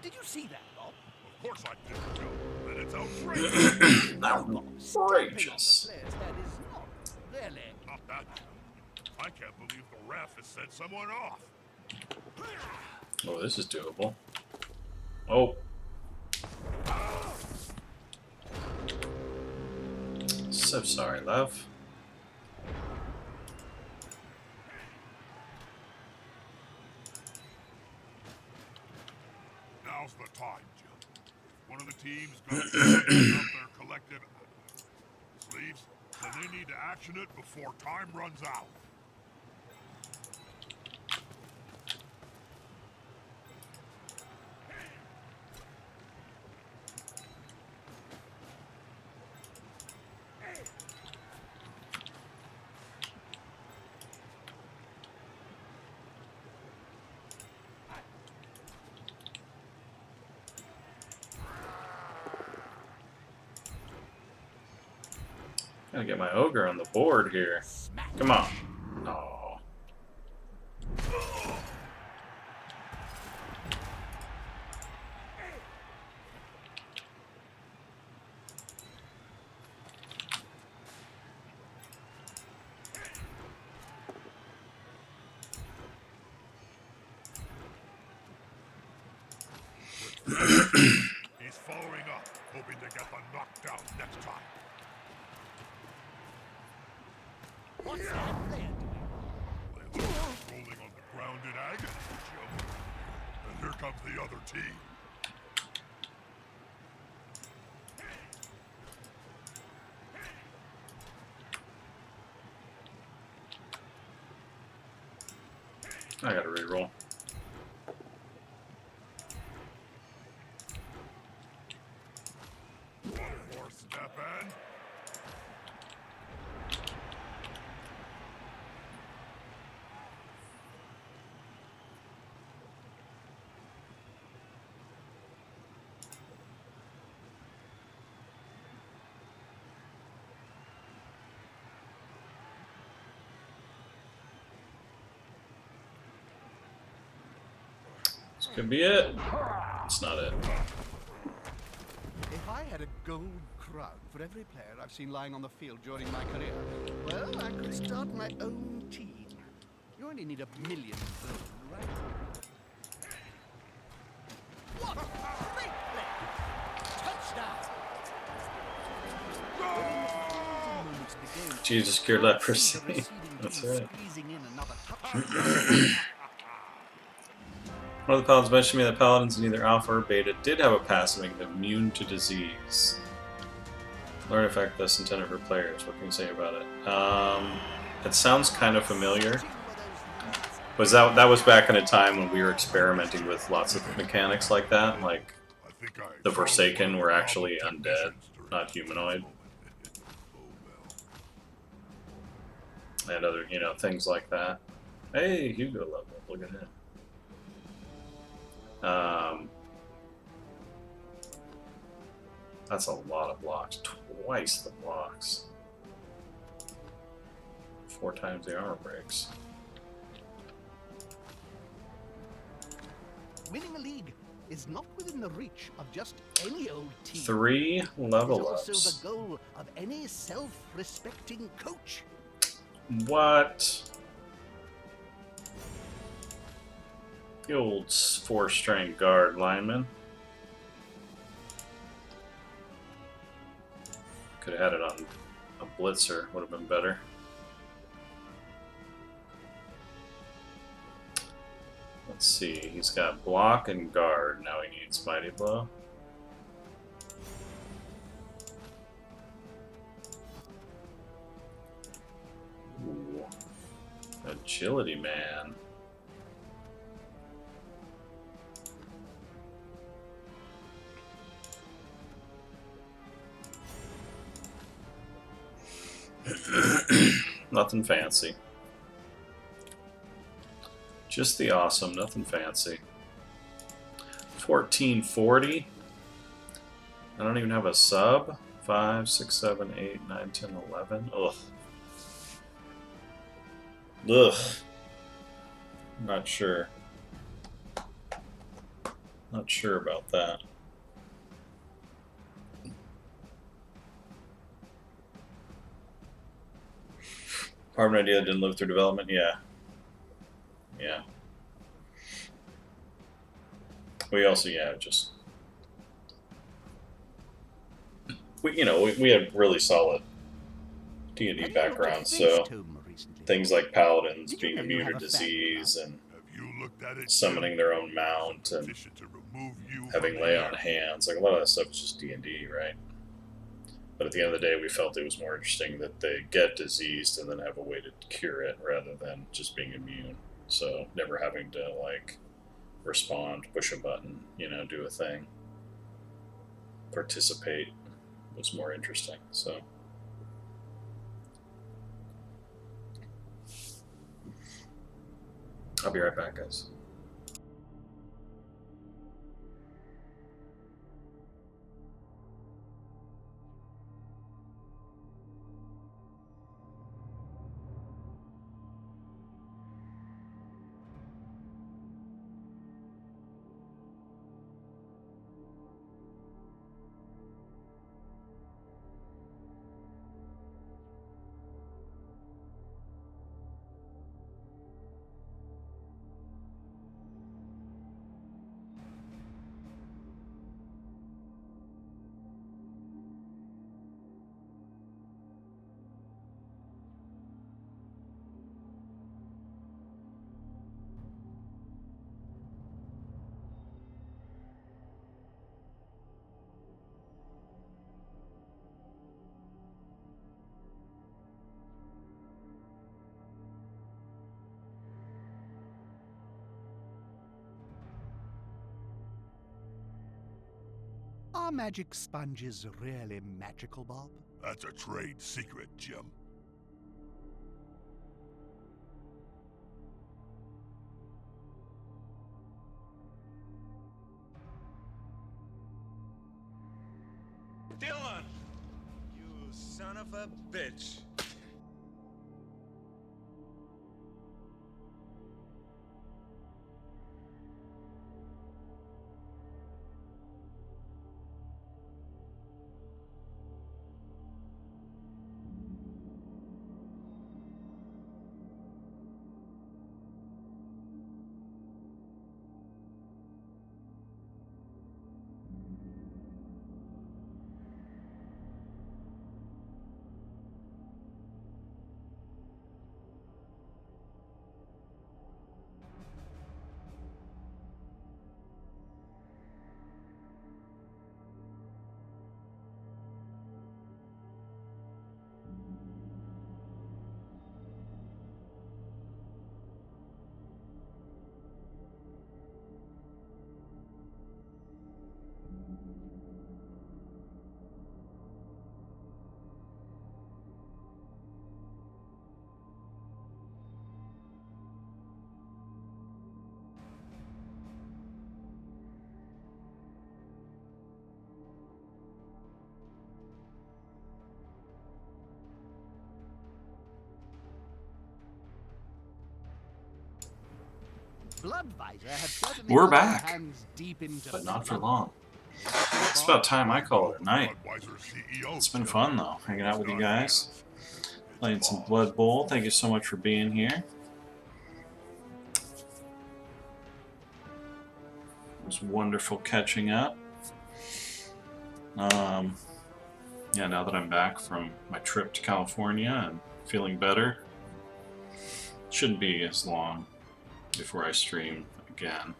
Did you see that, Bob? Of course I did, Joe. And it's outrageous. Outrageous. That is not really. Not that. I can't believe the ref has sent someone off. Oh, this is doable. Oh. So sorry, love. Now's the time, Joe. If one of the teams goes out their collective sleeves, then they need to action it before time runs out. Gotta get my ogre on the board here. Come on. Oh. He's following up, hoping to get the knockdown next time. What's that player doing? Rolling on the ground in agony, Joe. And here comes the other team. I gotta reroll. One more step in. This could be it. It's not it. If I had a gold crown for every player I've seen lying on the field during my career, well, I could start my own team. You only need 1 million of those, right? What? Great play! Touchdown! Moments of the game, Jesus cured leprosy. the receiving That's team right. squeezing in another touchdown. One of the paladins mentioned to me that paladins in either alpha or beta did have a passive making them immune to disease. Learn effect thus intended for players. What can you say about it? It sounds kind of familiar. Was that was back in a time when we were experimenting with lots of mechanics like that, like I think I the Forsaken were actually undead, not humanoid, and other things like that. Hey, Hugo level. Look at him. That's a lot of blocks. Twice the blocks. 4 times the armor breaks. Winning a league is not within the reach of just any old team. 3 level It's also ups. the goal of any self-respecting coach. What? The old 4-string guard lineman. Could have had it on a blitzer, would have been better. Let's see, he's got block and guard. Now he needs mighty blow. Ooh. Agility man. Nothing fancy. Just the awesome, nothing fancy. 1440. I don't even have a sub. 5, 6, 7, 8, 9, 10, 11. Ugh. Ugh. Not sure. Not sure about that. Apartment idea that didn't live through development? Yeah. Yeah. We also, yeah, just... We had really solid D&D backgrounds, so things like paladins being immune to disease and summoning their own mount and having lay on hands, like a lot of that stuff is just D&D, right? But at the end of the day, we felt it was more interesting that they get diseased and then have a way to cure it rather than just being immune. So never having to, like, respond, push a button, do a thing. Participate was more interesting, so. I'll be right back, guys. Are magic sponges really magical, Bob? That's a trade secret, Jim. Dylan! You son of a bitch. Bloodvisor have certainly We're got their back, hands deep into but not for blood. long. It's about time I call it a night. Budweiser CEO, It's been Jim. fun, though, hanging out with you guys, It's playing some Bob. Blood Bowl. Thank you so much for being here. It was wonderful catching up. Yeah, now that I'm back from my trip to California and feeling better, shouldn't be as long before I stream again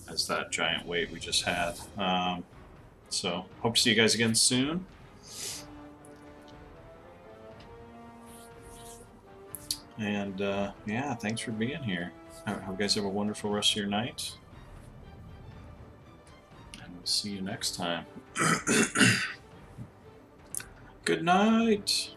as that giant wave we just had. So hope to see you guys again soon. And yeah, thanks for being here. I hope you guys have a wonderful rest of your night. And we'll see you next time. Good night.